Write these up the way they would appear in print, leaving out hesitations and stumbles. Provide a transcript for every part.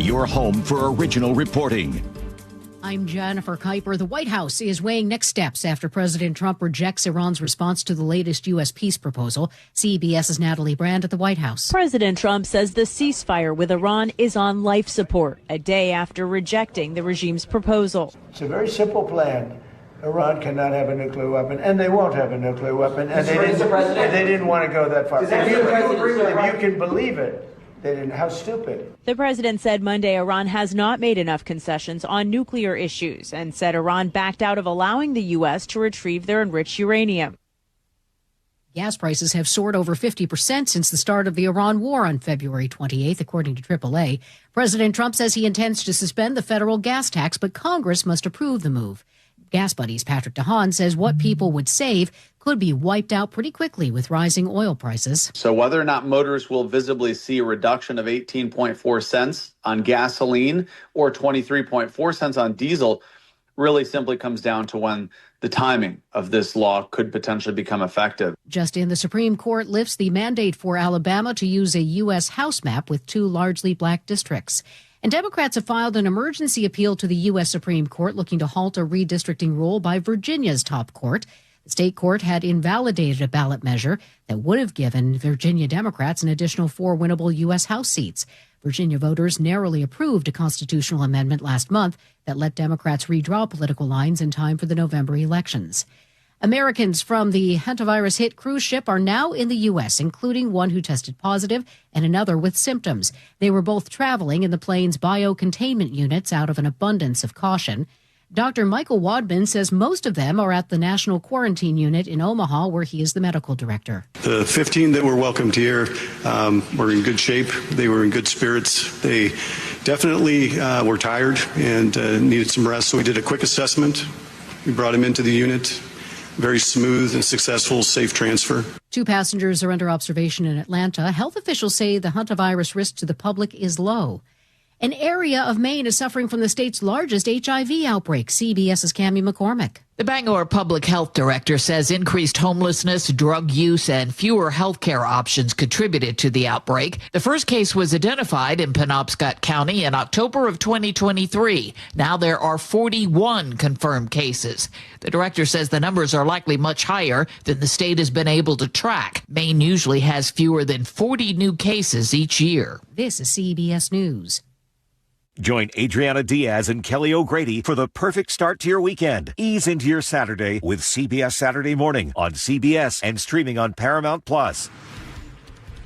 your home for original reporting. I'm Jennifer Kuiper. The White House is weighing next steps after President Trump rejects Iran's response to the latest U.S. peace proposal. CBS's Natalie Brand at the White House. President Trump says the ceasefire with Iran is on life support, a day after rejecting the regime's proposal. It's a very simple plan. Iran cannot have a nuclear weapon, and they won't have a nuclear weapon, and they didn't want to go that far. If you can believe it, they didn't. How stupid. The president said Monday Iran has not made enough concessions on nuclear issues and said Iran backed out of allowing the U.S. to retrieve their enriched uranium. Gas prices have soared over 50% since the start of the Iran war on February 28th, according to AAA. President Trump says he intends to suspend the federal gas tax, but Congress must approve the move. Gas Buddies' Patrick DeHaan says what people would save could be wiped out pretty quickly with rising oil prices. So whether or not motorists will visibly see a reduction of 18.4 cents on gasoline or 23.4 cents on diesel really simply comes down to when the timing of this law could potentially become effective. Just in, the Supreme Court lifts the mandate for Alabama to use a U.S. House map with 2 largely black districts. And Democrats have filed an emergency appeal to the U.S. Supreme Court looking to halt a redistricting rule by Virginia's top court. The state court had invalidated a ballot measure that would have given Virginia Democrats an additional 4 winnable U.S. House seats. Virginia voters narrowly approved a constitutional amendment last month that let Democrats redraw political lines in time for the November elections. Americans from the hantavirus-hit cruise ship are now in the U.S., including one who tested positive and another with symptoms. They were both traveling in the plane's biocontainment units out of an abundance of caution. Dr. Michael Wadman says most of them are at the National Quarantine Unit in Omaha, where he is the medical director. The 15 that were welcomed here were in good shape. They were in good spirits. They definitely were tired and needed some rest, so we did a quick assessment. We brought them into the unit. Very smooth and successful, safe transfer. 2 passengers are under observation in Atlanta. Health officials say the hantavirus risk to the public is low. An area of Maine is suffering from the state's largest HIV outbreak. CBS's Cammie McCormick. The Bangor Public Health Director says increased homelessness, drug use, and fewer health care options contributed to the outbreak. The first case was identified in Penobscot County in October of 2023. Now there are 41 confirmed cases. The director says the numbers are likely much higher than the state has been able to track. Maine usually has fewer than 40 new cases each year. This is CBS News. Join Adriana Diaz and Kelly O'Grady for the perfect start to your weekend. Ease into your Saturday with CBS Saturday Morning on CBS and streaming on Paramount+.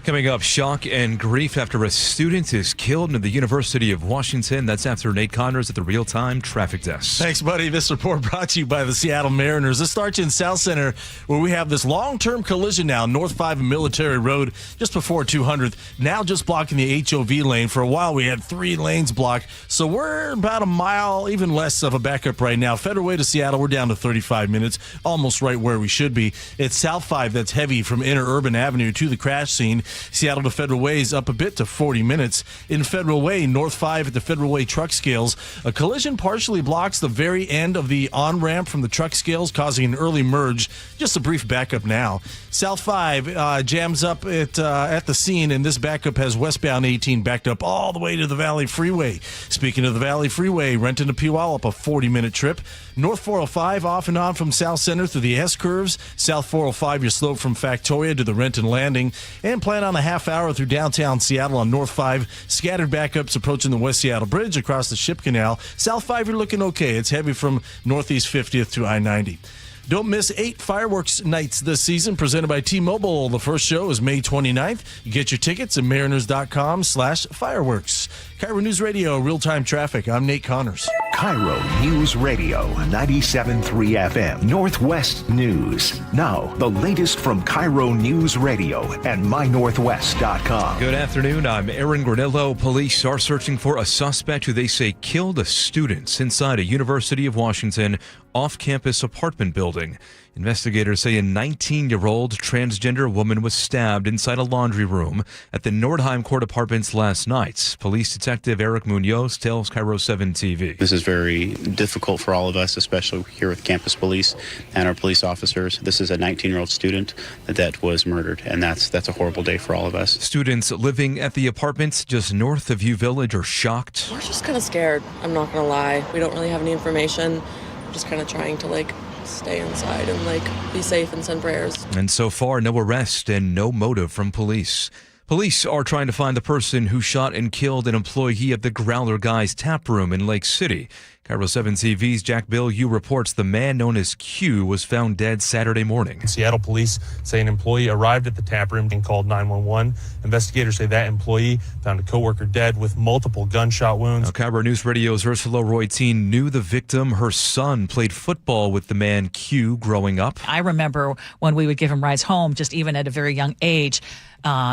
Coming up, shock and grief after a student is killed in the University of Washington. That's after Nate Connors at the Real Time Traffic Desk. Thanks, buddy. This report brought to you by the Seattle Mariners. This starts in South Center, where we have this long-term collision now, North 5 and Military Road, just before 200th. Now just blocking the HOV lane. For a while, we had 3 lanes blocked, so we're about a mile, even less of a backup right now. Federal Way to Seattle, we're down to 35 minutes, almost right where we should be. It's South 5 that's heavy from Interurban Avenue to the crash scene. Seattle to Federal Way is up a bit to 40 minutes. In Federal Way, North 5 at the Federal Way truck scales, a collision partially blocks the very end of the on-ramp from the truck scales, causing an early merge. Just a brief backup now. South 5 jams up at the scene, and this backup has westbound 18 backed up all the way to the Valley Freeway. Speaking of the Valley Freeway, Renton to Puyallup, a 40-minute trip. North 405 off and on from South Center through the S-curves. South 405, you're slow from Factoria to the Renton Landing. And plan on a half-hour through downtown Seattle on North 5. Scattered backups approaching the West Seattle Bridge across the Ship Canal. South 5, you're looking okay. It's heavy from Northeast 50th to I-90. Don't miss 8 fireworks nights this season, presented by T-Mobile. The first show is May 29th. You get your tickets at mariners.com/fireworks. KIRO News Radio, real-time traffic. I'm Nate Connors. KIRO News Radio, 97.3 FM, Northwest News. Now, the latest from KIRO News Radio and mynorthwest.com. Good afternoon. I'm Aaron Granillo. Police are searching for a suspect who they say killed a student inside a University of Washington off-campus apartment building. Investigators say a 19-year-old transgender woman was stabbed inside a laundry room at the Nordheim Court Apartments last night. Police Detective Eric Munoz tells KIRO 7 TV. This is very difficult for all of us, especially here with campus police and our police officers. This is a 19-year-old student that was murdered, and that's a horrible day for all of us. Students living at the apartments just north of U Village are shocked. We're just kind of scared. I'm not going to lie. We don't really have any information. We're just kind of trying to stay inside and be safe and send prayers. And so far, no arrest and no motive from police. Police are trying to find the person who shot and killed an employee at the Growler Guys tap room in Lake City. KIRO 7 TV's Jack Bilyeu reports the man known as Q was found dead Saturday morning. Seattle police say an employee arrived at the tap room and called 911. Investigators say that employee found a coworker dead with multiple gunshot wounds. Now, KIRO News Radio's Ursula Royteen knew the victim. Her son played football with the man Q growing up. I remember when we would give him rides home, just even at a very young age,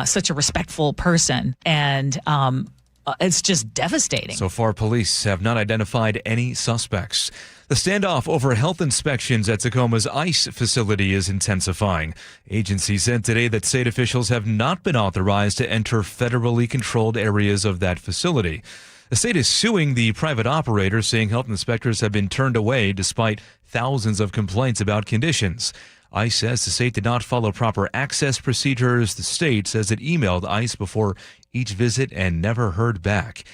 such a respectful person. And it's just devastating. So far, police have not identified any suspects. The standoff over health inspections at Tacoma's ICE facility is intensifying. Agency said today that state officials have not been authorized to enter federally controlled areas of that facility. The state is suing the private operator, saying health inspectors have been turned away despite thousands of complaints about conditions. ICE says the state did not follow proper access procedures. The state says it emailed ICE before each visit and never heard back.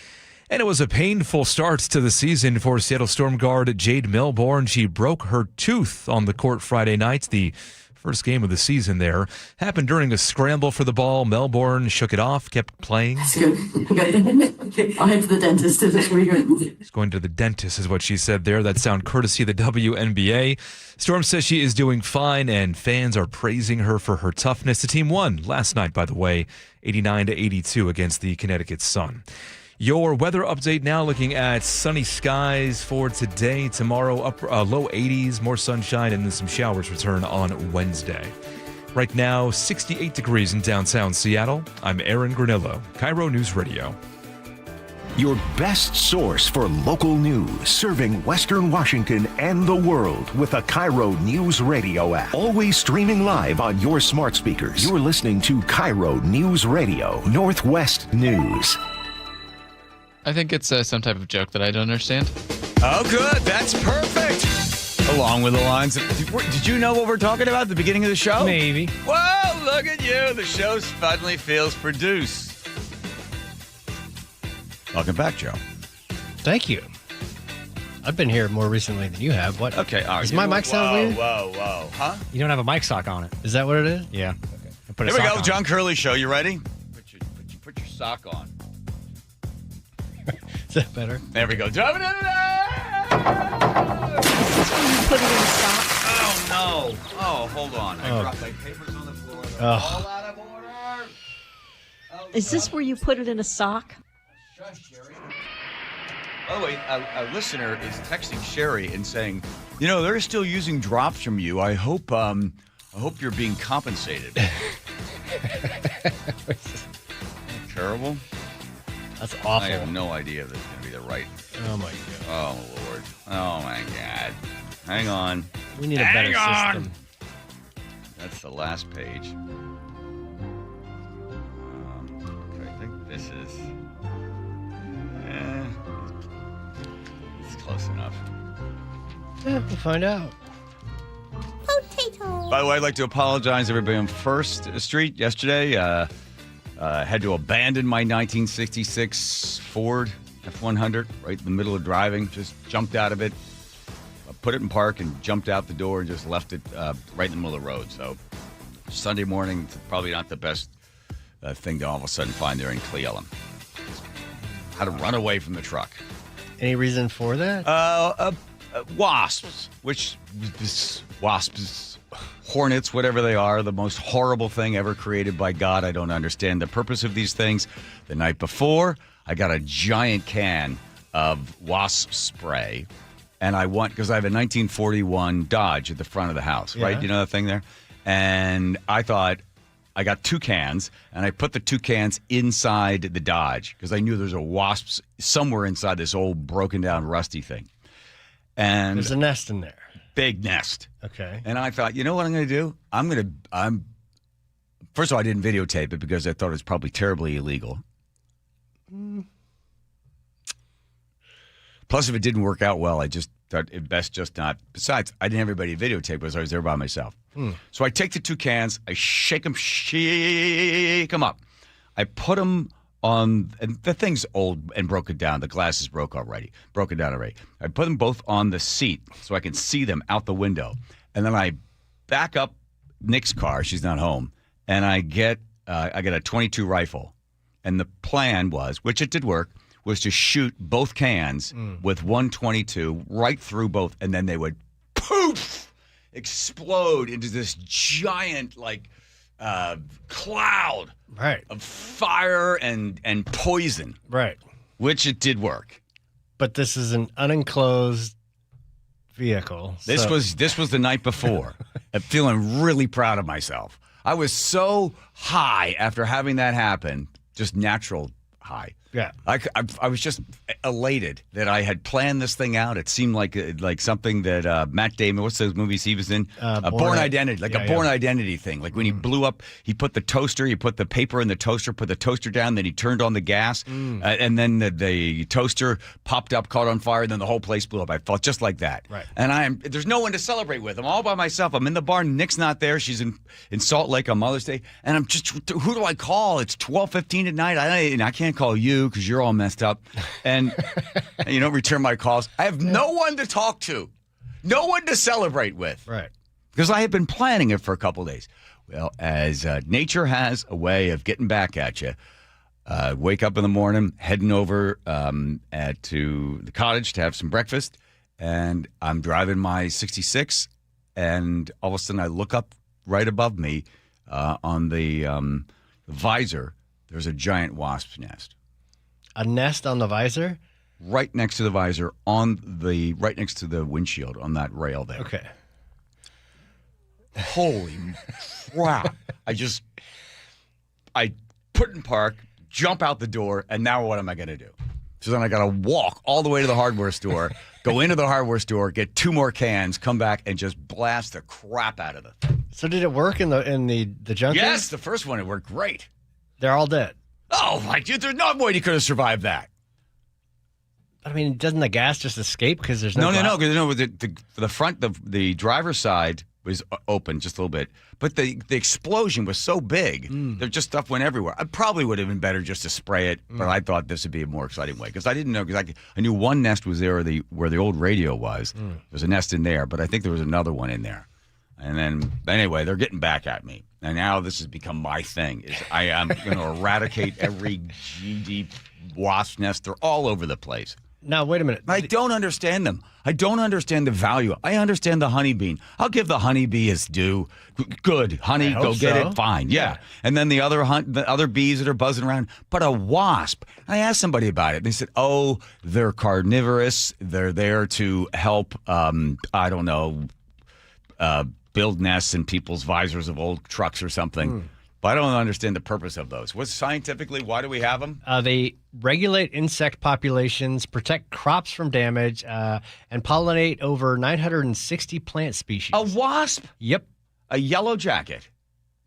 And it was a painful start to the season for Seattle Storm guard Jade Melbourne. She broke her tooth on the court Friday night. The first game of the season there happened during a scramble for the ball. Melbourne shook it off, kept playing. That's good. Okay. I'll head to the dentist. She's going to the dentist is what she said there. That sound courtesy of the WNBA. Storm says she is doing fine, and fans are praising her for her toughness. The team won last night, by the way, 89-82 against the Connecticut Sun. Your weather update now, looking at sunny skies for today. Tomorrow, low 80s, more sunshine, and then some showers return on Wednesday. Right now, 68 degrees in downtown Seattle. I'm Aaron Granillo, KIRO News Radio. Your best source for local news, serving Western Washington and the world with a KIRO News Radio app. Always streaming live on your smart speakers. You're listening to KIRO News Radio, Northwest News. I think it's some type of joke that I don't understand. Oh, good. That's perfect. Along with the lines of, did you know what we're talking about at the beginning of the show? Maybe. Well, look at you. The show suddenly feels produced. Welcome back, Joe. Thank you. I've been here more recently than you have. What? Okay, all right. Does my mic sound weird? Whoa. Huh? You don't have a mic sock on it. Is that what it is? Yeah. Okay. Here we go, John Curley Show. You ready? Put your sock on. Is that better? There we go. Put it in a sock. Oh, no. Oh, hold on. I dropped my papers on the floor. They're all out of order. Oh, is this where you put it in a sock? Shush, Jerry. By the way, a listener is texting Sherry and saying, they're still using drops from you. I hope you're being compensated. Terrible. That's awful. I have no idea if it's going to be the right. Oh, my God. Oh, Lord. Oh, my God. Hang on. We need a better system. That's the last page. Okay, I think this is... it's close enough. Yeah, we'll find out. Potato. By the way, I'd like to apologize, everybody, on First Street yesterday. Had to abandon my 1966 Ford F100 right in the middle of driving. Just jumped out of it, put it in park, and jumped out the door and just left it right in the middle of the road. So Sunday morning, probably not the best thing to all of a sudden find there in Cleveland. How to run away from the truck. Any reason for that? Wasps, hornets, whatever they are, the most horrible thing ever created by God. I don't understand the purpose of these things. The night before, I got a giant can of wasp spray, and because I have a 1941 Dodge at the front of the house, right? You know that thing there? And I thought, I got 2 cans, and I put the 2 cans inside the Dodge because I knew there's a wasp somewhere inside this old broken down rusty thing. And there's a nest in there. big nest. Okay. And I thought, you know what I'm going to do? First of all, I didn't videotape it because I thought it was probably terribly illegal. Plus, if it didn't work out well, I just thought it best just not. Besides, I didn't have everybody videotape because I was there by myself. So I take the 2 cans, I shake them up. I put them on, and the thing's old and broken down. The glass is broken down already. I put them both on the seat so I can see them out the window. And then I back up Nick's car. She's not home. And I get a 22 rifle. And the plan was, which it did work, was to shoot both cans with 122 right through both. And then they would poof, explode into this giant, cloud of fire and poison. Right. Which it did work. But this is an unenclosed vehicle. This was the night before. I'm feeling really proud of myself. I was so high after having that happen, just natural high. Yeah. I was just elated that I had planned this thing out. It seemed like something that Matt Damon, what's those movies he was in? Born Identity, a Born Identity thing. Like when he blew up, he put the paper in the toaster, put the toaster down, then he turned on the gas, and then the toaster popped up, caught on fire, and then the whole place blew up. I felt just like that. Right. And there's no one to celebrate with. I'm all by myself. I'm in the barn. Nick's not there. She's in Salt Lake on Mother's Day. And I'm just, who do I call? It's 12:15 at night. I can't call you because you're all messed up, and you don't return my calls. I have no one to talk to, no one to celebrate with, right? Because I had been planning it for a couple of days. Well, as nature has a way of getting back at you, wake up in the morning, heading over to the cottage to have some breakfast, and I'm driving my 66, and all of a sudden I look up right above me on the visor. There's a giant wasp nest. A nest on the visor? Right next to the visor, right next to the windshield on that rail there. Okay. Holy crap. I put in park, jump out the door, and now what am I going to do? So then I got to walk all the way to the hardware store, go into the hardware store, get 2 more cans, come back, and just blast the crap out of the thing. So did it work in the junkyard? Yes, the first one, it worked great. They're all dead. Oh, my dude, there's no way you could have survived that. I mean, doesn't the gas just escape because there's no because the front, the driver's side was open just a little bit, but the explosion was so big, there just stuff went everywhere. I probably would have been better just to spray it, but I thought this would be a more exciting way because I didn't know, because I knew one nest was there where the old radio was. There's a nest in there, but I think there was another one in there. And then, anyway, they're getting back at me. And now this has become my thing. I am going to eradicate every GD wasp nest. They're all over the place. Now, wait a minute. I don't understand them. I don't understand the value. I understand the honeybee. I'll give the honeybee his due. Good. Honey, go get it. Fine. Yeah. And then the other bees that are buzzing around. But a wasp. I asked somebody about it. They said, oh, they're carnivorous. They're there to help, build nests in people's visors of old trucks or something. But I don't understand the purpose of those. Why do we have them? They regulate insect populations, protect crops from damage, and pollinate over 960 plant species. A wasp? Yep. A yellow jacket?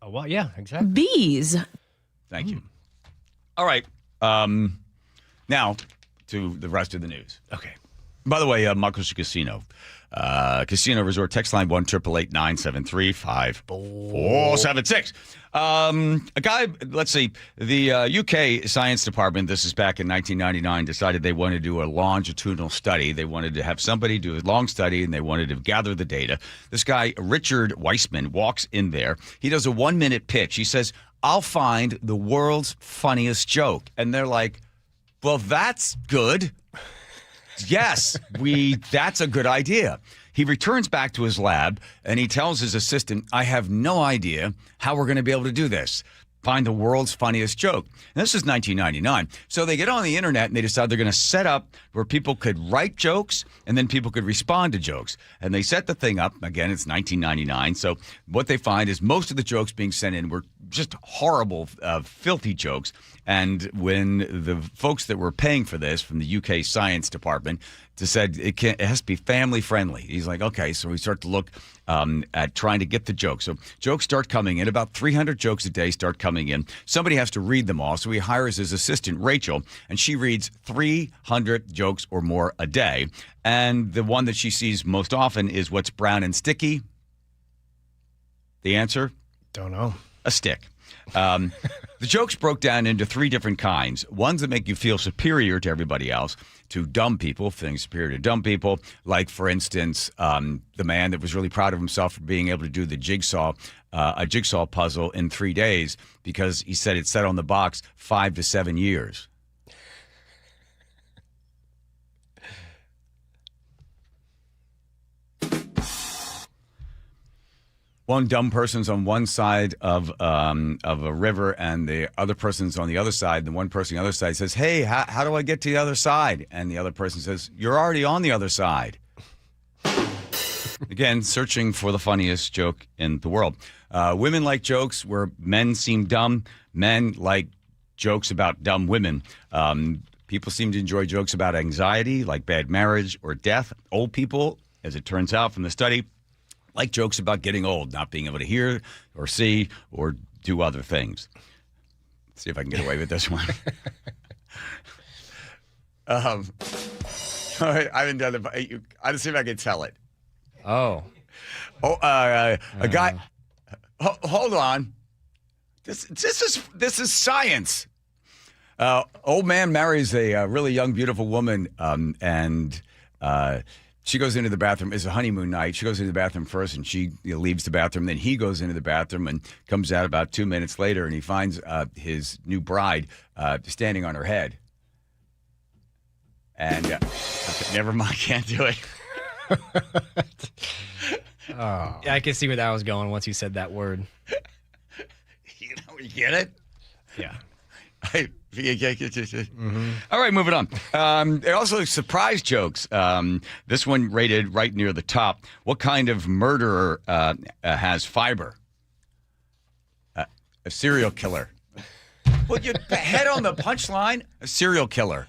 Well, yeah, exactly. Bees. Thank you. All right. Now to the rest of the news. Okay. By the way, Marcos Casino. Casino Resort text line 1-888-973-5476. A guy, let's see, the UK Science Department, this is back in 1999, decided they wanted to do a longitudinal study. They wanted to have somebody do a long study, and they wanted to gather the data. This guy, Richard Weissman, walks in there. He does a 1-minute pitch. He says, I'll find the world's funniest joke. And they're like, well, that's good. Yes, that's a good idea. He returns back to his lab, and he tells his assistant, I have no idea how we're going to be able to do this. find the world's funniest joke. And this is 1999. So they get on the internet and they decide they're going to set up where people could write jokes and then people could respond to jokes. And they set the thing up. Again, it's 1999. So what they find is most of the jokes being sent in were just horrible, filthy jokes. And when the folks that were paying for this from the UK Science Department said it has to be family friendly, he's like, okay, so we start to look at trying to get the jokes. So jokes start coming in. About 300 jokes a day start coming in. Somebody has to read them all. So he hires his assistant, Rachel, and she reads 300 jokes or more a day. And the one that she sees most often is what's brown and sticky. The answer? Don't know. A stick. The jokes broke down into 3 different kinds. Ones that make you feel superior to everybody else, to dumb people, feeling superior to dumb people. Like, for instance, the man that was really proud of himself for being able to do the a jigsaw puzzle in 3 days because he said it said on the box 5 to 7 years. One dumb person's on one side of a river, and the other person's on the other side. The one person on the other side says, "Hey, how do I get to the other side?" And the other person says, "You're already on the other side." Again, searching for the funniest joke in the world. Women like jokes where men seem dumb. Men like jokes about dumb women. People seem to enjoy jokes about anxiety, like bad marriage or death. Old people, as it turns out from the study, like jokes about getting old, not being able to hear or see or do other things. Let's see if I can get away with this one. All right, I haven't done it. I'll see if I can tell it. Oh. A guy. Hold on. This is science. Old man marries a really young, beautiful woman, and she goes into the bathroom. It's a honeymoon night. She goes into the bathroom first, and she leaves the bathroom. Then he goes into the bathroom and comes out about 2 minutes later, and he finds his new bride standing on her head. And okay, never mind, can't do it. Oh. Yeah, I can see where that was going once you said that word. You get it? Yeah. Mm-hmm. All right, moving on. There are also surprise jokes. This one rated right near the top. What kind of murderer has fiber? A serial killer. Well, you head on the punchline. A serial killer.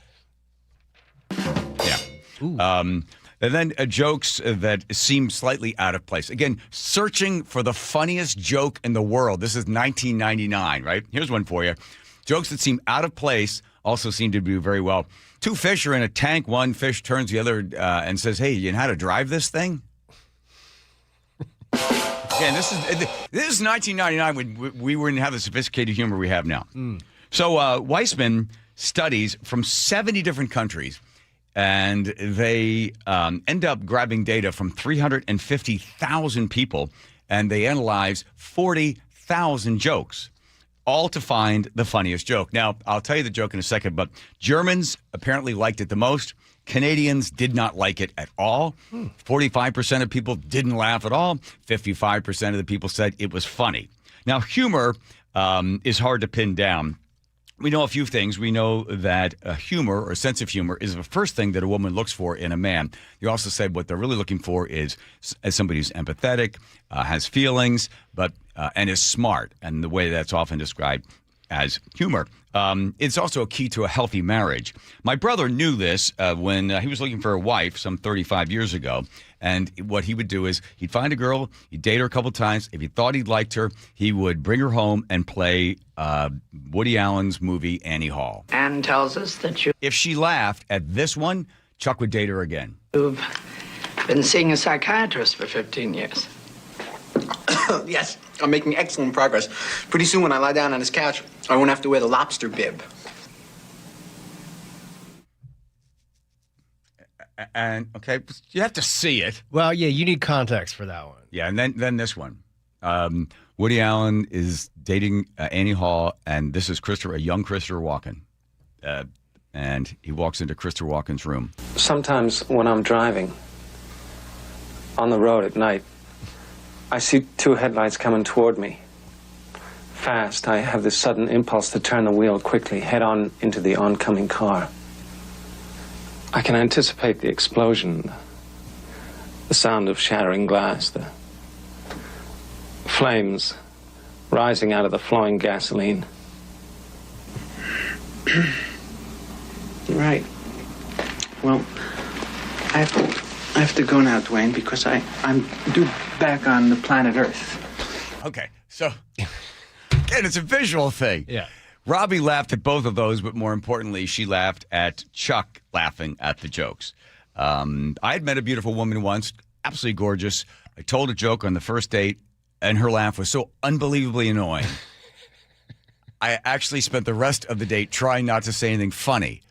Yeah. And then jokes that seem slightly out of place. Again, searching for the funniest joke in the world. This is 1999, right? Here's one for you. Jokes that seem out of place also seem to do very well. 2 fish are in a tank. One fish turns the other and says, "Hey, you know how to drive this thing?" Again, this is 1999 when we wouldn't have the sophisticated humor we have now. So Weissman studies from 70 different countries, and they end up grabbing data from 350,000 people, and they analyze 40,000 jokes, all to find the funniest joke. Now, I'll tell you the joke in a second, but Germans apparently liked it the most. Canadians did not like it at all. 45% of people didn't laugh at all. 55% of the people said it was funny. Now, humor is hard to pin down. We know a few things. We know that humor or sense of humor is the first thing that a woman looks for in a man. You also said what they're really looking for is as somebody who's empathetic, has feelings, and is smart. And the way that's often described as humor. It's also a key to a healthy marriage. My brother knew this when he was looking for a wife some 35 years ago. And what he would do is he'd find a girl, he'd date her a couple times. If he thought he liked her, he would bring her home and play Woody Allen's movie Annie Hall. Anne tells us that if she laughed at this one, Chuck would date her again. You've been seeing a psychiatrist for 15 years. Yes, I'm making excellent progress. Pretty soon when I lie down on his couch, I won't have to wear the lobster bib. And, okay, you have to see it. Well, yeah, you need context for that one. Yeah, and then this one. Woody Allen is dating Annie Hall, and this is a young Christopher Walken. And he walks into Christopher Walken's room. Sometimes when I'm driving on the road at night, I see 2 headlights coming toward me fast, I have this sudden impulse to turn the wheel quickly, head on into the oncoming car. I can anticipate the explosion, the sound of shattering glass, the flames rising out of the flowing gasoline. Right. Well, I have to go now, Dwayne, because I'm due back on the planet Earth. Okay, so again, it's a visual thing. Yeah. Robbie laughed at both of those, but more importantly, she laughed at Chuck laughing at the jokes. I had met a beautiful woman once, absolutely gorgeous. I told a joke on the first date, and her laugh was so unbelievably annoying. I actually spent the rest of the date trying not to say anything funny.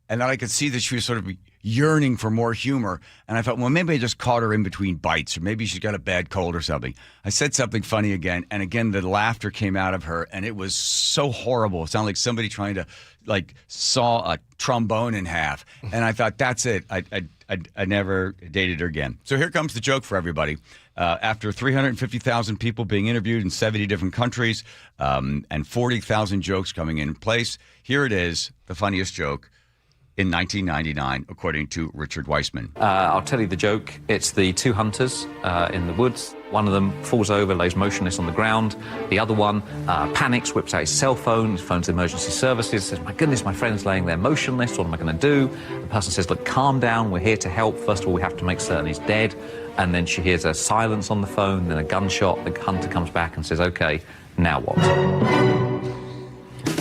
And then I could see that she was sort of yearning for more humor. And I thought, well, maybe I just caught her in between bites, or maybe she's got a bad cold or something. I said something funny again, and again, the laughter came out of her, and it was so horrible. It sounded like somebody trying to, saw a trombone in half. And I thought, that's it. I never dated her again. So here comes the joke for everybody. After 350,000 people being interviewed in 70 different countries and 40,000 jokes coming in place, here it is, the funniest joke in 1999, according to Richard Weissman. I'll tell you the joke. It's the two hunters in the woods. One of them falls over, lays motionless on the ground. The other one panics, whips out his cell phone, phones emergency services, says, my goodness, my friend's laying there motionless. What am I going to do? The person says, look, calm down. We're here to help. First of all, we have to make certain he's dead. And then she hears a silence on the phone, then a gunshot. The hunter comes back and says, okay, now what?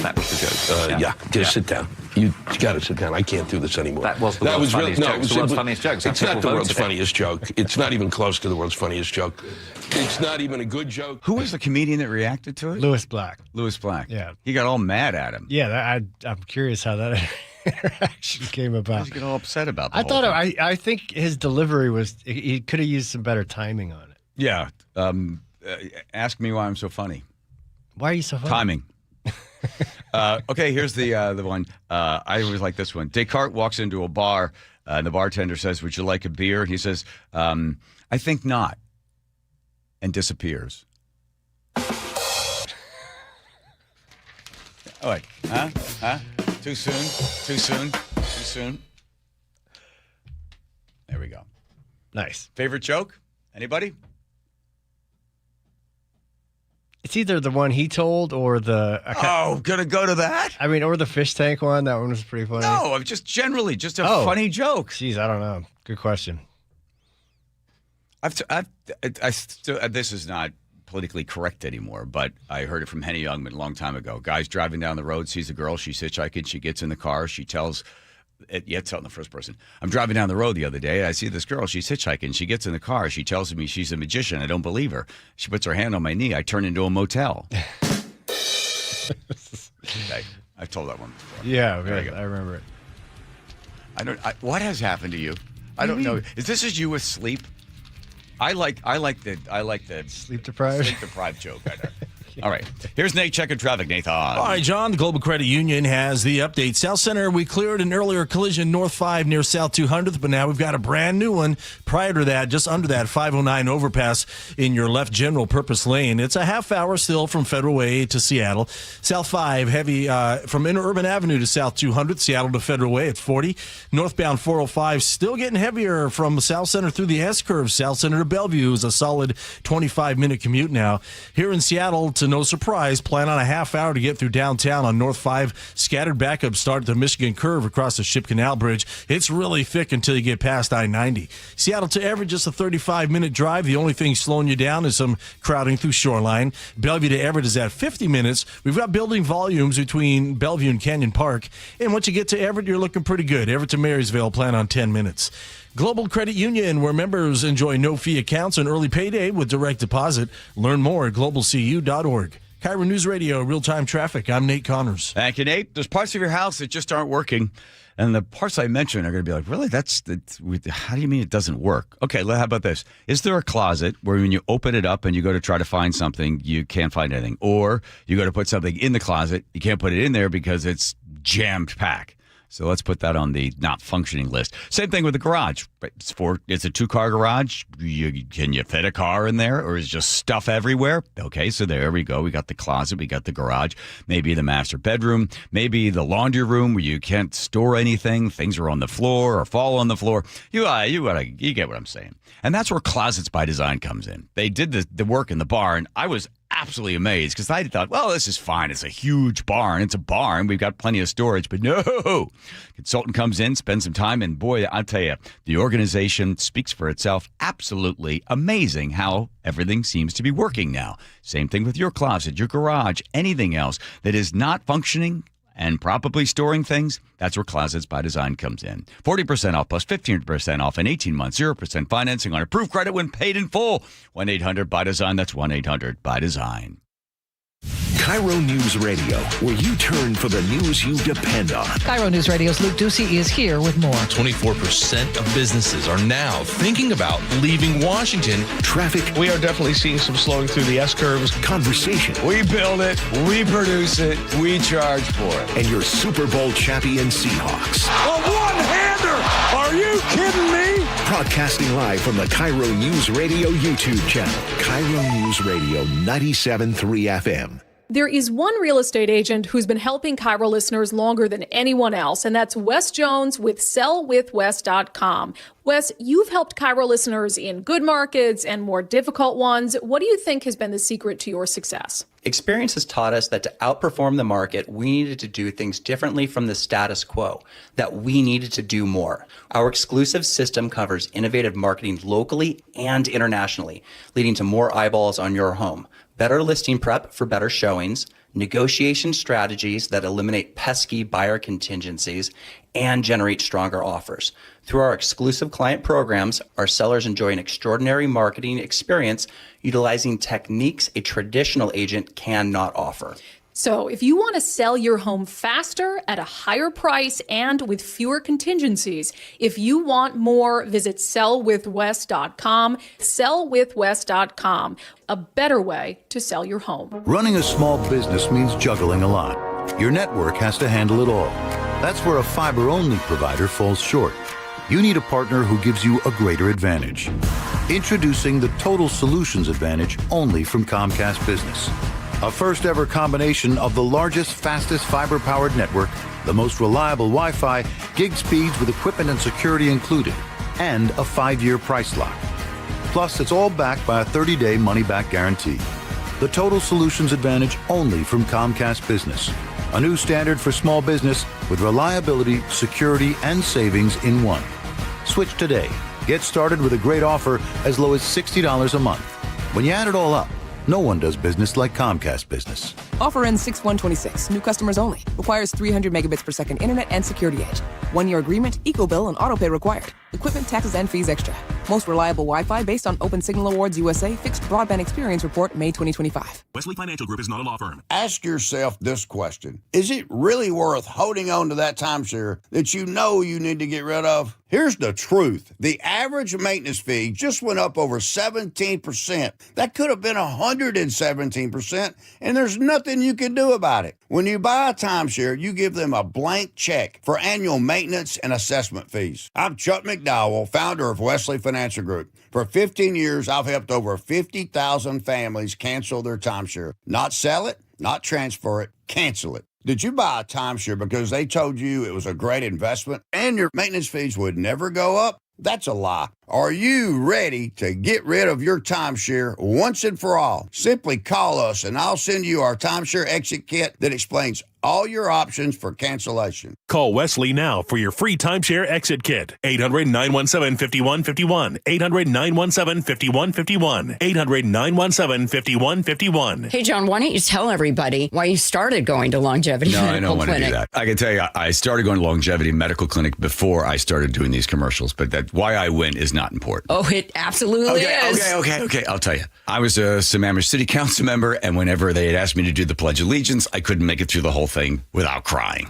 That was the joke. Sit down. You got to sit down. I can't do this anymore. That was the world's funniest joke. It's the world's funniest joke. It's not the world's funniest joke. It's not even close to the world's funniest joke. It's not even a good joke. Who was the comedian that reacted to it? Louis Black. Louis Black. Yeah. He got all mad at him. Yeah, I'm curious how that interaction came about. Why did you get all upset about that? I think his delivery was, he could have used some better timing on it. Yeah. Ask me why I'm so funny. Why are you so funny? Timing. Okay, here's the one. I always like this one. Descartes walks into a bar, and the bartender says, would you like a beer? He says, I think not, and disappears. Oh, wait. Huh? Too soon? There we go. Nice. Favorite joke? Anybody? It's either the one he told or the... gonna go to that? I mean, or the fish tank one. That one was pretty funny. No, just generally, just a funny joke. Jeez, I don't know. Good question. This is not politically correct anymore, but I heard it from Henny Youngman a long time ago. Guy's driving down the road, sees a girl, she's hitchhiking, she gets in the car, she tells... It's in the first person. I'm driving down the road the other day. I see this girl. She's hitchhiking. She gets in the car. She tells me she's a magician. I don't believe her. She puts her hand on my knee. I turn into a motel. Okay. I've told that one before. Yeah, I remember it. What has happened to you? I don't know. Is this as you with sleep? I like the sleep deprived joke better. All right. Here's Nate checking traffic. Nathan. All right, John. The Global Credit Union has the update. South Center, we cleared an earlier collision north 5 near South 200th, but now we've got a brand new one prior to that, just under that 509 overpass in your left general purpose lane. It's a half hour still from Federal Way to Seattle. South 5, heavy from Interurban Avenue to South 200th, Seattle to Federal Way at 40. Northbound 405, still getting heavier from South Center through the S-curve. South Center to Bellevue is a solid 25-minute commute now. Here in Seattle, to no surprise, plan on a half hour to get through downtown on North 5. Scattered backup start at the Michigan Curve across the Ship Canal Bridge. It's really thick until you get past I-90. Seattle to Everett, just a 35-minute drive. The only thing slowing you down is some crowding through Shoreline. Bellevue to Everett is at 50 minutes. We've got building volumes between Bellevue and Canyon Park. And once you get to Everett, you're looking pretty good. Everett to Marysville, plan on 10 minutes. Global Credit Union, where members enjoy no-fee accounts and early payday with direct deposit. Learn more at globalcu.org. KIRO Newsradio, real-time traffic. I'm Nate Connors. Thank you, Nate. There's parts of your house that just aren't working. And the parts I mentioned are going to be like, really? How do you mean it doesn't work? Okay, how about this? Is there a closet where when you open it up and you go to try to find something, you can't find anything? Or you go to put something in the closet, you can't put it in there because it's jammed packed. So let's put that on the not functioning list. Same thing with the garage. It's a 2-car garage. Can you fit a car in there, or is just stuff everywhere? Okay, so there we go. We got the closet, we got the garage, maybe the master bedroom, maybe the laundry room where you can't store anything. Things are on the floor or fall on the floor. You get what I'm saying. And that's where Closets by Design comes in. They did the work in the barn. I was absolutely amazed because I thought, well, this is fine. It's a huge barn. It's a barn. We've got plenty of storage. But no, consultant comes in, spends some time, and boy, I'll tell you, the organization speaks for itself. Absolutely amazing how everything seems to be working now. Same thing with your closet, your garage, anything else that is not functioning and probably storing things. That's where Closets by Design comes in. 40% off plus 15% off in 18 months, 0% financing on approved credit when paid in full. 1-800-BY-DESIGN. That's 1-800-BY-DESIGN. KIRO News Radio, where you turn for the news you depend on. KIRO News Radio's Luke Ducey is here with more. 24% of businesses are now thinking about leaving Washington. Traffic. We are definitely seeing some slowing through the S-curves. Conversation. We build it, we produce it, we charge for it. And your Super Bowl champion Seahawks. A one-hander! Are you kidding me? Broadcasting live from the KIRO News Radio YouTube channel. KIRO News Radio 97.3 FM. There is one real estate agent who's been helping KIRO listeners longer than anyone else, and that's Wes Jones with sellwithwes.com. Wes, you've helped KIRO listeners in good markets and more difficult ones. What do you think has been the secret to your success? Experience has taught us that to outperform the market, we needed to do things differently from the status quo, that we needed to do more. Our exclusive system covers innovative marketing locally and internationally, leading to more eyeballs on your home. Better listing prep for better showings, negotiation strategies that eliminate pesky buyer contingencies, and generate stronger offers. Through our exclusive client programs, our sellers enjoy an extraordinary marketing experience utilizing techniques a traditional agent cannot offer. So if you want to sell your home faster, at a higher price, and with fewer contingencies, if you want more, visit sellwithwes.com. Sellwithwes.com, a better way to sell your home. Running a small business means juggling a lot. Your network has to handle it all. That's where a fiber-only provider falls short. You need a partner who gives you a greater advantage. Introducing the Total Solutions Advantage only from Comcast Business. A first-ever combination of the largest, fastest fiber-powered network, the most reliable Wi-Fi, gig speeds with equipment and security included, and a 5-year price lock. Plus, it's all backed by a 30-day money-back guarantee. The Total Solutions Advantage only from Comcast Business. A new standard for small business with reliability, security, and savings in one. Switch today. Get started with a great offer as low as $60 a month. When you add it all up, no one does business like Comcast Business. Offer ends 6/1/26. New customers only. Requires 300 megabits per second internet and security edge. 1-year agreement, eco-bill, and autopay required. Equipment, taxes, and fees extra. Most reliable Wi-Fi based on Open Signal Awards USA Fixed Broadband Experience Report, May 2025. Wesley Financial Group is not a law firm. Ask yourself this question. Is it really worth holding on to that timeshare that you know you need to get rid of? Here's the truth. The average maintenance fee just went up over 17%. That could have been 117%, and there's nothing you can do about it. When you buy a timeshare, you give them a blank check for annual maintenance and assessment fees. I'm Chuck McDowell, founder of Wesley Financial Group. For 15 years, I've helped over 50,000 families cancel their timeshare. Not sell it, not transfer it, cancel it. Did you buy a timeshare because they told you it was a great investment and your maintenance fees would never go up? That's a lie. Are you ready to get rid of your timeshare once and for all? Simply call us and I'll send you our timeshare exit kit that explains all your options for cancellation. Call Wesley now for your free timeshare exit kit. 800-917-5151. 800-917-5151. 800-917-5151. Hey, John, why don't you tell everybody why you started going to Longevity Medical Clinic? No, I don't want to do that. I can tell you, I started going to Longevity Medical Clinic before I started doing these commercials, but that why I went is not important. Oh, it absolutely is. Okay. I'll tell you. I was a Sammamish City Council member, and whenever they had asked me to do the Pledge of Allegiance, I couldn't make it through the whole thing without crying.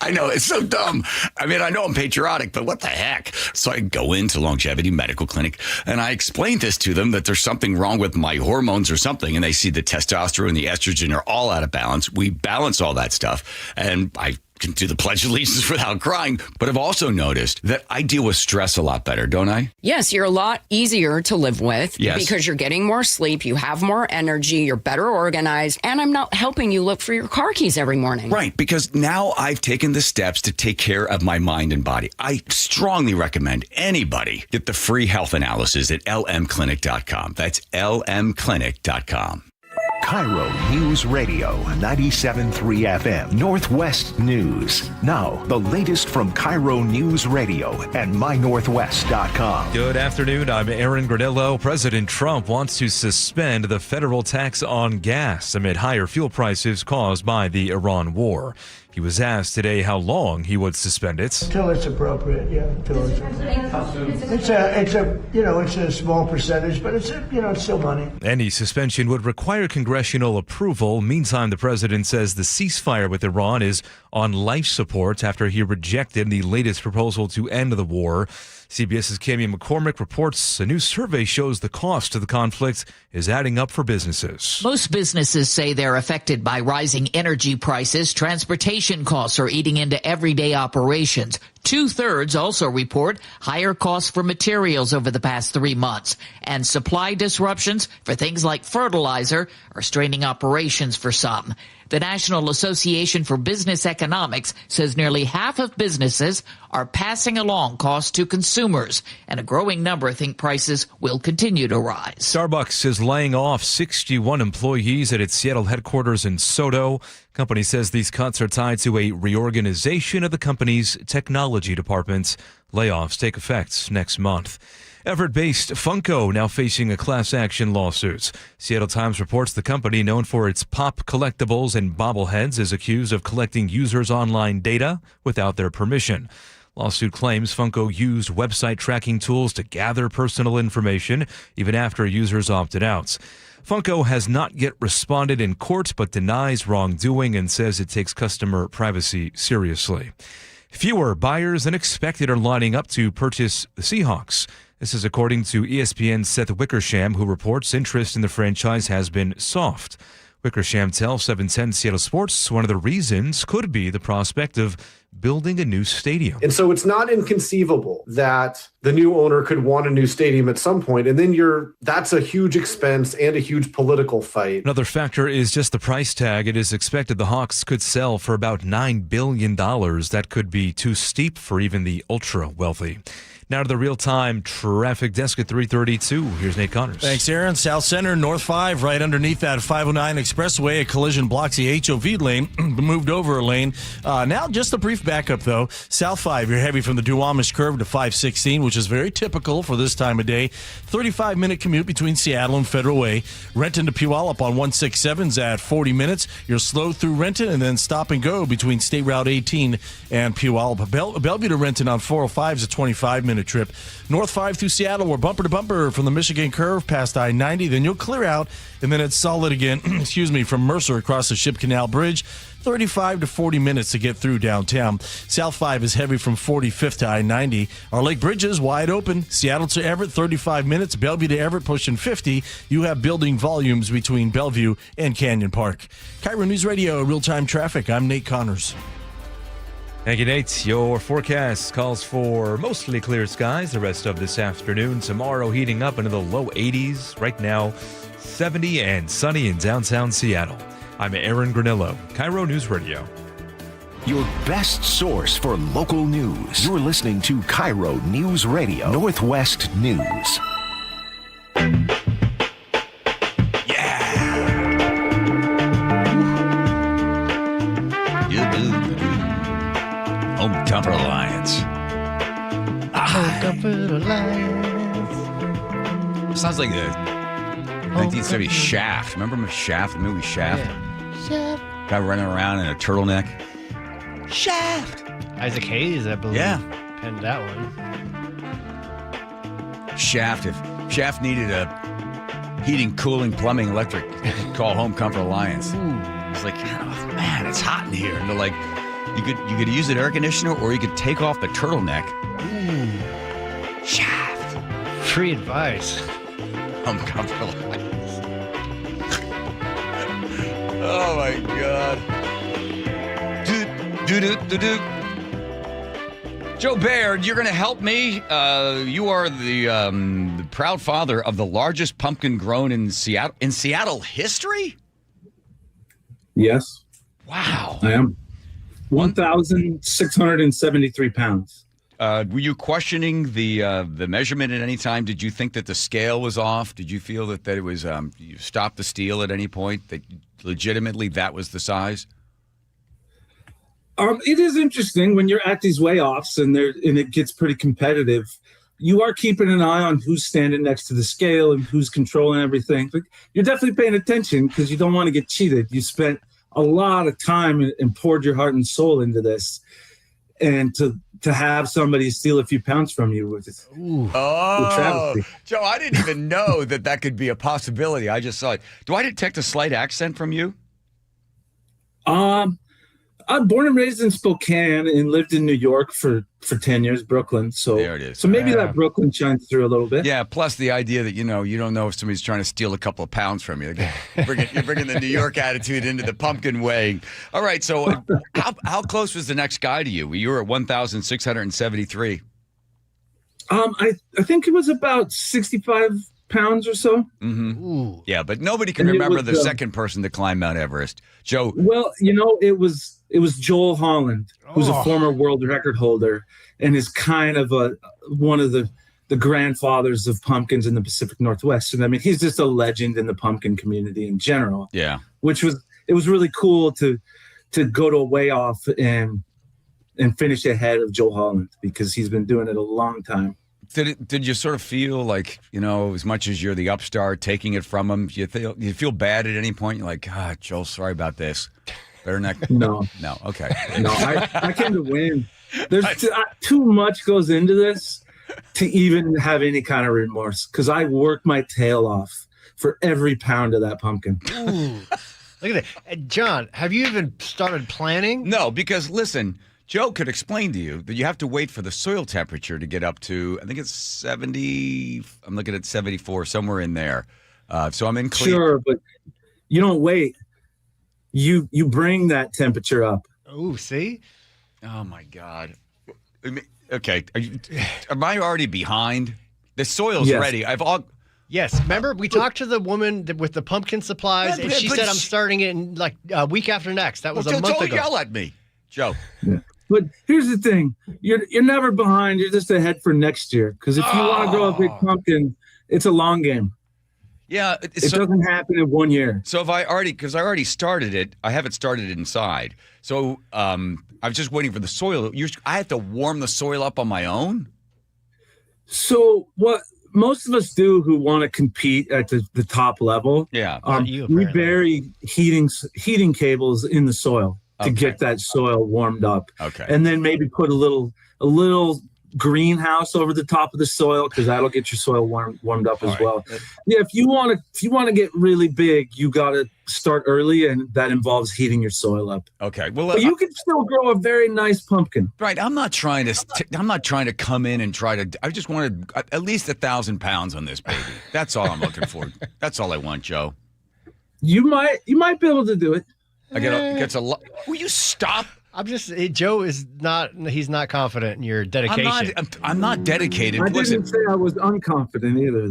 I know, it's so dumb. I mean, I know I'm patriotic, but what the heck? So I go into Longevity Medical Clinic, and I explained this to them, that there's something wrong with my hormones or something, and they see the testosterone and the estrogen are all out of balance. We balance all that stuff, and I can do the Pledge of Allegiance without crying, but I've also noticed that I deal with stress a lot better, don't I? Yes, you're a lot easier to live with because you're getting more sleep, you have more energy, you're better organized, and I'm not helping you look for your car keys every morning. Right, because now I've taken the steps to take care of my mind and body. I strongly recommend anybody get the free health analysis at lmclinic.com. That's lmclinic.com. KIRO News Radio 97.3 FM Northwest News. Now, the latest from KIRO News Radio and mynorthwest.com. Good afternoon. I'm Aaron Granillo. President Trump wants to suspend the federal tax on gas amid higher fuel prices caused by the Iran war. He was asked today how long he would suspend it. Until it's appropriate, yeah. Until it's a small percentage, but it's still money. Any suspension would require congressional approval. Meantime, the president says the ceasefire with Iran is on life support after he rejected the latest proposal to end the war. CBS's Cammy McCormick reports a new survey shows the cost of the conflict is adding up for businesses. Most businesses say they're affected by rising energy prices. Transportation costs are eating into everyday operations. 2/3 also report higher costs for materials over the past 3 months. And supply disruptions for things like fertilizer are straining operations for some. The National Association for Business Economics says nearly half of businesses are passing along costs to consumers, and a growing number think prices will continue to rise. Starbucks is laying off 61 employees at its Seattle headquarters in Soto. Company says these cuts are tied to a reorganization of the company's technology department. Layoffs take effect next month. Everett-based Funko now facing a class action lawsuit. Seattle Times reports the company, known for its pop collectibles and bobbleheads, is accused of collecting users' online data without their permission. Lawsuit claims Funko used website tracking tools to gather personal information even after users opted out. Funko has not yet responded in court but denies wrongdoing and says it takes customer privacy seriously. Fewer buyers than expected are lining up to purchase the Seahawks. This is according to ESPN's Seth Wickersham, who reports interest in the franchise has been soft. Wickersham tells 710 Seattle Sports one of the reasons could be the prospect of building a new stadium. And so it's not inconceivable that the new owner could want a new stadium at some point, and then that's a huge expense and a huge political fight. Another factor is just the price tag. It is expected the Hawks could sell for about $9 billion. That could be too steep for even the ultra-wealthy. Now to the real-time traffic desk at 3:32. Here's Nate Connors. Thanks, Aaron. South Center, North 5, right underneath that 509 expressway. A collision blocks the HOV lane, moved over a lane. Now just a brief backup, though. South 5, you're heavy from the Duwamish curve to 516, which is very typical for this time of day. 35-minute commute between Seattle and Federal Way. Renton to Puyallup on 167's at 40 minutes. You're slow through Renton and then stop and go between State Route 18 and Puyallup. Bellevue to Renton on 405 is a 25-minute trip. North 5 through Seattle, we're bumper to bumper from the Michigan curve past I-90. Then you'll clear out, and then it's solid again, from Mercer across the Ship Canal Bridge. 35 to 40 minutes to get through downtown. South 5 is heavy from 45th to I-90. Our Lake Bridge is wide open. Seattle to Everett, 35 minutes. Bellevue to Everett pushing 50. You have building volumes between Bellevue and Canyon Park. KIRO News Radio, real-time traffic. I'm Nate Connors. Thank you, Nate. Your forecast calls for mostly clear skies the rest of this afternoon. Tomorrow heating up into the low 80s. Right now, 70 and sunny in downtown Seattle. I'm Aaron Granillo, KIRO News Radio. Your best source for local news. You're listening to KIRO News Radio, Northwest News. Home Comfort Alliance. Home Comfort Alliance. Sounds like the 1970s Shaft. Remember Shaft, the movie Shaft? Yeah. Shaft. Guy running around in a turtleneck. Shaft. Isaac Hayes, I believe. Yeah. Penned that one. Shaft. If Shaft needed a heating, cooling, plumbing, electric, call Home Comfort Alliance. It's like, oh, man, it's hot in here. And they're like, you could use an air conditioner, or you could take off the turtleneck. Shaft. Free advice. Home Comfort Alliance. Oh my God. Do-do-do-do. Joe Baird, you're going to help me. You are the proud father of the largest pumpkin grown in Seattle history? Yes. Wow. I am. 1,673 pounds. Were you questioning the measurement at any time? Did you think that the scale was off? Did you feel that it was you stopped the steal at any point, that legitimately that was the size? It is interesting when you're at these weigh-offs and it gets pretty competitive. You are keeping an eye on who's standing next to the scale and who's controlling everything. But you're definitely paying attention because you don't want to get cheated. You spent a lot of time and poured your heart and soul into this, and to have somebody steal a few pounds from you with travesty. Joe, I didn't even know that could be a possibility. I just saw it. Do I detect a slight accent from you? I'm born and raised in Spokane and lived in New York for 10 years, Brooklyn. So there it is. So maybe that Brooklyn shines through a little bit. Yeah, plus the idea that, you don't know if somebody's trying to steal a couple of pounds from you. You're bringing the New York attitude into the pumpkin weighing. All right, so how close was the next guy to you? You were at 1,673. I think it was about 65 pounds or so. Mm-hmm. Yeah, but nobody can remember the second person to climb Mount Everest. Joe. Well, it was Joel Holland, who's a former world record holder and is kind of one of the grandfathers of pumpkins in the Pacific Northwest. And I mean, he's just a legend in the pumpkin community in general. Yeah. It was really cool to go to a weigh-off and finish ahead of Joel Holland because he's been doing it a long time. Did you sort of feel like, as much as you're the upstart taking it from him, you feel bad at any point? You're like, Joel, sorry about this. Better not. No. No. Okay. No, I came to win. There's too much goes into this to even have any kind of remorse because I worked my tail off for every pound of that pumpkin. Ooh. Look at that. John, have you even started planning? No, because listen, Joe could explain to you that you have to wait for the soil temperature to get up to, I think it's 70. I'm looking at 74, somewhere in there. So I'm in clear. Sure, but you don't wait. You bring that temperature up. Oh, see? Oh, my God. Okay. Am I already behind? The soil's ready. Yes. Remember, we talked to the woman with the pumpkin supplies, and she said, I'm starting it in like a week after next. That was a month ago. Don't yell at me, Joe. Yeah. But here's the thing. You're never behind. You're just ahead for next year. Because if you want to grow a big pumpkin, it's a long game. Yeah. It doesn't happen in 1 year. So I already started it, I haven't started it inside. So I was just waiting for the soil. I have to warm the soil up on my own? So what most of us do who want to compete at the top level, we bury heating cables in the soil to get that soil warmed up. Okay. And then maybe put a little greenhouse over the top of the soil because that'll get your soil warmed up as well. Yeah, if you want to get really big, you got to start early, and that involves heating your soil up. Okay. Well, but you can still grow a very nice pumpkin. Right. I'm not trying to come in and I just wanted at least 1,000 pounds on this baby. That's all I'm looking for. That's all I want, Joe. You might be able to do it. Gets a lot. Will you stop? Joe is not, he's not confident in your dedication. I'm not dedicated. I didn't say I was unconfident either.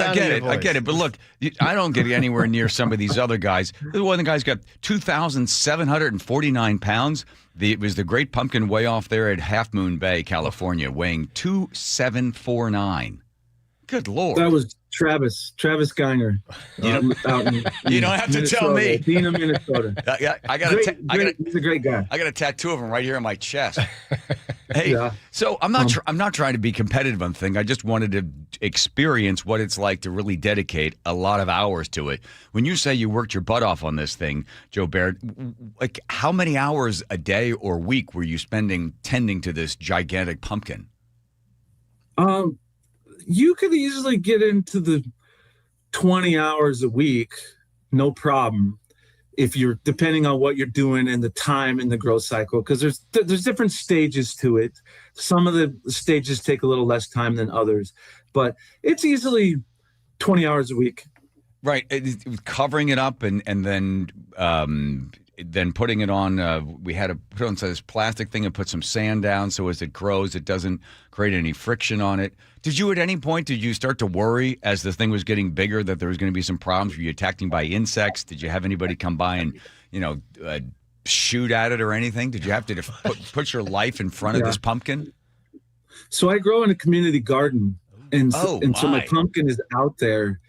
I get it. But look, I don't get anywhere near some of these other guys. One of the guys got 2,749 pounds. It was the Great Pumpkin Way Off there at Half Moon Bay, California, weighing 2,749. Good Lord. That was Travis Geiner. You don't have to tell me. Dina, Minnesota. He's a great guy. I got a tattoo of him right here on my chest. Hey, so I'm not trying to be competitive on the thing. I just wanted to experience what it's like to really dedicate a lot of hours to it. When you say you worked your butt off on this thing, Joe Baird, like how many hours a day or week were you spending tending to this gigantic pumpkin? You could easily get into the 20 hours a week, no problem, if you're depending on what you're doing and the time in the growth cycle, because there's different stages to it. Some of the stages take a little less time than others, but it's easily 20 hours a week. Right. Covering it up and then then putting it on, we had to put on this plastic thing and put some sand down so as it grows, it doesn't create any friction on it. Did you at any point, did you start to worry as the thing was getting bigger that there was going to be some problems? Were you attacked by insects? Did you have anybody come by and, shoot at it or anything? Did you have to put your life in front of this pumpkin? So I grow in a community garden, and so my pumpkin is out there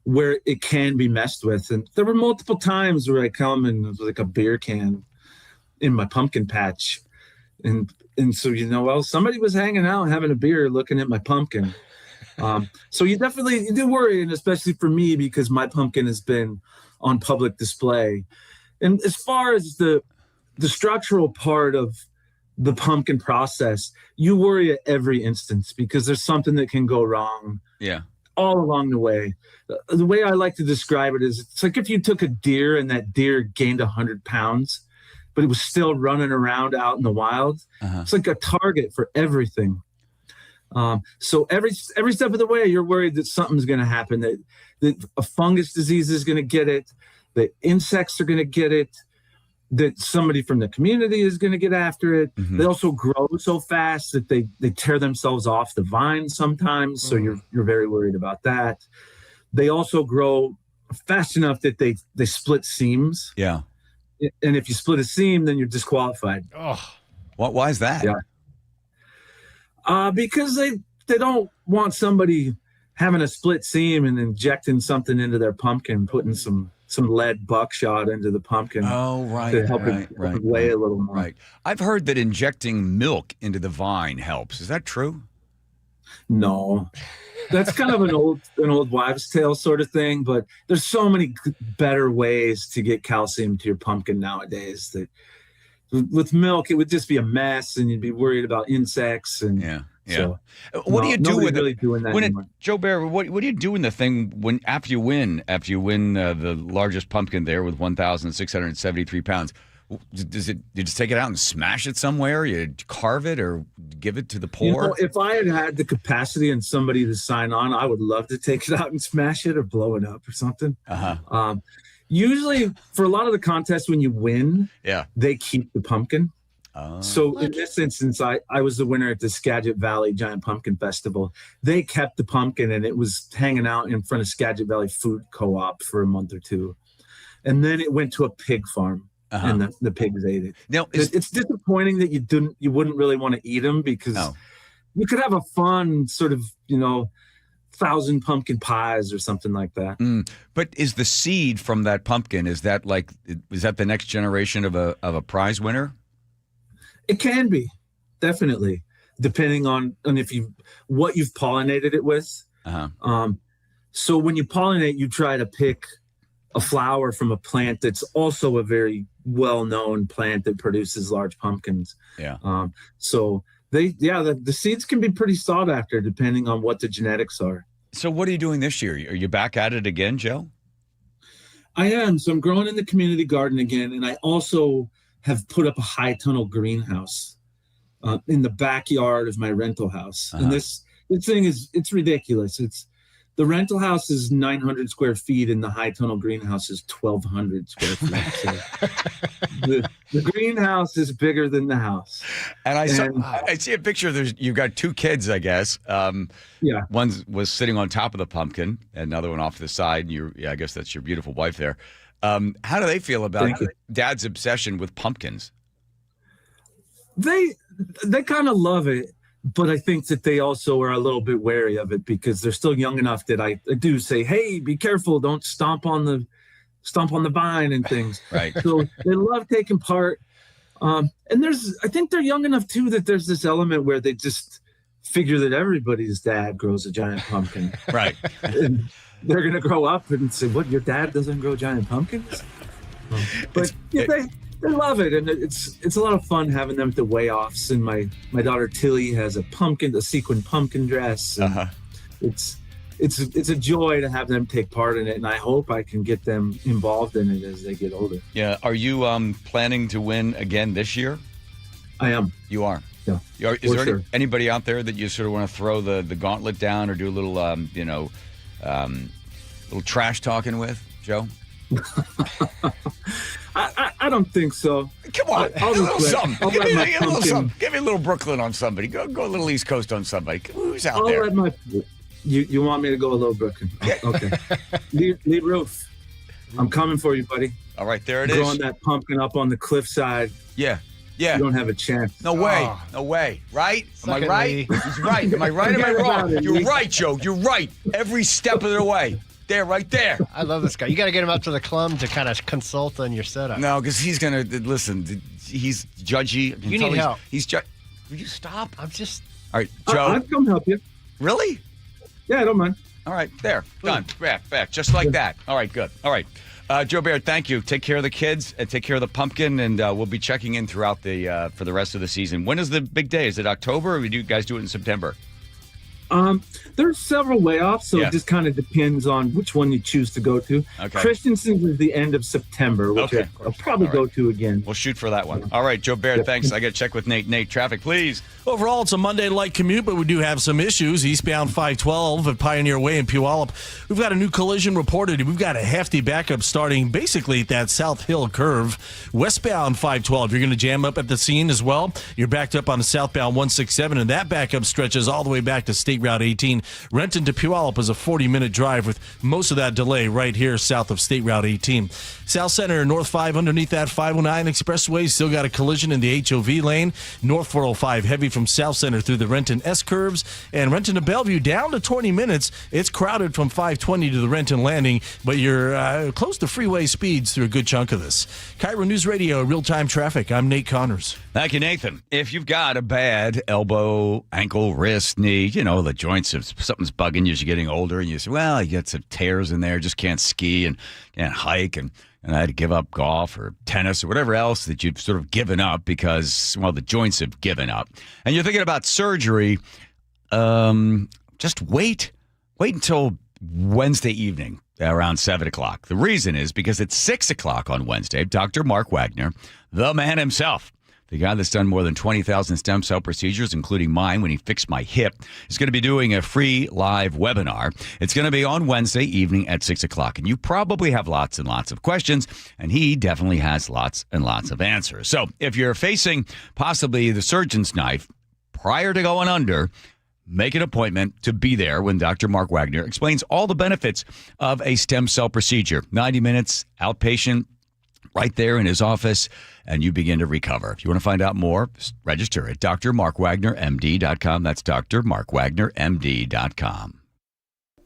where it can be messed with. And there were multiple times where I come and there's like a beer can in my pumpkin patch. And so, somebody was hanging out having a beer looking at my pumpkin. So you do worry, and especially for me, because my pumpkin has been on public display. And as far as the structural part of the pumpkin process, you worry at every instance because there's something that can go wrong. Yeah. All along the way. The way I like to describe it is it's like if you took a deer and that deer gained 100 pounds, but it was still running around out in the wild. It's like a target for everything. So every step of the way, you're worried that something's going to happen, that a fungus disease is going to get it, that insects are going to get it, that somebody from the community is going to get after it. They also grow so fast that they tear themselves off the vine sometimes. So you're very worried about that. They also grow fast enough that they split seams. Yeah. And if you split a seam, then you're disqualified. Oh, why is that? Yeah. Because they don't want somebody having a split seam and injecting something into their pumpkin, putting some lead buckshot into the pumpkin. Oh, right. To help it weigh a little more. Right. I've heard that injecting milk into the vine helps. Is that true? No. That's kind of an old wives' tale sort of thing, but there's so many better ways to get calcium to your pumpkin nowadays that with milk, it would just be a mess and you'd be worried about insects. And so, what do you do with really doing that Joe Bear, what do you do in the thing after you win the largest pumpkin there with 1,673 pounds? You just take it out and smash it somewhere? You carve it or give it to the poor? If I had the capacity and somebody to sign on, I would love to take it out and smash it or blow it up or something. Usually, for a lot of the contests, when you win, they keep the pumpkin. So in this instance, I was the winner at the Skagit Valley Giant Pumpkin Festival. They kept the pumpkin, and it was hanging out in front of Skagit Valley Food Co-op for a month or two. And then it went to a pig farm. And the pigs ate it. Now, it's disappointing that you wouldn't really want to eat them because you could have a fun sort of 1,000 pumpkin pies or something like that. But is the seed from that pumpkin, is that the next generation of a prize winner? It can be, definitely, depending on what you've pollinated it with. So when you pollinate, you try to pick a flower from a plant that's also a very well-known plant that produces large pumpkins. So the seeds can be pretty sought after depending on what the genetics are. So what are you doing this year? Are you back at it again, Joe? I am. So I'm growing in the community garden again, and I also have put up a high tunnel greenhouse in the backyard of my rental house. And this thing it's ridiculous. The rental house is 900 square feet and the high tunnel greenhouse is 1,200 square feet. So the greenhouse is bigger than the house. And I see a picture. You've got two kids, I guess. One was sitting on top of the pumpkin and another one off to the side. I guess that's your beautiful wife there. How do they feel about Dad's obsession with pumpkins? They kind of love it. But I think that they also are a little bit wary of it because they're still young enough that I do say, "Hey, be careful! Don't stomp on the vine and things." Right. So they love taking part. And I think they're young enough too that there's this element where they just figure that everybody's dad grows a giant pumpkin. Right. And they're gonna grow up and say, "What? Your dad doesn't grow giant pumpkins?" But they love it, and it's a lot of fun having them at the weigh-offs. And my daughter Tilly has a sequin pumpkin dress. It's a joy to have them take part in it, and I hope I can get them involved in it as they get older. Yeah. Are you planning to win again this year? I am. You are. Yeah. Is there anybody out there that you sort of want to throw the gauntlet down or do a little little trash talking with, Joe? I don't think so. Come on, I'll a little just something. I'll Give let me my a little pumpkin- something. Give me a little Brooklyn on somebody. Go a little East Coast on somebody. Who's out I'll there? let my. You want me to go a little Brooklyn? Okay. Lee Roof, I'm coming for you, buddy. All right, there it is. Growing that pumpkin up on the cliffside. Yeah. You don't have a chance. No way. No way. Right? Am I Suck it, right? Lee. He's right. Am I right? Am I Forget wrong? about it, You're Lee. right, Joe. You're right. Every step of the way. There, right there. I love this guy. You got to get him up to the club to kind of consult on your setup. No, because he's going to, listen, he's judgy. I can You tell need help. Will you stop? I'm just. All right, Joe. I'll come help you. Really? Yeah, I don't mind. All right, there. Done. Back. Just like that. All right, good. All right. Joe Baird, thank you. Take care of the kids and take care of the pumpkin, and we'll be checking in throughout for the rest of the season. When is the big day? Is it October, or do you guys do it in September? There's several layoffs, so Yeah. it just kind of depends on which one you choose to go to. Okay. Christensen's is the end of September, which Okay. I'll probably go to again. We'll shoot for that one. All right, Joe Baird, thanks. I got to check with Nate. Nate, traffic, please. Overall, it's a Monday light commute, but we do have some issues. Eastbound 512 at Pioneer Way in Puyallup. We've got a new collision reported. We've got a hefty backup starting basically at that South Hill curve. Westbound 512, you're going to jam up at the scene as well. You're backed up on the southbound 167, and that backup stretches all the way back to State Route 18. Renton to Puyallup is a 40-minute drive with most of that delay right here south of State Route 18. South Center, North 5 underneath that 509 expressway, still got a collision in the HOV lane. North 405 heavy from South Center through the Renton S curves, and Renton to Bellevue down to 20 minutes. It's crowded from 520 to the Renton landing, but you're close to freeway speeds through a good chunk of this. KIRO News Radio, real-time traffic. I'm Nate Connors. Thank you, Nathan. If you've got a bad elbow, ankle, wrist, knee, the joints, if something's bugging you as you're getting older, and you say, well, you got some tears in there, just can't ski and can't hike, and I had to give up golf or tennis or whatever else that you've sort of given up because, well, the joints have given up, and you're thinking about surgery, just wait until Wednesday evening around 7 o'clock. The reason is because at 6 o'clock on Wednesday, Dr. Mark Wagner, the man himself, the guy that's done more than 20,000 stem cell procedures, including mine when he fixed my hip, is going to be doing a free live webinar. It's going to be on Wednesday evening at 6 o'clock. And you probably have lots and lots of questions, and he definitely has lots and lots of answers. So if you're facing possibly the surgeon's knife prior to going under, make an appointment to be there when Dr. Mark Wagner explains all the benefits of a stem cell procedure. 90 minutes, outpatient, right there in his office, and you begin to recover. If you want to find out more, register at drmarkwagnermd.com. That's drmarkwagnermd.com.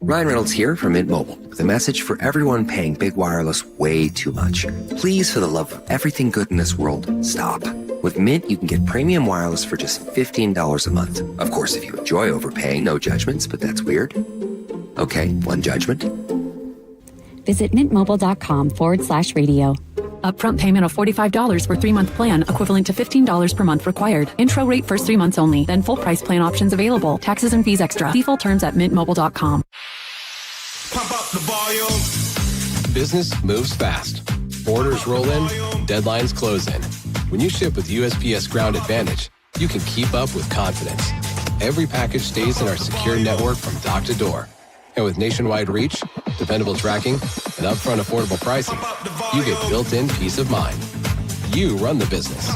Ryan Reynolds here from Mint Mobile with a message for everyone paying big wireless way too much. Please, for the love of everything good in this world, stop. With Mint, you can get premium wireless for just $15 a month. Of course, if you enjoy overpaying, no judgments, but that's weird. Okay, one judgment. Visit mintmobile.com/radio. Upfront payment of $45 for 3-month plan, equivalent to $15 per month required. Intro rate first 3 months only, then full price plan options available. Taxes and fees extra. See full terms at mintmobile.com. Pump up the volume. Business moves fast. Orders roll in, deadlines close in. When you ship with USPS Ground Advantage, you can keep up with confidence. Every package stays in our secure network from dock to door. And with nationwide reach, dependable tracking, and upfront affordable pricing, you get built-in peace of mind. You run the business.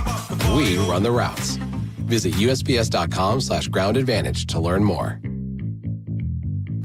We run the routes. Visit USPS.com/Ground Advantage to learn more.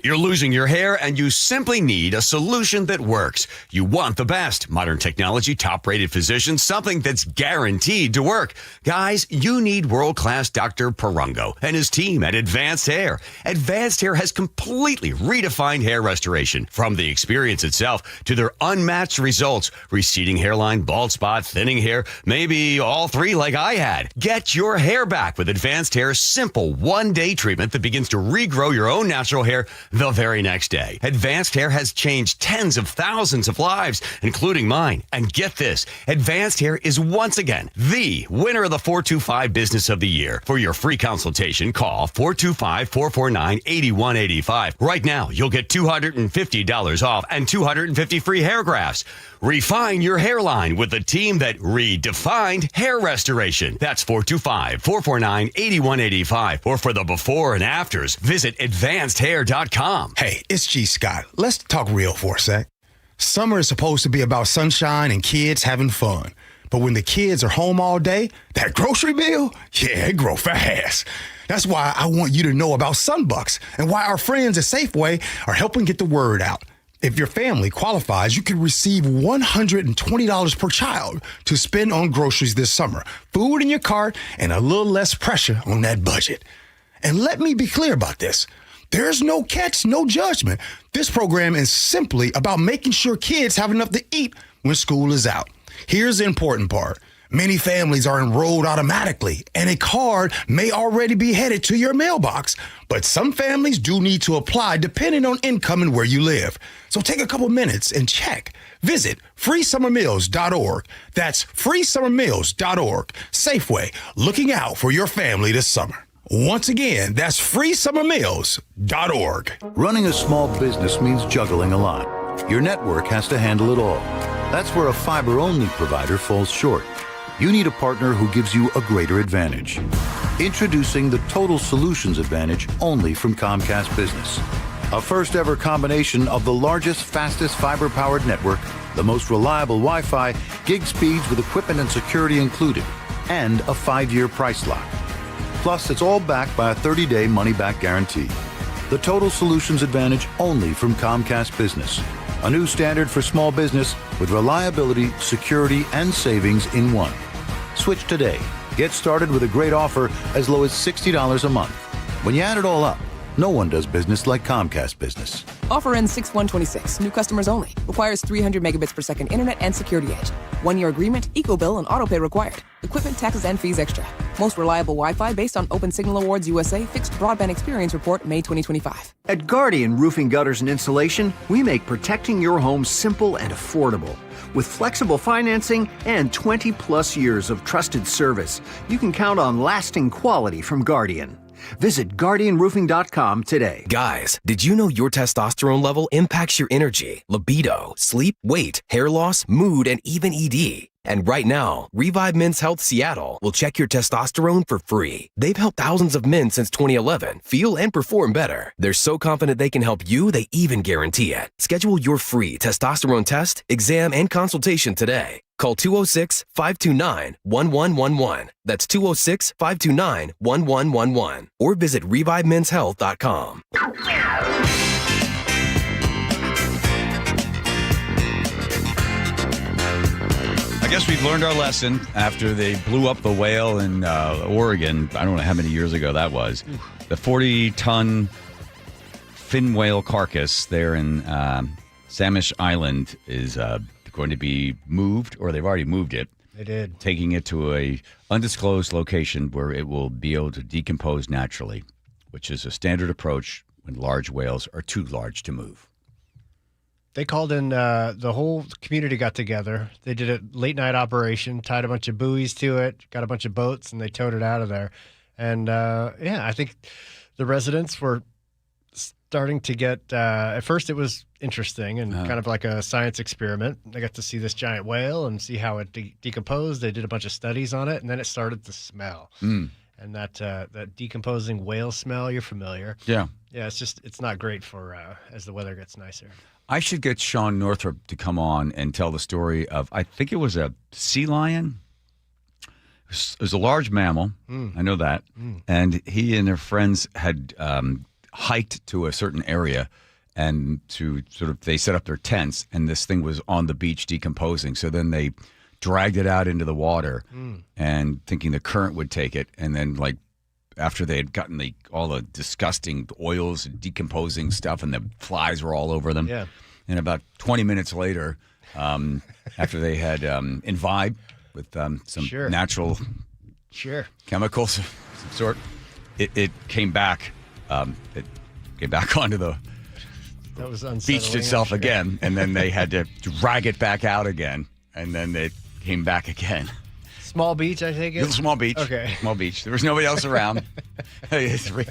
You're losing your hair and you simply need a solution that works. You want the best. Modern technology, top-rated physicians, something that's guaranteed to work. Guys, you need world-class Dr. Perungo and his team at Advanced Hair. Advanced Hair has completely redefined hair restoration. From the experience itself to their unmatched results. Receding hairline, bald spot, thinning hair, maybe all three like I had. Get your hair back with Advanced Hair's simple one-day treatment that begins to regrow your own natural hair the very next day. Advanced Hair has changed tens of thousands of lives, including mine. And get this, Advanced Hair is once again the winner of the 425 Business of the Year. For your free consultation, call 425-449-8185. Right now, you'll get $250 off and 250 free hair grafts. Refine your hairline with the team that redefined hair restoration. That's 425-449-8185. Or for the before and afters, visit advancedhair.com. Hey, it's G. Scott. Let's talk real for a sec. Summer is supposed to be about sunshine and kids having fun. But when the kids are home all day, that grocery bill, yeah, it grow fast. That's why I want you to know about Sunbucks and why our friends at Safeway are helping get the word out. If your family qualifies, you can receive $120 per child to spend on groceries this summer, food in your cart, and a little less pressure on that budget. And let me be clear about this. There's no catch, no judgment. This program is simply about making sure kids have enough to eat when school is out. Here's the important part. Many families are enrolled automatically, and a card may already be headed to your mailbox. But some families do need to apply depending on income and where you live. So take a couple minutes and check. Visit freesummermeals.org. That's freesummermeals.org. Safeway, looking out for your family this summer. Once again, that's freesummermeals.org. Running a small business means juggling a lot. Your network has to handle it all. That's where a fiber-only provider falls short. You need a partner who gives you a greater advantage. Introducing the Total Solutions Advantage only from Comcast Business. A first-ever combination of the largest, fastest fiber-powered network, the most reliable Wi-Fi, gig speeds with equipment and security included, and a 5-year price lock. Plus, it's all backed by a 30-day money-back guarantee. The Total Solutions Advantage only from Comcast Business. A new standard for small business with reliability, security, and savings in one. Switch today. Get started with a great offer as low as $60 a month. When you add it all up, no one does business like Comcast Business. Offer ends 6/1/26. New customers only. Requires 300 megabits per second internet and security edge. 1-year agreement, eco-bill, and autopay required. Equipment, taxes, and fees extra. Most reliable Wi-Fi based on Open Signal Awards USA Fixed Broadband Experience Report, May 2025. At Guardian Roofing, Gutters, and Insulation, we make protecting your home simple and affordable. With flexible financing and 20-plus years of trusted service, you can count on lasting quality from Guardian. Visit GuardianRoofing.com today. Guys, did you know your testosterone level impacts your energy, libido, sleep, weight, hair loss, mood, and even ED? And right now, Revive Men's Health Seattle will check your testosterone for free. They've helped thousands of men since 2011 feel and perform better. They're so confident they can help you, they even guarantee it. Schedule your free testosterone test, exam, and consultation today. Call 206-529-1111. That's 206-529-1111. Or visit ReviveMen'sHealth.com. I guess we've learned our lesson after they blew up the whale in Oregon. I don't know how many years ago that was. The 40-ton fin whale carcass there in Samish Island is going to be moved, or they've already moved it. They did. Taking it to a undisclosed location where it will be able to decompose naturally, which is a standard approach when large whales are too large to move. They called in, the whole community got together. They did a late night operation, tied a bunch of buoys to it, got a bunch of boats, and they towed it out of there. And I think the residents were starting to get, at first it was interesting and kind of like a science experiment. They got to see this giant whale and see how it decomposed. They did a bunch of studies on it, and then it started to smell. And that decomposing whale smell, you're familiar. Yeah. Yeah, it's not great for as the weather gets nicer. I should get Sean Northrup to come on and tell the story of, I think it was a sea lion. It was a large mammal. I know that. And he and their friends had hiked to a certain area and they set up their tents, and this thing was on the beach decomposing. So then they dragged it out into the water and thinking the current would take it. And then after they had gotten all the disgusting oils and decomposing stuff, and the flies were all over them. Yeah. And about 20 minutes later, after they had imbibed with some natural chemicals of some sort, it came back. It came back onto the beached itself again, and then they had to drag it back out again, and then it came back again. Small beach, I think. Small beach. Okay. Small beach. There was nobody else around. Three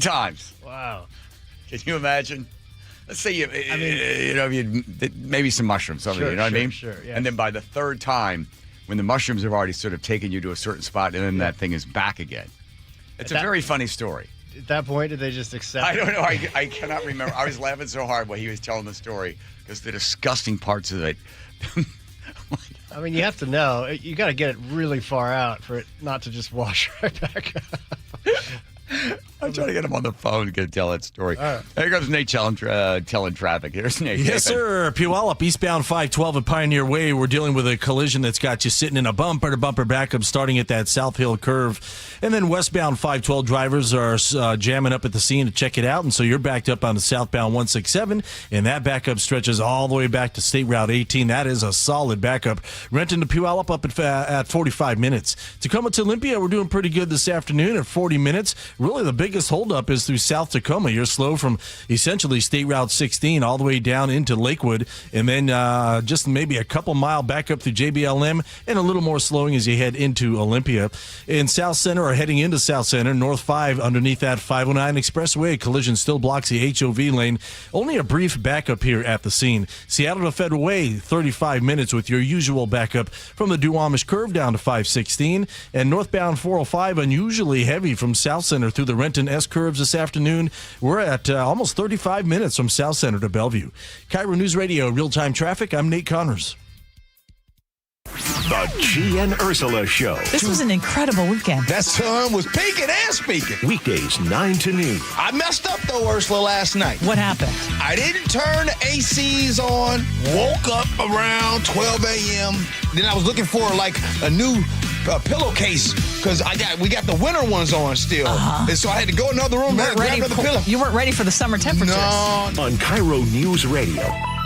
times. Wow. Can you imagine? Let's say you maybe some mushrooms. What I mean? Sure. Yeah. And then by the third time, when the mushrooms have already sort of taken you to a certain spot, and then that thing is back again. It's a very funny story. at that point, did they just accept I don't know. I cannot remember. I was laughing so hard while he was telling the story because the disgusting parts of it. I mean, you have to know. You got to get it really far out for it not to just wash right back up. I'm trying to get him on the phone to tell that story. All right. There goes Nate telling traffic. Here's Nate. Yes, sir. Puyallup, eastbound 512 at Pioneer Way. We're dealing with a collision that's got you sitting in a bumper-to-bumper backup starting at that South Hill curve. And then westbound 512 drivers are jamming up at the scene to check it out. And so you're backed up on the southbound 167. And that backup stretches all the way back to State Route 18. That is a solid backup. Renton to Puyallup up at 45 minutes. Tacoma to Olympia, we're doing pretty good this afternoon at 40 minutes. Really, the biggest holdup is through South Tacoma. You're slow from essentially State Route 16 all the way down into Lakewood, and then just maybe a couple mile back up through JBLM, and a little more slowing as you head into Olympia. In South Center, or heading into South Center, North 5 underneath that 509 Expressway, collision still blocks the HOV lane. Only a brief backup here at the scene. Seattle to Federal Way, 35 minutes with your usual backup from the Duwamish curve down to 516, and northbound 405 unusually heavy from South Center through the Renton S curves this afternoon. We're at almost 35 minutes from South Center to Bellevue. KIRO News Radio, real-time traffic. I'm Nate Connors. The G and Ursula Show. This was an incredible weekend. That sun was peaking and speaking. Weekdays 9 to noon. I messed up though, Ursula, last night. What happened? I didn't turn the ACs on. Woke up around 12 a.m. Then I was looking for like a new pillowcase because we got the winter ones on still. And so I had to go in another room and grab another pillow. You weren't ready for the summer temperatures. No. On KIRO News Radio.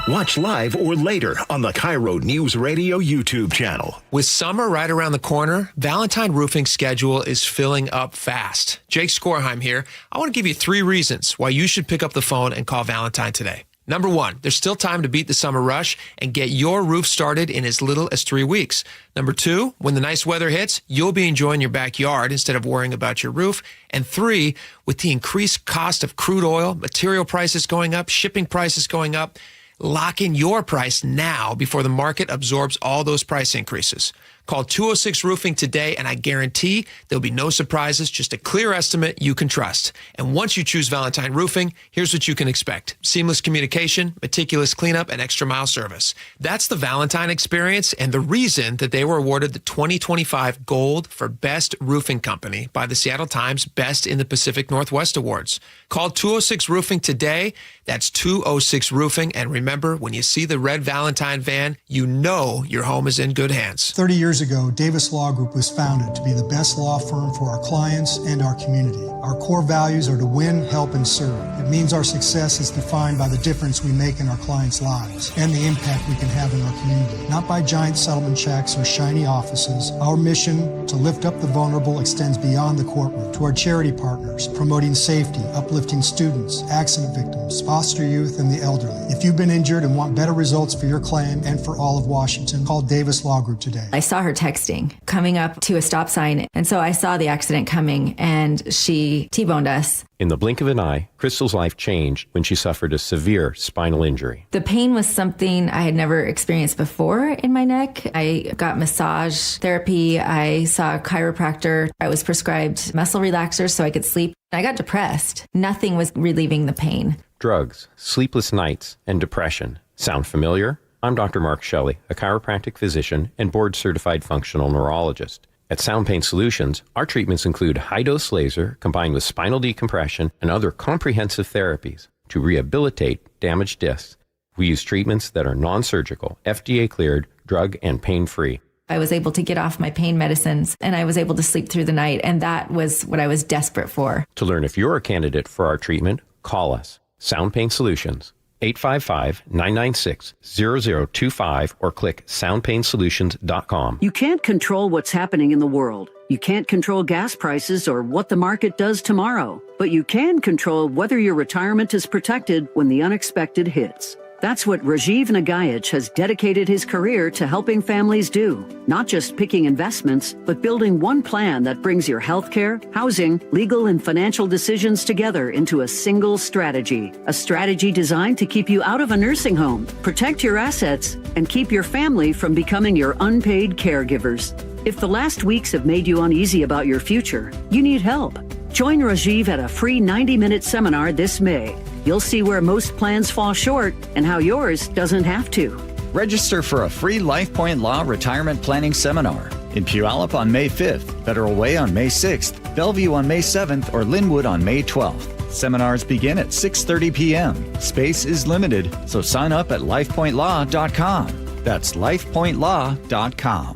Watch live or later on the KIRO News Radio YouTube channel. With summer right around the corner, Valentine Roofing's schedule is filling up fast. Jake Skorheim here. I want to give you 3 reasons why you should pick up the phone and call Valentine today. Number 1, there's still time to beat the summer rush and get your roof started in as little as 3 weeks. Number 2, when the nice weather hits, you'll be enjoying your backyard instead of worrying about your roof. And 3, with the increased cost of crude oil, material prices going up, shipping prices going up, lock in your price now before the market absorbs all those price increases. Call 206 Roofing today, and I guarantee there'll be no surprises, just a clear estimate you can trust. And once you choose Valentine Roofing, here's what you can expect. Seamless communication, meticulous cleanup, and extra mile service. That's the Valentine experience and the reason that they were awarded the 2025 Gold for Best Roofing Company by the Seattle Times Best in the Pacific Northwest Awards. Call 206 Roofing today. That's 206 Roofing. And remember, when you see the red Valentine van, you know your home is in good hands. 30 years ago, Davis Law Group was founded to be the best law firm for our clients and our community. Our core values are to win, help, and serve. It means our success is defined by the difference we make in our clients' lives and the impact we can have in our community. Not by giant settlement checks or shiny offices. Our mission to lift up the vulnerable extends beyond the courtroom to our charity partners, promoting safety, uplifting students, accident victims, foster youth, and the elderly. If you've been injured and want better results for your claim and for all of Washington, call Davis Law Group today. I saw her texting coming up to a stop sign, and so I saw the accident coming, and she T-boned us. In the blink of an eye, Crystal's life changed when she suffered a severe spinal injury. The pain was something I had never experienced before in my neck. I got massage therapy. I saw a chiropractor. I was prescribed muscle relaxers so I could sleep. I got depressed. Nothing was relieving the pain. Drugs, sleepless nights, and depression. Sound familiar? I'm Dr. Mark Shelley, a chiropractic physician and board-certified functional neurologist. At Sound Pain Solutions, our treatments include high-dose laser combined with spinal decompression and other comprehensive therapies to rehabilitate damaged discs. We use treatments that are non-surgical, FDA-cleared, drug and pain-free. I was able to get off my pain medicines, and I was able to sleep through the night, and that was what I was desperate for. To learn if you're a candidate for our treatment, call us. Sound Pain Solutions, 855-996-0025, or click soundpainsolutions.com. You can't control what's happening in the world. You can't control gas prices or what the market does tomorrow. But you can control whether your retirement is protected when the unexpected hits. That's what Rajiv Nagaich has dedicated his career to helping families do. Not just picking investments, but building one plan that brings your healthcare, housing, legal, and financial decisions together into a single strategy. A strategy designed to keep you out of a nursing home, protect your assets, and keep your family from becoming your unpaid caregivers. If the last weeks have made you uneasy about your future, you need help. Join Rajiv at a free 90-minute seminar this May. You'll see where most plans fall short and how yours doesn't have to. Register for a free LifePoint Law retirement planning seminar in Puyallup on May 5th, Federal Way on May 6th, Bellevue on May 7th, or Linwood on May 12th. Seminars begin at 6:30 p.m. Space is limited, so sign up at lifepointlaw.com. That's lifepointlaw.com.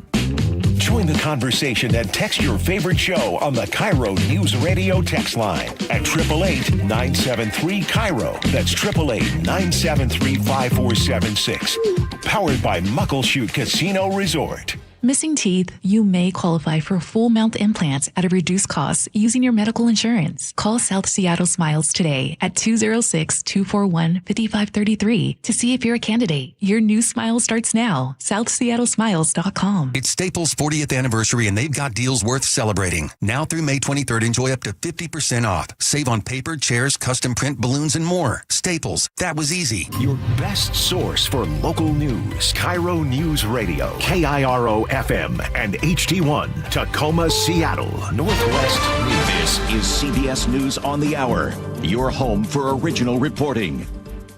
Join the conversation and text your favorite show on the KIRO News Radio text line at 888-973-KIRO. That's 888-973-5476. Powered by Muckleshoot Casino Resort. Missing teeth? You may qualify for full mouth implants at a reduced cost using your medical insurance. Call South Seattle Smiles today at 206-241-5533 to see if you're a candidate. Your new smile starts now. SouthSeattleSmiles.com. It's Staples' 40th anniversary, and they've got deals worth celebrating. Now through May 23rd, enjoy up to 50% off. Save on paper, chairs, custom print, balloons, and more. Staples. That was easy. Your best source for local news. KIRO News Radio. KIRO FM and HD1, Tacoma, Seattle, Northwest. This is CBS News on the Hour, your home for original reporting.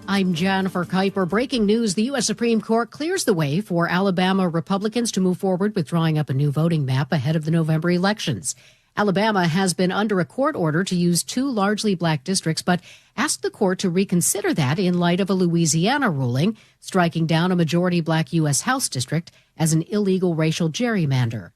I'm Jennifer Kuiper. Breaking news, the U.S. Supreme Court clears the way for Alabama Republicans to move forward with drawing up a new voting map ahead of the November elections. Alabama has been under a court order to use 2 largely black districts, but asked the court to reconsider that in light of a Louisiana ruling striking down a majority black U.S. House district as an illegal racial gerrymander.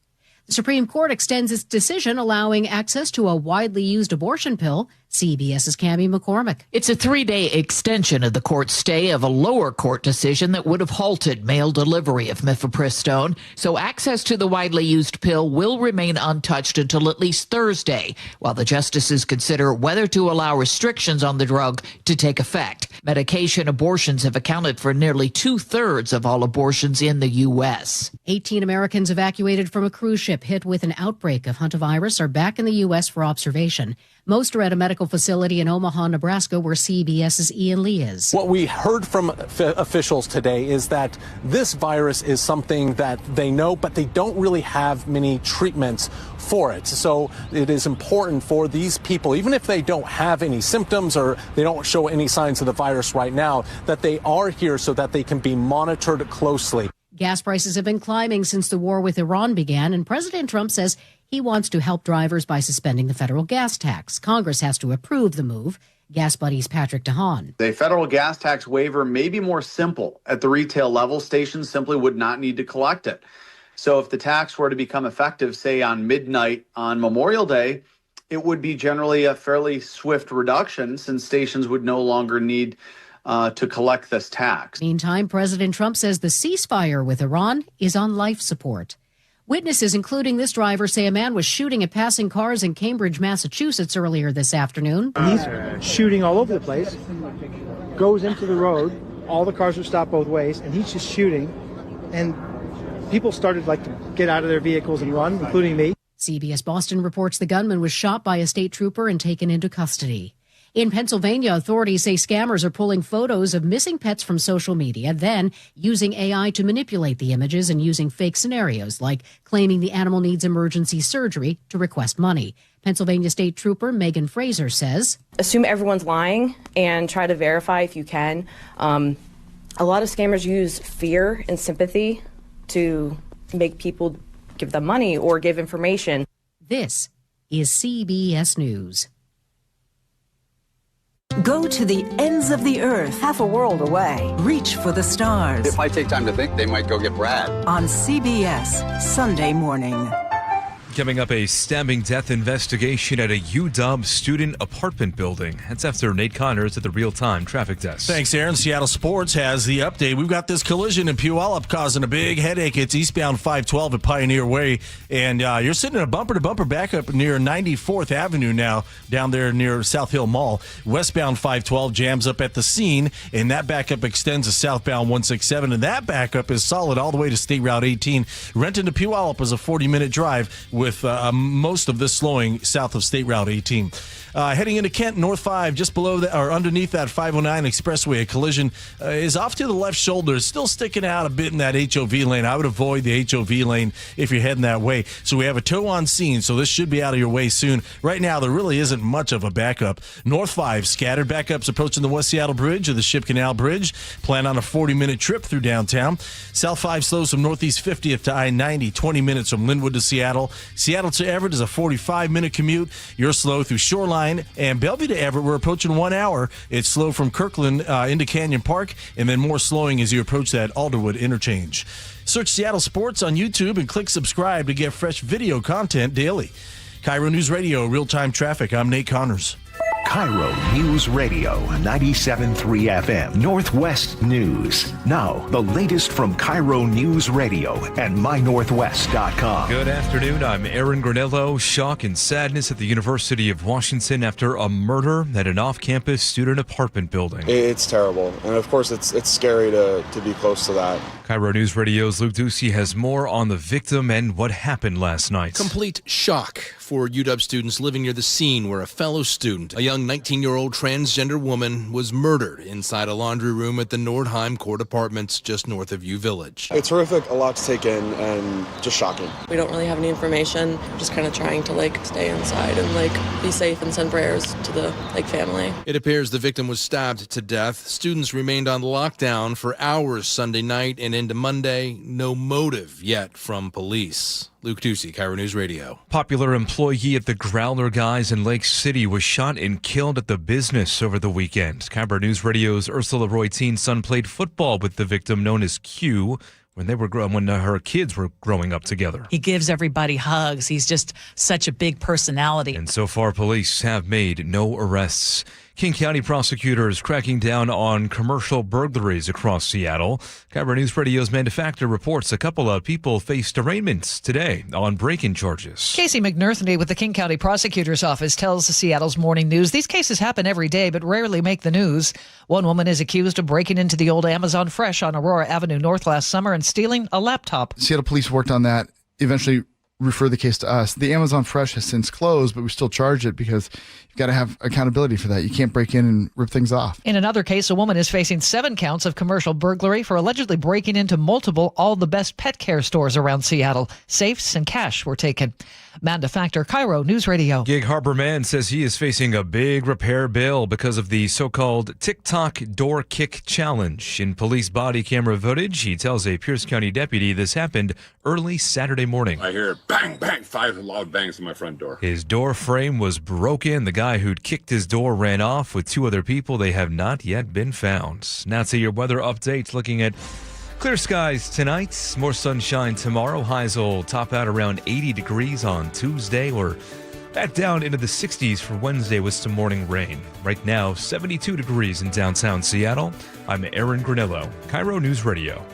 The Supreme Court extends its decision, allowing access to a widely used abortion pill. CBS's Cammie McCormick. It's a 3-day extension of the court's stay of a lower court decision that would have halted mail delivery of mifepristone. So access to the widely used pill will remain untouched until at least Thursday, while the justices consider whether to allow restrictions on the drug to take effect. Medication abortions have accounted for nearly 2/3 of all abortions in the U.S. 18 Americans evacuated from a cruise ship hit with an outbreak of hantavirus are back in the U.S. for observation. Most are at a medical facility in Omaha, Nebraska, where CBS's Ian Lee is. What we heard from officials today is that this virus is something that they know, but they don't really have many treatments for it. So it is important for these people, even if they don't have any symptoms or they don't show any signs of the virus right now, that they are here so that they can be monitored closely. Gas prices have been climbing since the war with Iran began, and President Trump says he wants to help drivers by suspending the federal gas tax. Congress has to approve the move. Gas Buddy's Patrick DeHaan. The federal gas tax waiver may be more simple. At the retail level, stations simply would not need to collect it. So if the tax were to become effective, say on midnight on Memorial Day, it would be generally a fairly swift reduction since stations would no longer need to collect this tax. Meantime, President Trump says the ceasefire with Iran is on life support. Witnesses, including this driver, say a man was shooting at passing cars in Cambridge, Massachusetts earlier this afternoon. He's shooting all over the place, goes into the road, all the cars are stopped both ways, and he's just shooting. And people started to get out of their vehicles and run, including me. CBS Boston reports the gunman was shot by a state trooper and taken into custody. In Pennsylvania, authorities say scammers are pulling photos of missing pets from social media, then using AI to manipulate the images and using fake scenarios like claiming the animal needs emergency surgery to request money. Pennsylvania State Trooper Megan Fraser says, assume everyone's lying and try to verify if you can. A lot of scammers use fear and sympathy to make people give them money or give information. This is CBS News. Go to the ends of the earth, half a world away. Reach for the stars. If I take time to think, they might go get Brad. On CBS, Sunday morning. Coming up, a stabbing death investigation at a UW student apartment building. That's after Nate Connors at the real-time traffic desk. Thanks, Aaron. Seattle Sports has the update. We've got this collision in Puyallup causing a big headache. It's eastbound 512 at Pioneer Way, and you're sitting in a bumper-to-bumper backup near 94th Avenue now, down there near South Hill Mall. Westbound 512 jams up at the scene, and that backup extends to southbound 167, and that backup is solid all the way to State Route 18. Renton to Puyallup is a 40-minute drive with with most of this slowing south of State Route 18. Heading into Kent, North 5, just below that, or underneath that 509 expressway, a collision is off to the left shoulder. It's still sticking out a bit in that HOV lane. I would avoid the HOV lane if you're heading that way. So we have a tow on scene, so this should be out of your way soon. Right now, there really isn't much of a backup. North 5, scattered backups approaching the West Seattle Bridge or the Ship Canal Bridge. Plan on a 40-minute trip through downtown. South 5 slows from Northeast 50th to I-90, 20 minutes from Linwood to Seattle. Seattle to Everett is a 45-minute commute. You're slow through Shoreline. And Bellevue to Everett, we're approaching 1 hour. It's slow from Kirkland into Canyon Park, and then more slowing as you approach that Alderwood interchange. Search Seattle Sports on YouTube and click subscribe to get fresh video content daily. KIRO News Radio, real-time traffic. I'm Nate Connors. KIRO News Radio, 97.3 FM, Northwest News. Now, the latest from KIRO News Radio and mynorthwest.com. Good afternoon. I'm Aaron Granello. Shock and sadness at the University of Washington after a murder at an off-campus student apartment building. It's terrible. And of course, it's scary to be close to that. KIRO News Radio's Luke Ducey has more on the victim and what happened last night. Complete shock for UW students living near the scene where a fellow student, a young 19-year-old transgender woman, was murdered inside a laundry room at the Nordheim Court Apartments just north of U Village. It's horrific, a lot to take in, and just shocking. We don't really have any information. We're just kind of trying to stay inside and be safe and send prayers to the family. It appears the victim was stabbed to death. Students remained on lockdown for hours Sunday night and into Monday. No motive yet from police. Luke Ducey, KIRO News Radio. Popular employee at the Growler Guys in Lake City was shot and killed at the business over the weekend. KIRO News Radio's Ursula Royteen's son played football with the victim, known as Q, when her kids were growing up together. He gives everybody hugs. He's just such a big personality. And so far, police have made no arrests. King County prosecutors cracking down on commercial burglaries across Seattle. KIRO News Radio's Manufactor reports a couple of people faced arraignments today on break-in charges. Casey McNerthney with the King County Prosecutor's Office tells Seattle's Morning News these cases happen every day but rarely make the news. One woman is accused of breaking into the old Amazon Fresh on Aurora Avenue North last summer and stealing a laptop. Seattle police worked on that, eventually refer the case to us. The Amazon Fresh has since closed, but we still charge it because you've got to have accountability for that. You can't break in and rip things off. In another case, a woman is facing 7 counts of commercial burglary for allegedly breaking into multiple All the Best pet care stores around Seattle. Safes and cash were taken. Manufactor, KIRO News Radio. Gig Harbor man says he is facing a big repair bill because of the so-called TikTok door kick challenge. In police body camera footage, he tells a Pierce County deputy this happened early Saturday morning. I hear bang, bang, 5 loud bangs on my front door. His door frame was broken. The guy who'd kicked his door ran off with 2 other people. They have not yet been found. Now to your weather update, looking at clear skies tonight, more sunshine tomorrow. Highs will top out around 80 degrees on Tuesday. We're back down into the 60s for Wednesday with some morning rain. Right now, 72 degrees in downtown Seattle. I'm Aaron Granello, KIRO News Radio.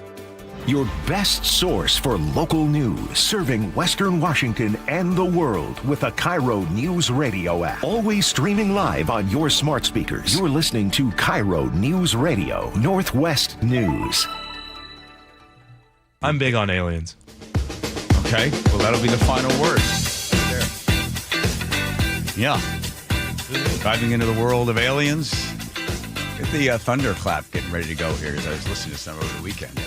Your best source for local news, serving Western Washington and the world with a KIRO News Radio app. Always streaming live on your smart speakers. You're listening to KIRO News Radio, Northwest News. I'm big on aliens. Okay, well, that'll be the final word. Yeah. Diving into the world of aliens. Get the thunderclap getting ready to go here as I was listening to some over the weekend.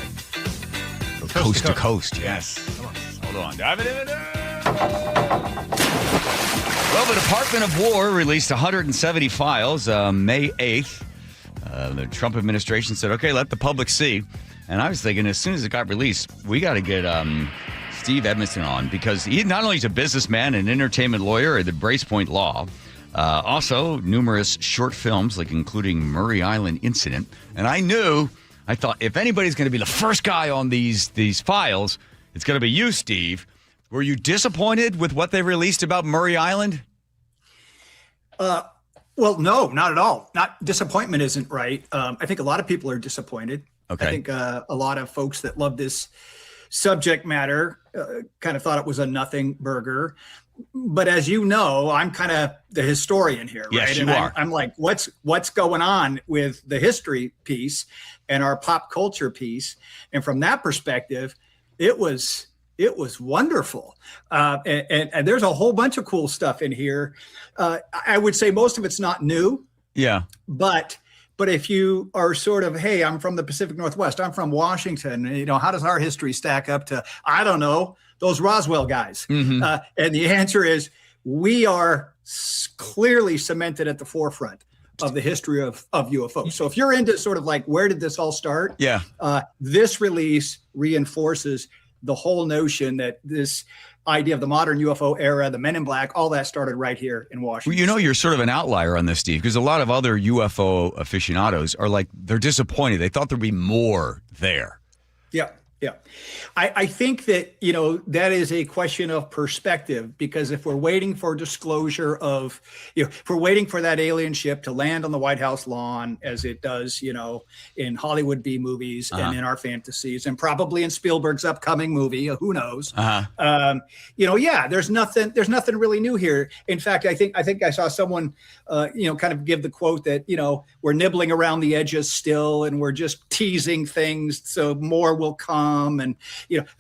Coast to coast, yes. Come on, hold on. Diving in there. Well, the Department of War released 170 files May 8th. The Trump administration said, okay, let the public see. And I was thinking, as soon as it got released, we got to get Steve Edmondson on, because he not only is a businessman and entertainment lawyer at the Brace Point Law, also numerous short films, like including Murray Island Incident. And I thought, if anybody's going to be the first guy on these files, it's going to be you, Steve. Were you disappointed with what they released about Murray Island? Well, no, not at all. Disappointment isn't right. I think a lot of people are disappointed. Okay. I think a lot of folks that love this subject matter kind of thought it was a nothing burger. But as you know, I'm kind of the historian here, right? Yes, you and are. I'm like, what's going on with the history piece and our pop culture piece? And from that perspective, it was It was wonderful. And there's a whole bunch of cool stuff in here. I would say most of it's not new. Yeah. But if you are sort of, hey, I'm from the Pacific Northwest, I'm from Washington, how does our history stack up to, I don't know, those Roswell guys? Mm-hmm. And the answer is we are clearly cemented at the forefront of the history of UFOs. So if you're into sort of like, where did this all start? Yeah. This release reinforces the whole notion that this idea of the modern UFO era, the Men in Black, all that started right here in Washington. Well, you're sort of an outlier on this, Steve, because a lot of other UFO aficionados are like, they're disappointed. They thought there'd be more there. Yeah. Yeah. I think that, that is a question of perspective, because if we're waiting for disclosure of, if we're waiting for that alien ship to land on the White House lawn, as it does, in Hollywood B movies and in our fantasies, and probably in Spielberg's upcoming movie, who knows? There's nothing really new here. In fact, I think I saw someone, kind of give the quote that, we're nibbling around the edges still, and we're just teasing things so more will come. And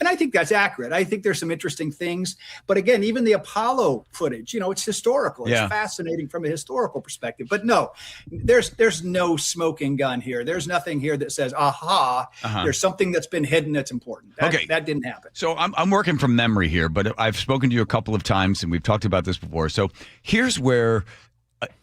I think that's accurate. I think there's some interesting things, but again, even the Apollo footage, it's historical. It's fascinating from a historical perspective, but no, there's no smoking gun here. There's nothing here that says, there's something that's been hidden that's important. That didn't happen. So I'm working from memory here, but I've spoken to you a couple of times and we've talked about this before. So here's where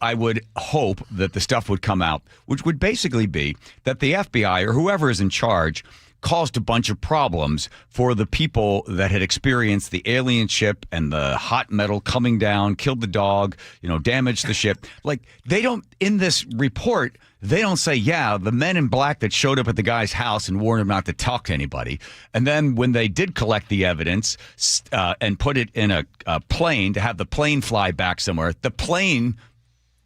I would hope that the stuff would come out, which would basically be that the FBI or whoever is in charge caused a bunch of problems for the people that had experienced the alien ship and the hot metal coming down, killed the dog, damaged the ship. Like, they don't, in this report, they don't say, the Men in Black that showed up at the guy's house and warned him not to talk to anybody. And then when they did collect the evidence and put it in a plane to have the plane fly back somewhere, the plane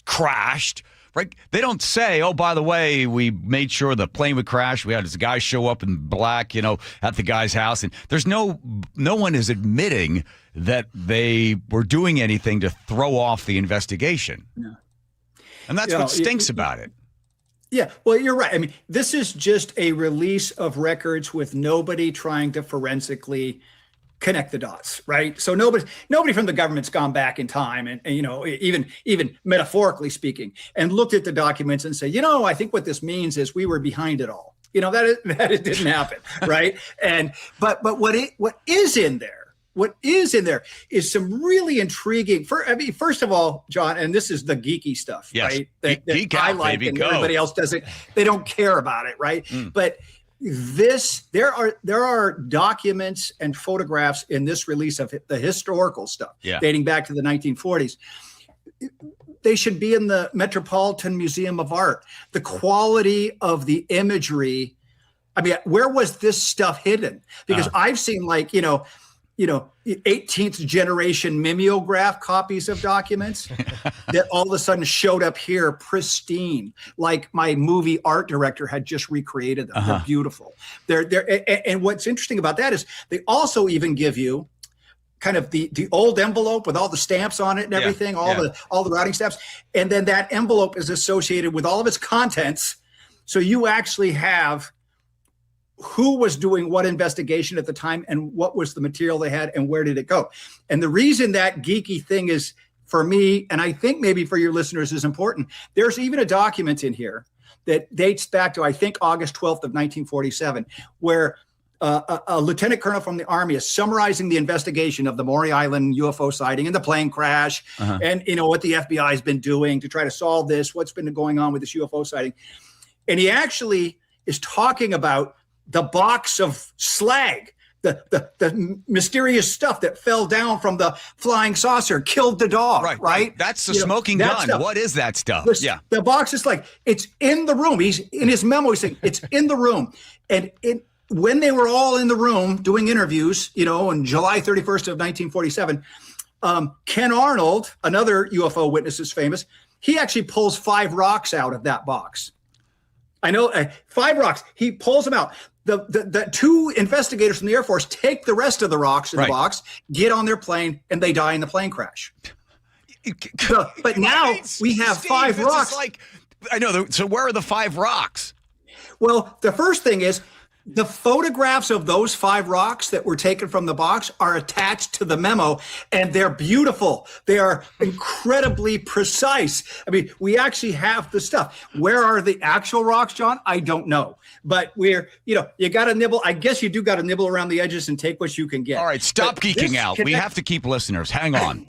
crashed. Right? They don't say, oh, by the way, we made sure the plane would crash. We had this guy show up in black, at the guy's house. And there's no one is admitting that they were doing anything to throw off the investigation. Yeah. And that's what stinks about it. Yeah, well, you're right. I mean, this is just a release of records with nobody trying to forensically connect the dots, right? So nobody from the government's gone back in time and even metaphorically speaking, and looked at the documents and say, I think what this means is we were behind it all. That it didn't happen, right? But what is in there is some really intriguing. First of all, John, and this is the geeky stuff, right? That Geek I out, like, baby, and go. everybody else doesn't. They don't care about it, right? But there are documents and photographs in this release of the historical stuff dating back to the 1940s. They should be in the Metropolitan Museum of Art. The quality of the imagery. I mean, where was this stuff hidden? Because I've seen 18th generation mimeograph copies of documents that all of a sudden showed up here pristine, like my movie art director had just recreated them. They're beautiful. And what's interesting about that is they also even give you kind of the old envelope with all the stamps on it and everything, all the routing stamps. And then that envelope is associated with all of its contents. So you actually have who was doing what investigation at the time and what was the material they had and where did it go. And the reason that geeky thing is, for me, and I think maybe for your listeners, is important, there's even a document in here that dates back to, I think, August 12th of 1947, where a lieutenant colonel from the Army is summarizing the investigation of the Maury Island UFO sighting and the plane crash and what the FBI has been doing to try to solve this, what's been going on with this UFO sighting. And he actually is talking about the box of slag, the mysterious stuff that fell down from the flying saucer, killed the dog, right? That's the smoking gun. Stuff. What is that stuff? The box is it's in the room. He's in his memo, he's saying it's in the room. And when they were all in the room doing interviews, on July 31st of 1947, Ken Arnold, another UFO witness is famous, he actually pulls 5 rocks out of that box. I know 5 rocks. He pulls them out. The 2 investigators from the Air Force take the rest of the rocks in the box, get on their plane, and they die in the plane crash. But now we have Steve, 5 rocks. I know. So where are the 5 rocks? Well, the first thing is The photographs of those 5 rocks that were taken from the box are attached to the memo, and they're beautiful. They are incredibly precise. I mean, we actually have the stuff. Where are the actual rocks, John? I don't know. But you got to nibble. I guess you do got to nibble around the edges and take what you can get. All right, stop geeking out. We have to keep listeners. Hang on.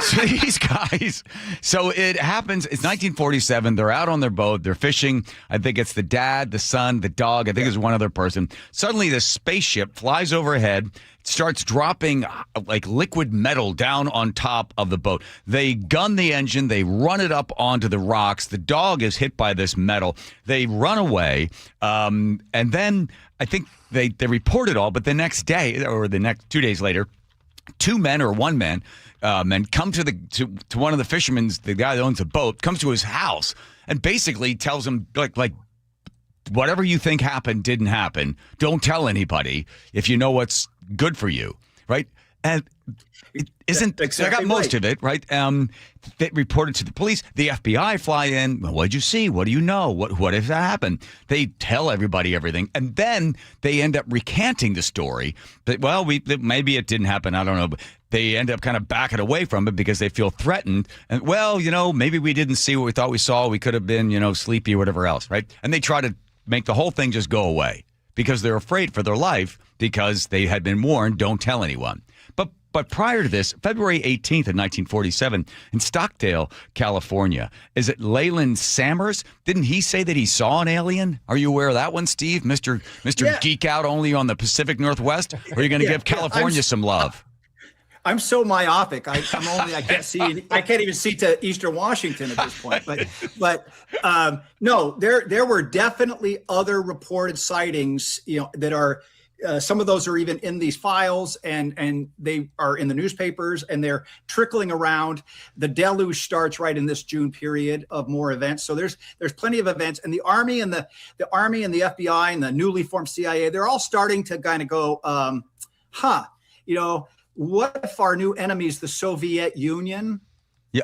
So these guys, so it happens. It's 1947. They're out on their boat. They're fishing. I think it's the dad, the son, the dog. I think it's one other person. Suddenly, this spaceship flies overhead, starts dropping like liquid metal down on top of the boat. They gun the engine. They run it up onto the rocks. The dog is hit by this metal. They run away. And then I think they report it all. But the next day or the next 2 days later, 2 men or 1 man come to one of the fishermen, the guy that owns the boat, comes to his house and basically tells him like whatever you think happened didn't happen. Don't tell anybody if you know what's good for you, right? And it isn't exactly. I got most of it, right? They reported to the police. The FBI fly in. Well, what did you see? What do you know? What if that happened? They tell everybody everything, and then they end up recanting the story. But maybe it didn't happen. I don't know. But they end up kind of backing away from it because they feel threatened. And maybe we didn't see what we thought we saw. We could have been, sleepy or whatever else, right? And they try to make the whole thing just go away because they're afraid for their life because they had been warned, don't tell anyone. But prior to this, February 18th of 1947, in Stockdale, California, is it Leyland Sammers? Didn't he say that he saw an alien? Are you aware of that one, Steve? Mr. Geek Out only on the Pacific Northwest? Or are you going to give California some love? I'm so myopic. I can't even see to Eastern Washington at this point. But no, there were definitely other reported sightings, that are. Some of those are even in these files, and they are in the newspapers, and they're trickling around. The deluge starts right in this June period of more events. So there's plenty of events, and the Army and the FBI and the newly formed CIA, they're all starting to kind of go, what if our new enemies, the Soviet Union,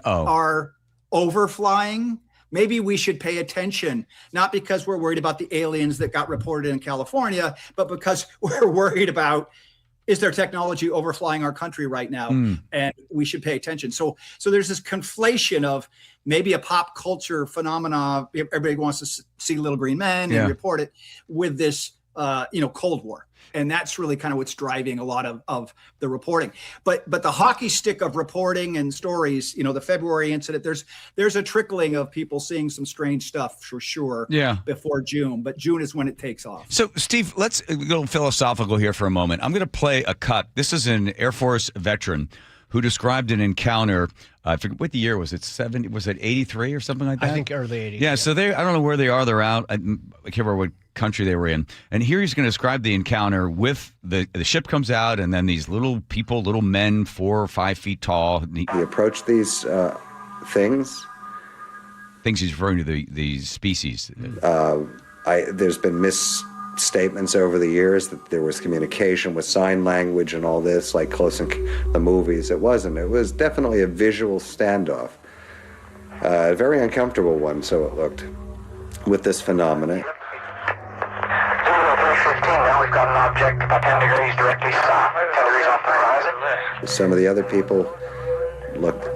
are overflying? Maybe we should pay attention, not because we're worried about the aliens that got reported in California, but because we're worried about, is their technology overflying our country right now? And we should pay attention. So there's this conflation of maybe a pop culture phenomena. Everybody wants to see Little Green Men and report it with this, Cold War. And that's really kind of what's driving a lot of the reporting. But the hockey stick of reporting and stories, the February incident, there's a trickling of people seeing some strange stuff for sure before June. But June is when it takes off. So, Steve, let's go philosophical here for a moment. I'm going to play a cut. This is an Air Force veteran who described an encounter. I forget what the year was. It 70? Was it 83 or something like that? I think early 80s. Yeah. So I don't know where they are. They're out. I can't remember what country they were in. And here he's going to describe the encounter with the ship comes out, and then these little men, 4 or 5 feet tall. He approached these things. Things he's referring to these species. There's been misstatements over the years that there was communication with sign language and all this, like close in the movies. It wasn't. It was definitely a visual standoff. A very uncomfortable one, so it looked, with this phenomenon. Now we've got an object about 10 degrees directly south, 10 degrees off the horizon. Some of the other people looked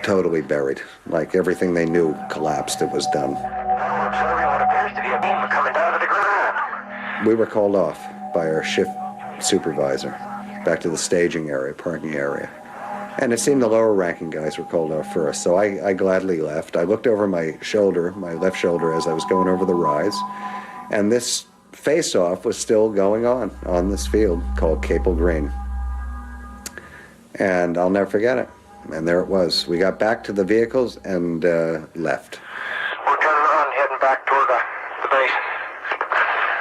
totally buried, like everything they knew collapsed. It was done. Observing what appears to be a beam coming down to the ground. We were called off by our shift supervisor back to the staging area, parking area. And it seemed the lower ranking guys were called off first, so I gladly left. I looked over my left shoulder, as I was going over the rise, and this face-off was still going on this field called Capel Green. And I'll never forget it. And there it was. We got back to the vehicles and left. We're turning around, heading back toward the base.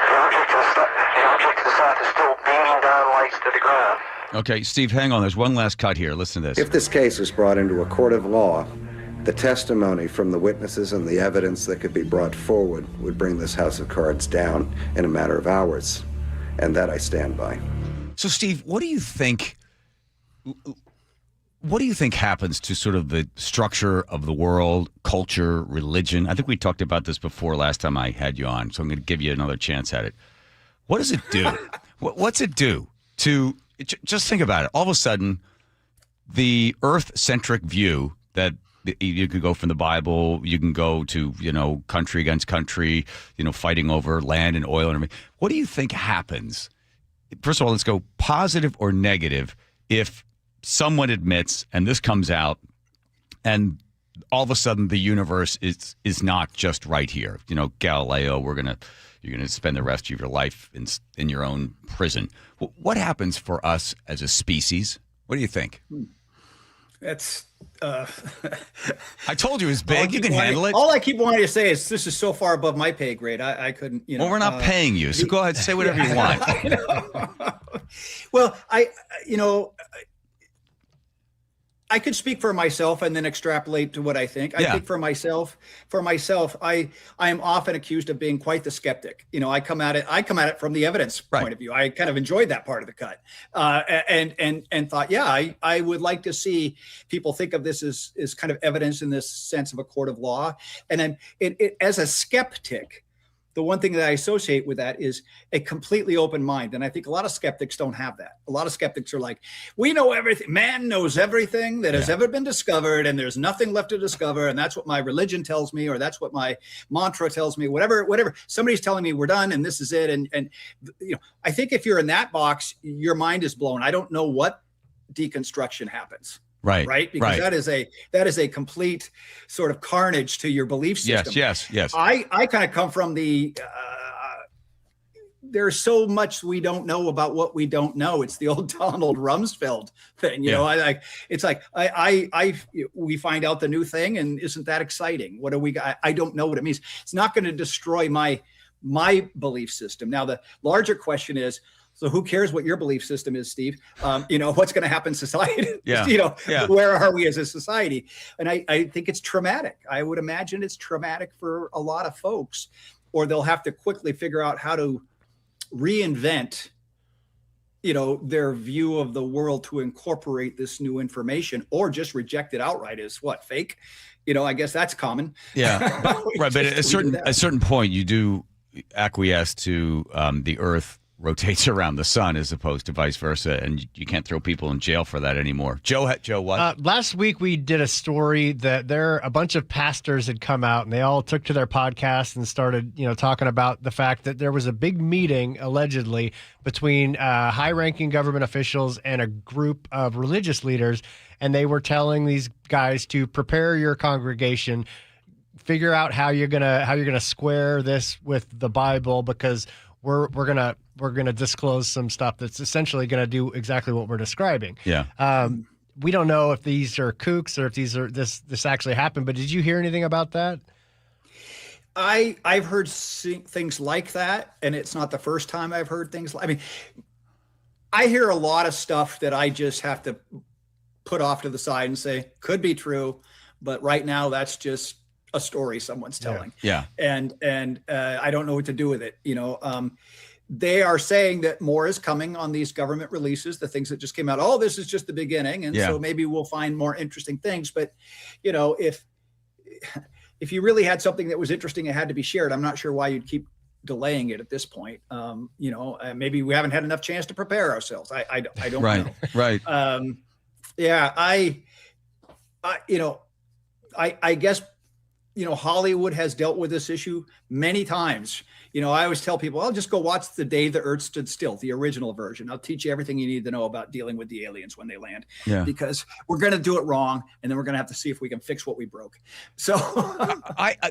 The object to the south is still beaming down lights to the ground. Okay, Steve, hang on. There's one last cut here. Listen to this. If this case was brought into a court of law, the testimony from the witnesses and the evidence that could be brought forward would bring this house of cards down in a matter of hours. And that I stand by. So, Steve, what do you think happens to sort of the structure of the world, culture, religion? I think we talked about this before last time I had you on, so I'm going to give you another chance at it. What does it do? What's it do to just think about it? All of a sudden, the Earth-centric view that you could go from the Bible, you can go to, country against country, fighting over land and oil and everything. What do you think happens? First of all, let's go positive or negative if someone admits, and this comes out, and all of a sudden the universe is not just right here. Galileo, you're gonna spend the rest of your life in your own prison. What happens for us as a species? What do you think? That's. I told you it was big. You can handle it. All I keep wanting to say is this is so far above my pay grade. I couldn't. Well, we're not paying you, so go ahead, say whatever you want. I know. Well, I could speak for myself and then extrapolate to what I think. I think for myself, I am often accused of being quite the skeptic. I come at it from the evidence point of view. I kind of enjoyed that part of the cut, and thought, I would like to see people think of this as kind of evidence in this sense of a court of law. And then as a skeptic, the one thing that I associate with that is a completely open mind. And I think a lot of skeptics don't have that. A lot of skeptics are like, we know everything. Man knows everything that has ever been discovered, and there's nothing left to discover. And that's what my religion tells me, or that's what my mantra tells me, whatever. Somebody's telling me we're done and this is it. And I think if you're in that box, your mind is blown. I don't know what deconstruction happens. Right. Because that is a complete sort of carnage to your belief system. Yes. I kind of come from the, there's so much we don't know about what we don't know. It's the old Donald Rumsfeld thing. We find out the new thing, and isn't that exciting? What do we got? I don't know what it means. It's not going to destroy my belief system. Now, the larger question is, so who cares what your belief system is, Steve? What's going to happen in society? Where are we as a society? And I think it's traumatic. I would imagine it's traumatic for a lot of folks, or they'll have to quickly figure out how to reinvent, their view of the world to incorporate this new information, or just reject it outright as fake? I guess that's common. Yeah. Right. But at a certain point, you do acquiesce to the Earth rotates around the sun as opposed to vice versa, and you can't throw people in jail for that anymore. Joe, what? Last week we did a story that a bunch of pastors had come out, and they all took to their podcast and started, talking about the fact that there was a big meeting allegedly between high-ranking government officials and a group of religious leaders, and they were telling these guys to prepare your congregation, figure out how you're gonna square this with the Bible, because we're gonna disclose some stuff that's essentially gonna do exactly what we're describing. Yeah. We don't know if these are kooks or if this actually happened, but did you hear anything about that? I've heard things like that, and it's not the first time I've heard things I hear a lot of stuff that I just have to put off to the side and say could be true, but right now that's just a story someone's telling. Yeah. And I don't know what to do with it. They are saying that more is coming on these government releases, the things that just came out. Oh, this is just the beginning. And so maybe we'll find more interesting things. But, if you really had something that was interesting, it had to be shared. I'm not sure why you'd keep delaying it at this point. Maybe we haven't had enough chance to prepare ourselves. I don't know. Right. I guess, Hollywood has dealt with this issue many times. I always tell people, I'll just go watch The Day the Earth Stood Still, the original version. I'll teach you everything you need to know about dealing with the aliens when they land, because we're going to do it wrong. And then we're going to have to see if we can fix what we broke. So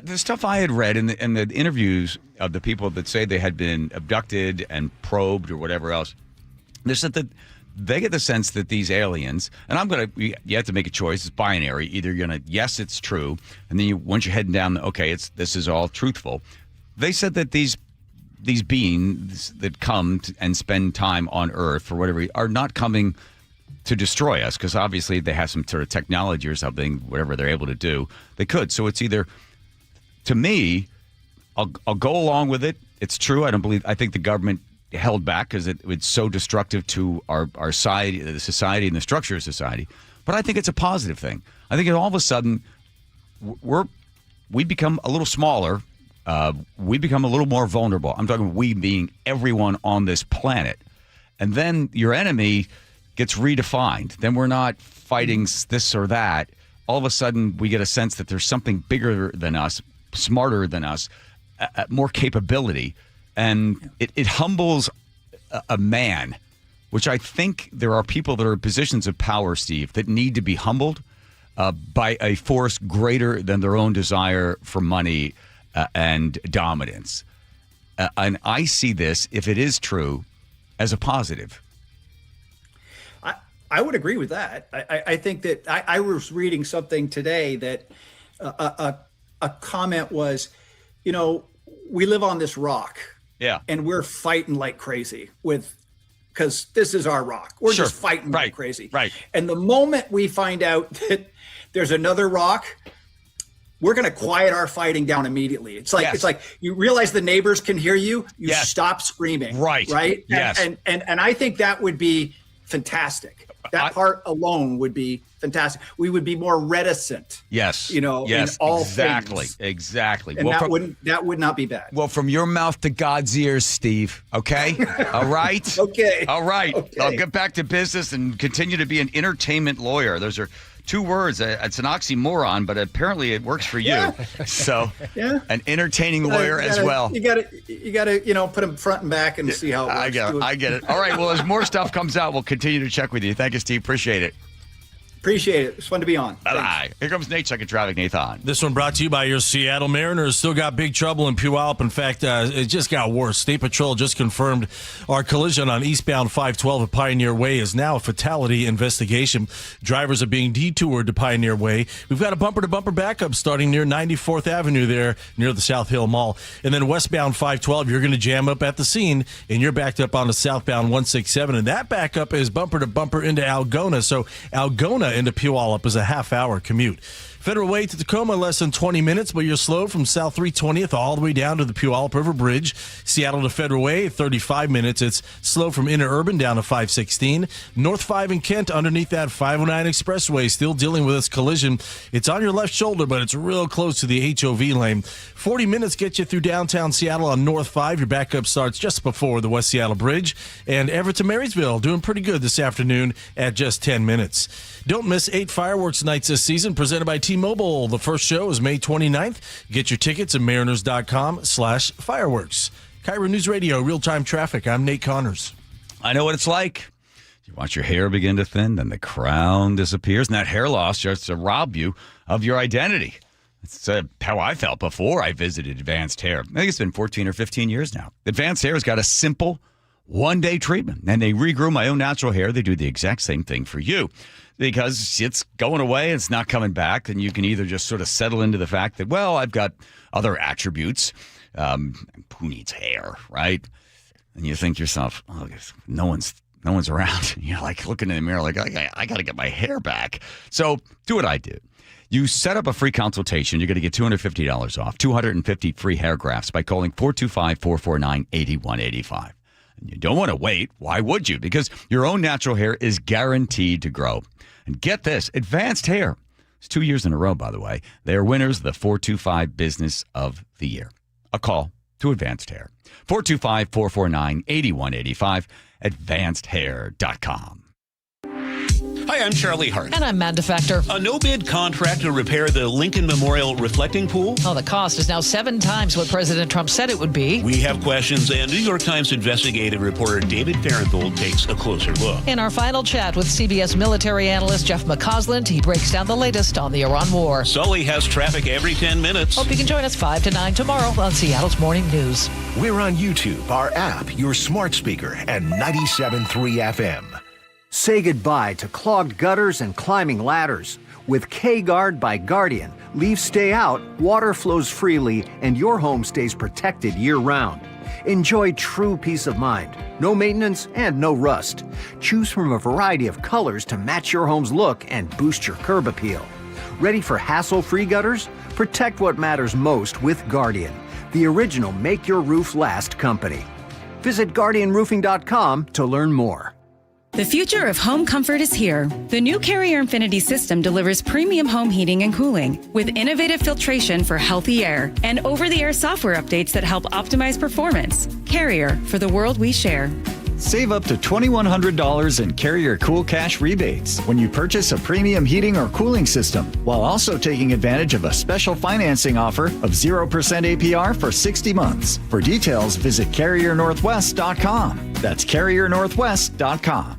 the stuff I had read in the interviews of the people that say they had been abducted and probed or whatever else, they said that they get the sense that these aliens, and you have to make a choice. It's binary. Either you're going to, yes, it's true. And then once you're heading down, this is all truthful. They said that these beings that come and spend time on Earth or whatever are not coming to destroy us, because obviously they have some sort of technology or something, whatever they're able to do, they could. So it's either, to me, I'll go along with it. It's true. I think the government held back because it's so destructive to our society, the society and the structure of society. But I think it's a positive thing. I think all of a sudden we become a little smaller we become a little more vulnerable. I'm talking we being everyone on this planet. And then your enemy gets redefined. Then we're not fighting this or that. All of a sudden, we get a sense that there's something bigger than us, smarter than us, more capability. And it humbles a man, which I think there are people that are in positions of power, Steve, that need to be humbled by a force greater than their own desire for money and dominance. And I see this, if it is true, as a positive. I would agree with that. I think that I was reading something today that a comment was, we live on this rock. Yeah. And we're fighting like crazy because this is our rock. We're just fighting like crazy. Right. And the moment we find out that there's another rock, we're going to quiet our fighting down immediately. It's like you realize the neighbors can hear you. You stop screaming. Right. Right. Yes. And I think that would be fantastic. That part alone would be fantastic. We would be more reticent. Yes. In all exactly. things. Exactly. And that would not be bad. Well, from your mouth to God's ears, Steve. Okay. All right. Okay. All right. Okay. I'll get back to business and continue to be an entertainment lawyer. Those are two words. It's an oxymoron, but apparently it works for you. Yeah. So, an entertaining lawyer as well. You got to, put them front and back and see how it works. I get it. All right. Well, as more stuff comes out, we'll continue to check with you. Thank you, Steve. Appreciate it. Appreciate it. It's fun to be on. Bye-bye. Here comes Nate checking traffic. Nathan. This one brought to you by your Seattle Mariners. Still got big trouble in Puyallup. In fact, it just got worse. State Patrol just confirmed our collision on eastbound 512 at Pioneer Way is now a fatality investigation. Drivers are being detoured to Pioneer Way. We've got a bumper-to-bumper backup starting near 94th Avenue there near the South Hill Mall. And then westbound 512, you're going to jam up at the scene, and you're backed up on the southbound 167. And that backup is bumper-to-bumper into Algona. So Algona into Puyallup is a half-hour commute. Federal Way to Tacoma, less than 20 minutes, but you're slow from South 320th all the way down to the Puyallup River Bridge. Seattle to Federal Way, 35 minutes. It's slow from Interurban down to 516. North 5 in Kent underneath that 509 Expressway, still dealing with this collision. It's on your left shoulder, but it's real close to the HOV lane. 40 minutes get you through downtown Seattle on North 5. Your backup starts just before the West Seattle Bridge. And Everett to Marysville doing pretty good this afternoon at just 10 minutes. Don't miss 8 fireworks nights this season, presented by T-Mobile. The first show is May 29th. Get your tickets at mariners.com/fireworks. KIRO News Radio, real-time traffic. I'm Nate Connors. I know what it's like. You watch your hair begin to thin, then the crown disappears, and that hair loss starts to rob you of your identity. It's how I felt before I visited Advanced Hair. I think it's been 14 or 15 years now. Advanced Hair has got a simple one-day treatment, and they regrew my own natural hair. They do the exact same thing for you. Because it's going away, it's not coming back, and you can either just sort of settle into the fact that, well, I've got other attributes. Who needs hair, right? And you think to yourself, oh, no one's around. You're like looking in the mirror like, I got to get my hair back. So do what I do. You set up a free consultation. You're going to get $250 off, 250 free hair grafts by calling 425-449-8185. You don't want to wait. Why would you? Because your own natural hair is guaranteed to grow. And get this, Advanced Hair. It's 2 years in a row, by the way. They are winners of the 425 Business of the Year. A call to Advanced Hair. 425-449-8185, advancedhair.com. Hi, I'm Charlie Hart. And I'm Amanda Factor. A no-bid contract to repair the Lincoln Memorial reflecting pool? Oh, the cost is now 7 times what President Trump said it would be. We have questions, and New York Times investigative reporter David Fahrenthold takes a closer look. In our final chat with CBS military analyst Jeff McCausland, he breaks down the latest on the Iran war. Sully has traffic every 10 minutes. Hope you can join us 5 to 9 tomorrow on Seattle's Morning News. We're on YouTube, our app, your smart speaker, and 97.3 FM. Say goodbye to clogged gutters and climbing ladders. With K-Guard by Guardian, leaves stay out, water flows freely, and your home stays protected year-round. Enjoy true peace of mind, no maintenance and no rust. Choose from a variety of colors to match your home's look and boost your curb appeal. Ready for hassle-free gutters? Protect what matters most with Guardian, the original make your roof last company. Visit GuardianRoofing.com to learn more. The future of home comfort is here. The new Carrier Infinity system delivers premium home heating and cooling with innovative filtration for healthy air and over-the-air software updates that help optimize performance. Carrier, for the world we share. Save up to $2,100 in Carrier Cool Cash rebates when you purchase a premium heating or cooling system, while also taking advantage of a special financing offer of 0% APR for 60 months. For details, visit CarrierNorthwest.com. That's CarrierNorthwest.com.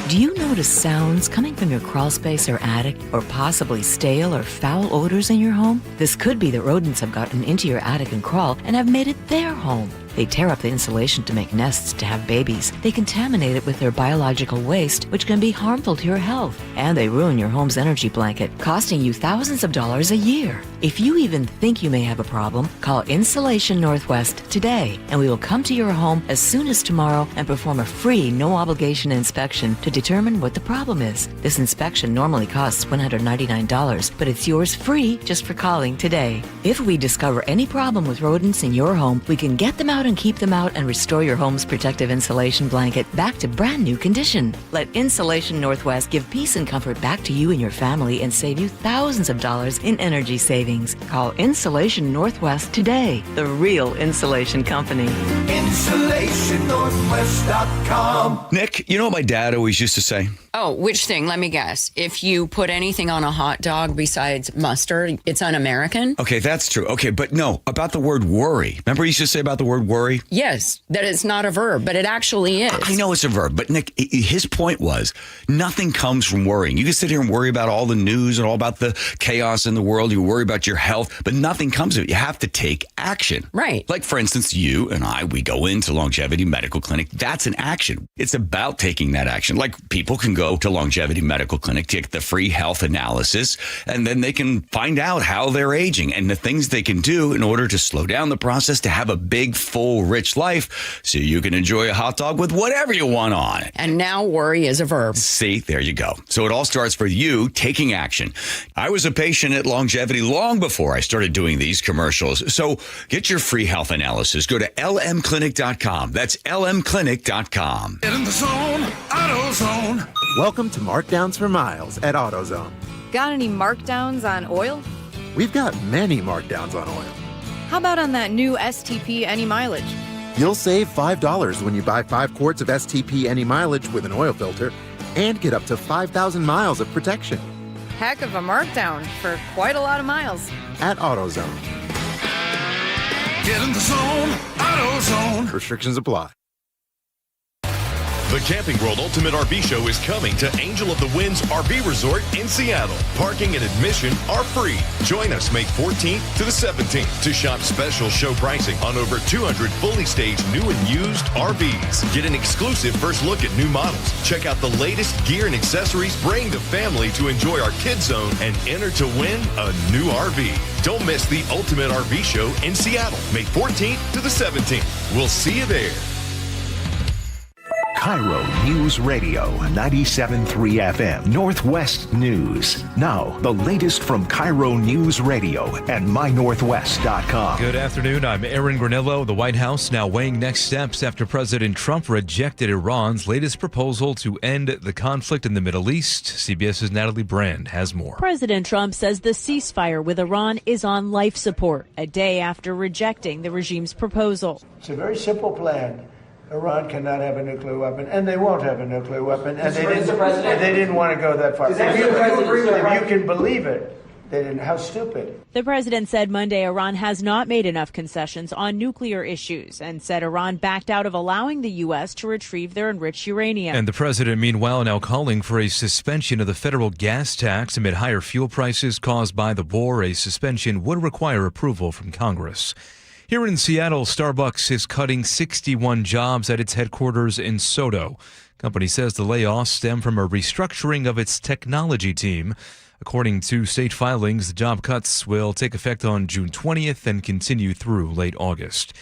Do you notice sounds coming from your crawl space or attic, or possibly stale or foul odors in your home? This could be that rodents have gotten into your attic and crawl and have made it their home. They tear up the insulation to make nests to have babies. They contaminate it with their biological waste, which can be harmful to your health. And they ruin your home's energy blanket, costing you thousands of dollars a year. If you even think you may have a problem, call Insulation Northwest today, and we will come to your home as soon as tomorrow and perform a free, no-obligation inspection to determine what the problem is. This inspection normally costs $199, but it's yours free just for calling today. If we discover any problem with rodents in your home, we can get them out and keep them out and restore your home's protective insulation blanket back to brand new condition. Let Insulation Northwest give peace and comfort back to you and your family and save you thousands of dollars in energy savings. Call Insulation Northwest today, the real insulation company. InsulationNorthwest.com. Nick, you know what my dad always used to say? Oh, which thing? Let me guess. If you put anything on a hot dog besides mustard, it's un-American? Okay, that's true. Okay, but no, about the word worry. Remember he used to say about the word worry? Yes, that it's not a verb, but it actually is. I know it's a verb, but Nick, his point was nothing comes from worrying. You can sit here and worry about all the news and all about the chaos in the world. You worry about your health, but nothing comes of it. You have to take action. Right. Like, for instance, you and I, we go into Longevity Medical Clinic. That's an action. It's about taking that action. Like, people can go to Longevity Medical Clinic, take the free health analysis, and then they can find out how they're aging and the things they can do in order to slow down the process to have a big, full, rich life so you can enjoy a hot dog with whatever you want on it. And now worry is a verb. See, there you go. So it all starts with you taking action. I was a patient at Longevity long before I started doing these commercials. So get your free health analysis. Go to lmclinic.com. That's lmclinic.com. Get in the zone, AutoZone. Welcome to Markdowns for Miles at AutoZone. Got any markdowns on oil? We've got many markdowns on oil. How about on that new STP Any Mileage? You'll save $5 when you buy 5 quarts of STP Any Mileage with an oil filter and get up to 5,000 miles of protection. Heck of a markdown for quite a lot of miles. At AutoZone. Get in the zone, AutoZone. Restrictions apply. The Camping World Ultimate RV Show is coming to Angel of the Winds RV Resort in Seattle. Parking and admission are free. Join us May 14th to the 17th to shop special show pricing on over 200 fully staged new and used RVs. Get an exclusive first look at new models. Check out the latest gear and accessories. Bring the family to enjoy our Kids Zone and enter to win a new RV. Don't miss the Ultimate RV Show in Seattle, May 14th to the 17th. We'll see you there. KIRO News Radio 97.3 FM Northwest News. Now, the latest from KIRO News Radio and mynorthwest.com. Good afternoon. I'm Aaron Granillo. The White House now weighing next steps after President Trump rejected Iran's latest proposal to end the conflict in the Middle East. CBS's Natalie Brand has more. President Trump says the ceasefire with Iran is on life support, a day after rejecting the regime's proposal. It's a very simple plan. Iran cannot have a nuclear weapon, and they won't have a nuclear weapon, and they didn't want to go that far. If you can believe it, they didn't. How stupid. The president said Monday Iran has not made enough concessions on nuclear issues and said Iran backed out of allowing the U.S. to retrieve their enriched uranium. And the president, meanwhile, now calling for a suspension of the federal gas tax amid higher fuel prices caused by the war. A suspension would require approval from Congress. Here in Seattle, Starbucks is cutting 61 jobs at its headquarters in Soto. Company says the layoffs stem from a restructuring of its technology team. According to state filings, the job cuts will take effect on June 20th and continue through late August.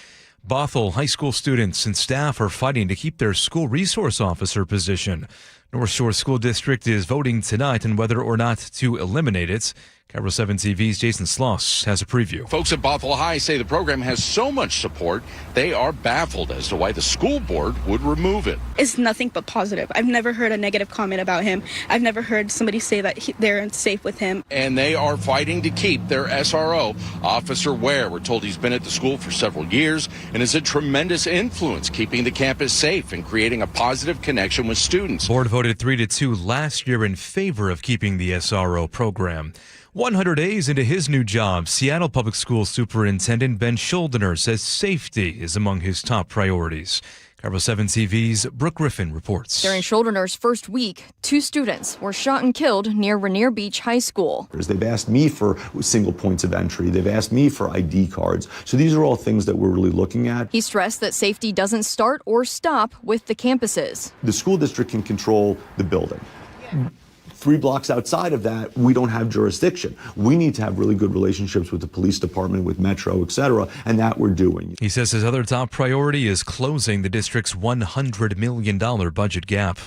Bothell high school students and staff are fighting to keep their school resource officer position. North Shore School District is voting tonight on whether or not to eliminate it. KIRO 7 TV's Jason Sloss has a preview. Folks at Bothell High say the program has so much support, they are baffled as to why the school board would remove it. It's nothing but positive. I've never heard a negative comment about him. I've never heard somebody say that they're safe with him. And they are fighting to keep their SRO, Officer Ware. We're told he's been at the school for several years and is a tremendous influence keeping the campus safe and creating a positive connection with students. Board voted 3-2 last year in favor of keeping the SRO program. 100 days into his new job, Seattle Public School Superintendent Ben Schuldiner says safety is among his top priorities. KIRO 7 TV's Brooke Griffin reports. During Schuldiner's first week, 2 students were shot and killed near Rainier Beach High School. They've asked me for single points of entry. They've asked me for ID cards. So these are all things that we're really looking at. He stressed that safety doesn't start or stop with the campuses. The school district can control the building. 3 blocks outside of that, we don't have jurisdiction. We need to have really good relationships with the police department, with Metro, et cetera, and that we're doing. He says his other top priority is closing the district's $100 million budget gap.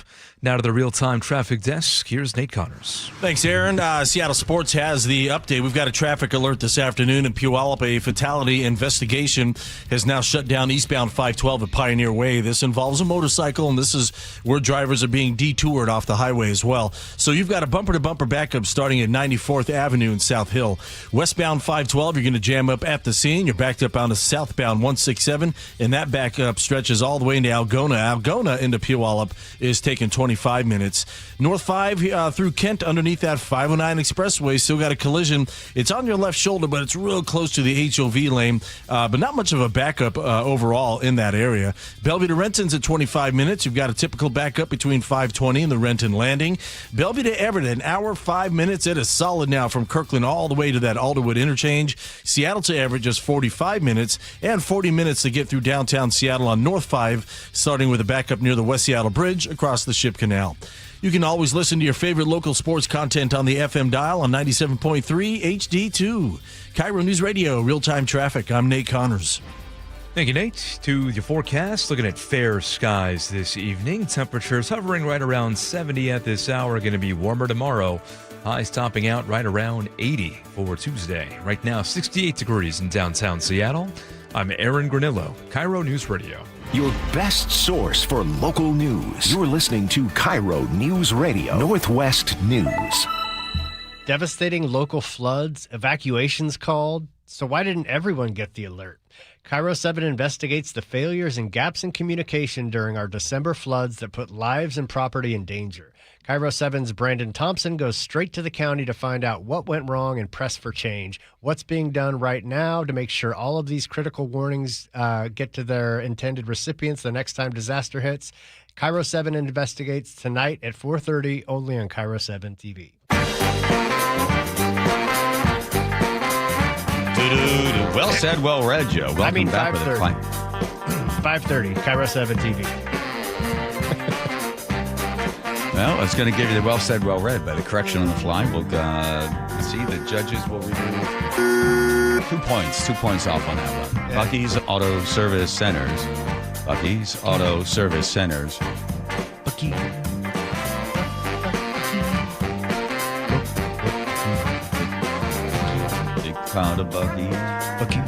Now to the real-time traffic desk. Here's Nate Connors. Thanks, Aaron. Seattle Sports has the update. We've got a traffic alert this afternoon in Puyallup. A fatality investigation has now shut down eastbound 512 at Pioneer Way. This involves a motorcycle, and this is where drivers are being detoured off the highway as well. So you've got a bumper-to-bumper backup starting at 94th Avenue in South Hill. Westbound 512, you're going to jam up at the scene. You're backed up onto southbound 167, and that backup stretches all the way into Algona. Algona into Puyallup is taking 25 minutes. North 5 through Kent underneath that 509 expressway. Still got a collision. It's on your left shoulder, but it's real close to the HOV lane, but not much of a backup overall in that area. Bellevue to Renton's at 25 minutes. You've got a typical backup between 520 and the Renton Landing. Bellevue to Everett, an hour, 5 minutes. It is solid now from Kirkland all the way to that Alderwood interchange. Seattle to Everett, just 45 minutes, and 40 minutes to get through downtown Seattle on North 5, starting with a backup near the West Seattle Bridge across the Ship Canal. You can always listen to your favorite local sports content on the FM dial on 97.3 HD2. KIRO News Radio, real-time traffic. I'm Nate Connors. Thank you, Nate. To the forecast, looking at fair skies this evening. Temperatures hovering right around 70 at this hour. Going to be warmer tomorrow. Highs topping out right around 80 for Tuesday. Right now, 68 degrees in downtown Seattle. I'm Aaron Granillo, KIRO News Radio. Your best source for local news. You're listening to KIRO News Radio, Northwest News. Devastating local floods, evacuations called. So why didn't everyone get the alert? KIRO 7 investigates the failures and gaps in communication during our December floods that put lives and property in danger. KIRO 7's Brandon Thompson goes straight to the county to find out what went wrong and press for change. What's being done right now to make sure all of these critical warnings get to their intended recipients the next time disaster hits. KIRO 7 investigates tonight at 4:30 only on KIRO 7 TV. Well said, well read, Joe. Welcome back with 5:30, KIRO 7 TV. Well, it's going to give you the well said, well read by the correction on the fly. We'll see the judges will remove 2 points. 2 points off on that one. Yeah. Bucky's Auto Service Centers. Bucky's Auto Service Centers. Bucky. Big car to Bucky. Bucky.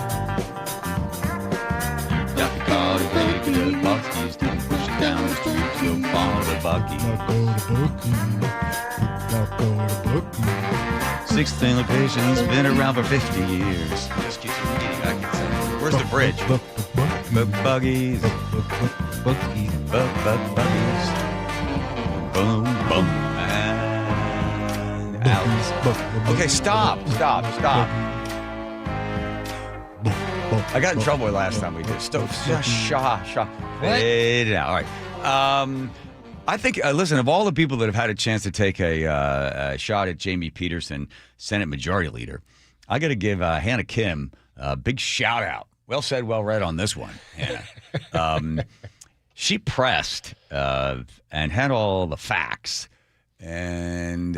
You got the car to take it to Bucky's to push it down the street. So follow the Bucky. 16 locations, been around for 50 years. Just keep reading. I can say. Where's the bridge? Buggies. Buggies. Boom, boom. And out. Okay, stop. I got in trouble last time we did. Fade it out. All right. I think, listen, of all the people that have had a chance to take a shot at Jamie Peterson, Senate Majority Leader, I got to give Hannah Kim a big shout out. Well said, well read on this one, Hannah. She pressed and had all the facts. And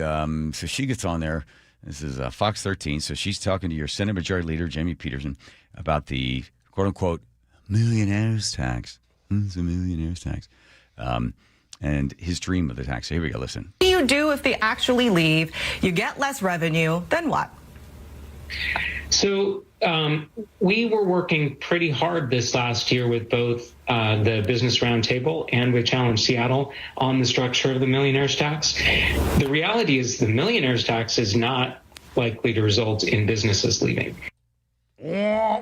so she gets on there. This is Fox 13. So she's talking to your Senate Majority Leader, Jamie Peterson, about the quote unquote millionaires tax. It's a millionaires tax. and his dream of the tax. So here we go. Listen. What do you do if they actually leave? You get less revenue. Then what? So we were working pretty hard this last year with both the Business Roundtable and with Challenge Seattle on the structure of the millionaire's tax. The reality is the millionaire's tax is not likely to result in businesses leaving. Whoa.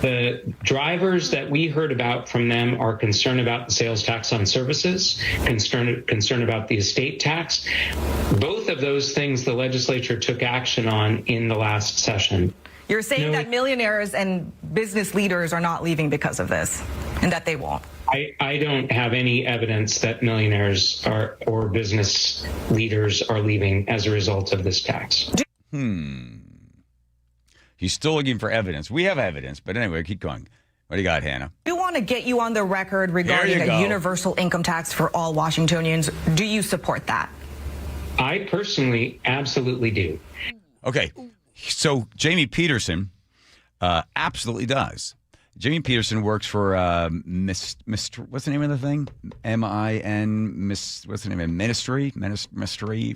The drivers that we heard about from them are concerned about the sales tax on services, concerned about the estate tax. Both of those things the legislature took action on in the last session. You're saying that millionaires and business leaders are not leaving because of this, and that they won't. I don't have any evidence that millionaires or business leaders are leaving as a result of this tax. He's still looking for evidence. We have evidence, but anyway, keep going. What do you got, Hannah? We want to get you on the record regarding a universal income tax for all Washingtonians. Do you support that? I personally absolutely do. Okay, so Jamie Peterson absolutely does. Jamie Peterson works for what's the name of the thing? What's the name of it? Ministry?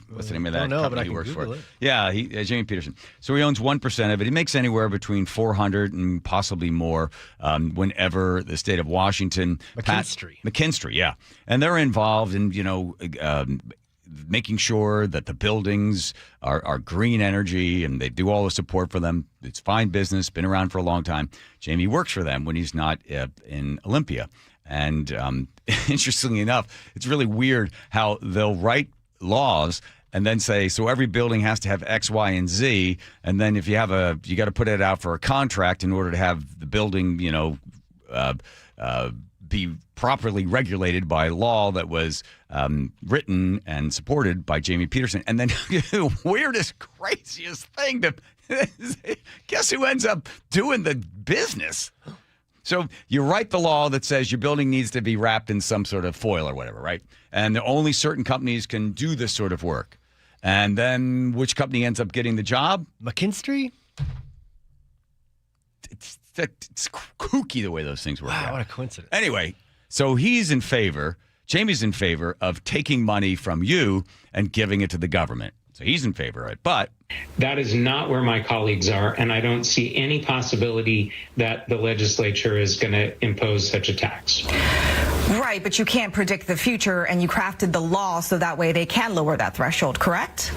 What's the name of that company he works for? Yeah, Jamie Peterson. So he owns 1% of it. He makes anywhere between $400 and possibly more whenever the state of Washington. McKinstry, yeah. And they're involved in, making sure that the buildings are green energy, and they do all the support for them. It's fine business, been around for a long time. Jamie works for them when he's not in Olympia. And interestingly enough, it's really weird how they'll write laws and then say, so every building has to have X, Y, and Z. And then if you got to put it out for a contract in order to have the building, be properly regulated by law that was written and supported by Jamie Peterson. And then the weirdest, craziest thing guess who ends up doing the business? So you write the law that says your building needs to be wrapped in some sort of foil or whatever, right? And only certain companies can do this sort of work. And then which company ends up getting the job? McKinstry? It's kooky the way those things work out. Wow, what a coincidence. Anyway, so Jamie's in favor of taking money from you and giving it to the government. So he's in favor of it, but that is not where my colleagues are, and I don't see any possibility that the legislature is going to impose such a tax. Right, but you can't predict the future, and you crafted the law so that way they can lower that threshold, correct?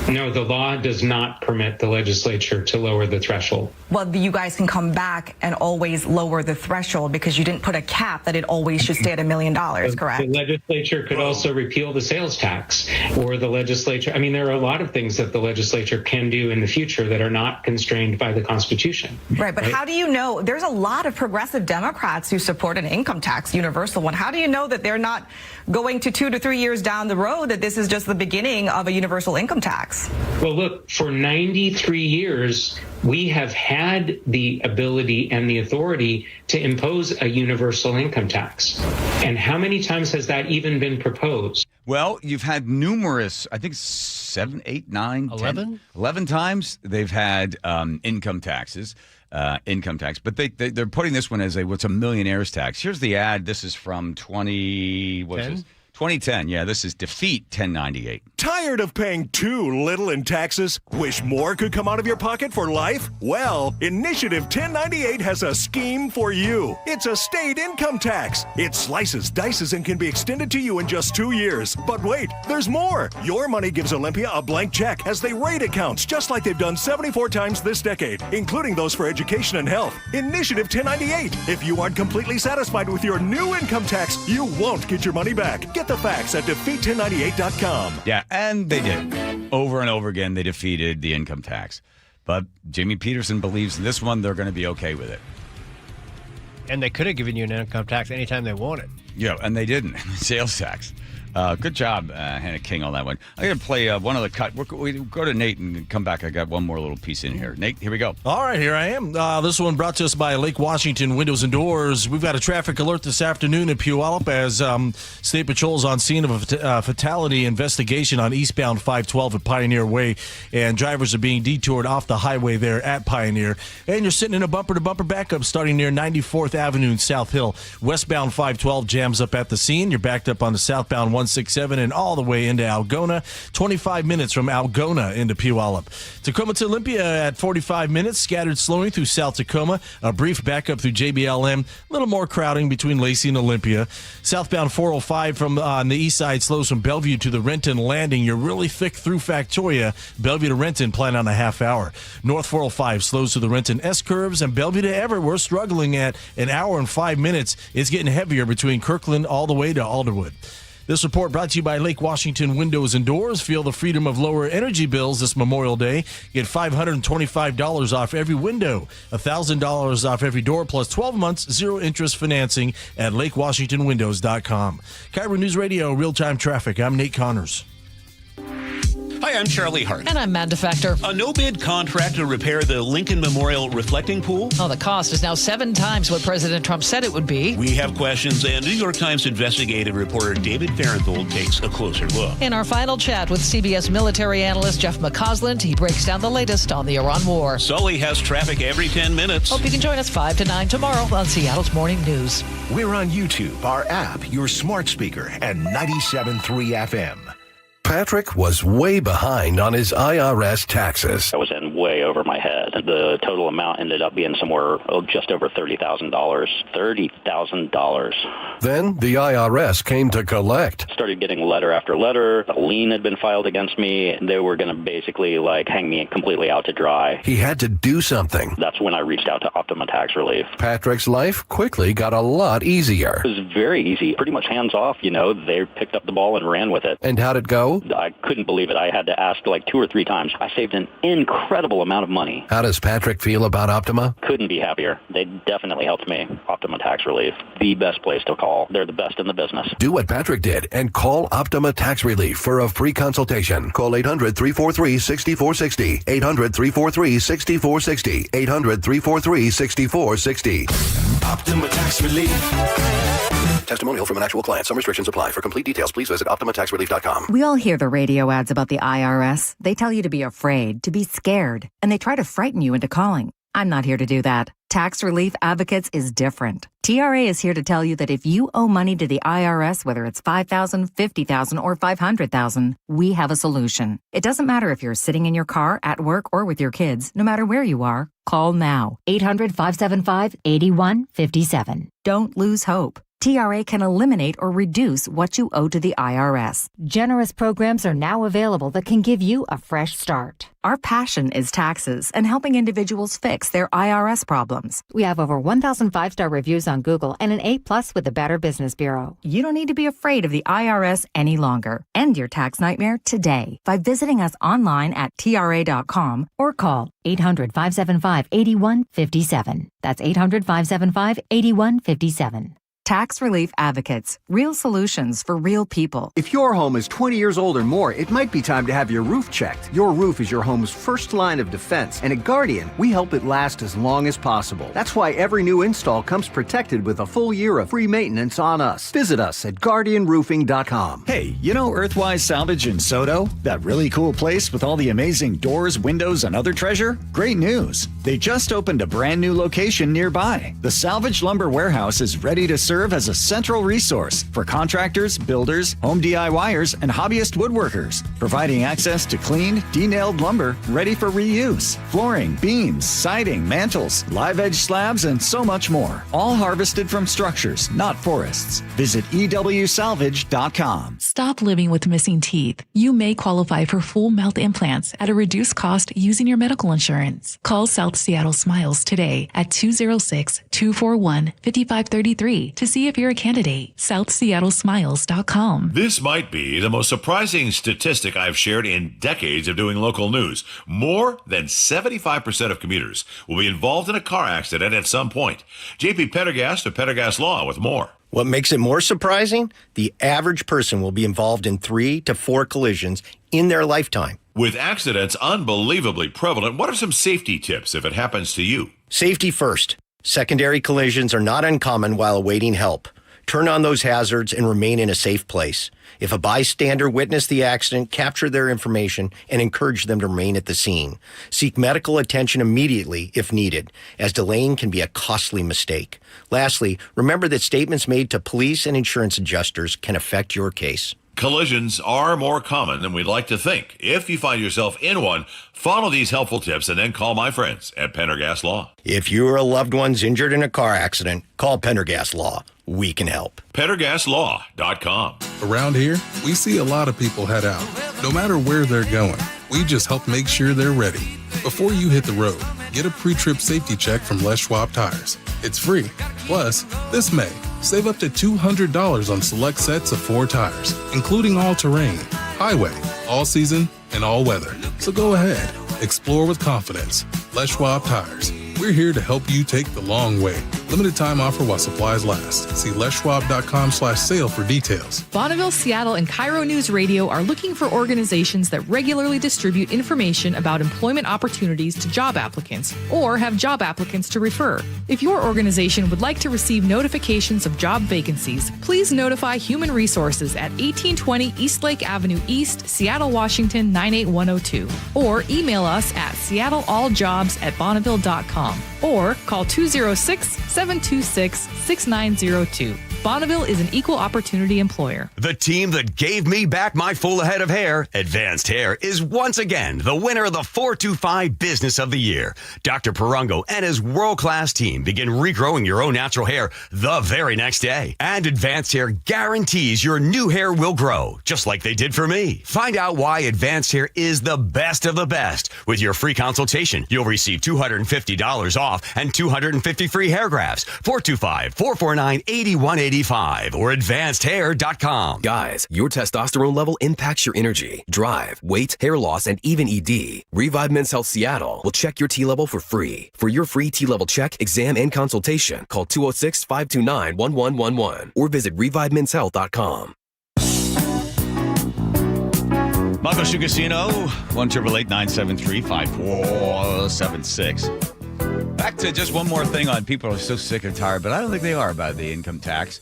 No, the law does not permit the legislature to lower the threshold. Well, you guys can come back and always lower the threshold because you didn't put a cap that it always should stay at $1 million, correct? The legislature could also repeal the sales tax, or the legislature. I mean, there are a lot of things that the legislature can do in the future that are not constrained by the Constitution. Right, but how do you know? There's a lot of progressive Democrats who support an income tax, universal one. How do you know that they're not going to 2 to 3 years down the road that this is just the beginning of a universal income tax? Well, look, for 93 years, we have had the ability and the authority to impose a universal income tax. And how many times has that even been proposed? Well, you've had numerous, I think 7, 8, 9, 10, 11 times they've had income tax, but they're putting this one as what's a millionaire's tax. Here's the ad. This is from 2010. Yeah, this is Defeat 1098. Tired of paying too little in taxes? Wish more could come out of your pocket for life? Well, Initiative 1098 has a scheme for you. It's a state income tax. It slices, dices, and can be extended to you in just 2 years. But wait, there's more. Your money gives Olympia a blank check as they raid accounts, just like they've done 74 times this decade, including those for education and health. Initiative 1098. If you aren't completely satisfied with your new income tax, you won't get your money back. Get the facts at defeat1098.com. Yeah, and they did. Over and over again, they defeated the income tax. But Jamie Peterson believes in this one, they're going to be okay with it. And they could have given you an income tax anytime they wanted. Yeah, and they didn't. Sales tax. Good job, Hannah King, on that one. I'm going to play one of the cut. We go to Nate and come back. I got one more little piece in here. Nate, here we go. All right, here I am. This one brought to us by Lake Washington Windows and Doors. We've got a traffic alert this afternoon in Puyallup as State Patrol is on scene of a fatality investigation on eastbound 512 at Pioneer Way, and drivers are being detoured off the highway there at Pioneer. And you're sitting in a bumper-to-bumper backup starting near 94th Avenue in South Hill. Westbound 512 jams up at the scene. You're backed up on the southbound 167 and all the way into Algona. 25 minutes from Algona into Puyallup. Tacoma to Olympia at 45 minutes. Scattered slowing through South Tacoma. A brief backup through JBLM. A little more crowding between Lacey and Olympia. Southbound 405 from on the east side slows from Bellevue to the Renton Landing. You're really thick through Factoria. Bellevue to Renton, plan on a half hour. North 405 slows to the Renton S-curves, and Bellevue to Everett, we're struggling at an hour and 5 minutes. It's getting heavier between Kirkland all the way to Alderwood. This report brought to you by Lake Washington Windows and Doors. Feel the freedom of lower energy bills this Memorial Day. Get $525 off every window, $1,000 off every door, plus 12 months, zero interest financing at lakewashingtonwindows.com. KIRO News Radio, real-time traffic. I'm Nate Connors. Hi, I'm Charlie Hart. And I'm Amanda Factor. A no-bid contract to repair the Lincoln Memorial reflecting pool. Oh, the cost is now 7 times what President Trump said it would be. We have questions, and New York Times investigative reporter David Farenthold takes a closer look. In our final chat with CBS military analyst Jeff McCausland, he breaks down the latest on the Iran war. Sully has traffic every 10 minutes. Hope you can join us 5 to 9 tomorrow on Seattle's Morning News. We're on YouTube, our app, your smart speaker, and 97.3 FM. Patrick was way behind on his IRS taxes. I was in way over my head. The total amount ended up being somewhere just over $30,000. $30,000. Then the IRS came to collect. Started getting letter after letter. A lien had been filed against me. They were going to basically hang me completely out to dry. He had to do something. That's when I reached out to Optima Tax Relief. Patrick's life quickly got a lot easier. It was very easy, pretty much hands off. They picked up the ball and ran with it. And how'd it go? I couldn't believe it. I had to ask 2 or 3 times. I saved an incredible amount of money. How does Patrick feel about Optima? Couldn't be happier. They definitely helped me. Optima Tax Relief, the best place to call. They're the best in the business. Do what Patrick did and call Optima Tax Relief for a free consultation. Call 800-343-6460. 800-343-6460. 800-343-6460. Optima Tax Relief. Testimonial from an actual client. Some restrictions apply. For complete details, please visit OptimaTaxRelief.com. We all hear the radio ads about the IRS. They tell you to be afraid, to be scared, and they try to frighten you into calling. I'm not here to do that. Tax Relief Advocates is different. TRA is here to tell you that if you owe money to the IRS, whether it's $5,000, $50,000, or $500,000, we have a solution. It doesn't matter if you're sitting in your car, at work, or with your kids. No matter where you are, call now. 800-575-8157. Don't lose hope. TRA can eliminate or reduce what you owe to the IRS. Generous programs are now available that can give you a fresh start. Our passion is taxes and helping individuals fix their IRS problems. We have over 1,000 5-star reviews on Google and an A+ with the Better Business Bureau. You don't need to be afraid of the IRS any longer. End your tax nightmare today by visiting us online at TRA.com or call 800-575-8157. That's 800-575-8157. Tax Relief Advocates. Real solutions for real people. If your home is 20 years old or more, it might be time to have your roof checked. Your roof is your home's first line of defense, and at Guardian, we help it last as long as possible. That's why every new install comes protected with a full year of free maintenance on us. Visit us at GuardianRoofing.com. Hey, you know Earthwise Salvage in Soto? That really cool place with all the amazing doors, windows, and other treasure? Great news! They just opened a brand new location nearby. The Salvage Lumber Warehouse is ready to serve as a central resource for contractors, builders, home DIYers, and hobbyist woodworkers, providing access to clean, denailed lumber ready for reuse, flooring, beams, siding, mantles, live edge slabs, and so much more. All harvested from structures, not forests. Visit EWSalvage.com. Stop living with missing teeth. You may qualify for full mouth implants at a reduced cost using your medical insurance. Call South Seattle Smiles today at 206-241-5533 to see if you're a candidate. SouthSeattleSmiles.com. This might be the most surprising statistic I've shared in decades of doing local news. More than 75% of commuters will be involved in a car accident at some point. JP Pendergast of Pendergast Law with more. What makes it more surprising? The average person will be involved in 3 to 4 collisions in their lifetime. With accidents unbelievably prevalent, what are some safety tips if it happens to you? Safety first. Secondary collisions are not uncommon while awaiting help. Turn on those hazards and remain in a safe place. If a bystander witnessed the accident, capture their information and encourage them to remain at the scene. Seek medical attention immediately if needed, as delaying can be a costly mistake. Lastly, remember that statements made to police and insurance adjusters can affect your case. Collisions are more common than we'd like to think. If you find yourself in one, follow these helpful tips and then call my friends at Pendergast Law. If you or a loved one's injured in a car accident, call Pendergast Law. We can help. PendergastLaw.com. Around here, we see a lot of people head out. No matter where they're going, we just help make sure they're ready. Before you hit the road, get a pre-trip safety check from Les Schwab Tires. It's free. Plus, this May, save up to $200 on select sets of 4 tires, including all-terrain, highway, all-season, and all-weather. So go ahead. Explore with confidence. Les Schwab Tires. We're here to help you take the long way. Limited time offer while supplies last. See leschwab.com/sale for details. Bonneville, Seattle, and KIRO News Radio are looking for organizations that regularly distribute information about employment opportunities to job applicants or have job applicants to refer. If your organization would like to receive notifications of job vacancies, please notify Human Resources at 1820 Eastlake Avenue East, Seattle, Washington 98102, or email us at seattlealljobs@bonneville.com or call 206-726-6902. Bonneville is an equal opportunity employer. The team that gave me back my full head of hair, Advanced Hair, is once again the winner of the 425 Business of the Year. Dr. Perungo and his world-class team begin regrowing your own natural hair the very next day. And Advanced Hair guarantees your new hair will grow, just like they did for me. Find out why Advanced Hair is the best of the best. With your free consultation, you'll receive $250 off and 250 free hair grafts. 425-449-8185 or advancedhair.com. Guys, your testosterone level impacts your energy, drive, weight, hair loss, and even ED. Revive Men's Health Seattle will check your T level for free. For your free T level check, exam, and consultation, call 206-529-1111 or visit revivemenshealth.com. Marco Shoe Casino, 1-888-973-5476. Back to just one more thing on people are so sick and tired, but I don't think they are about the income tax.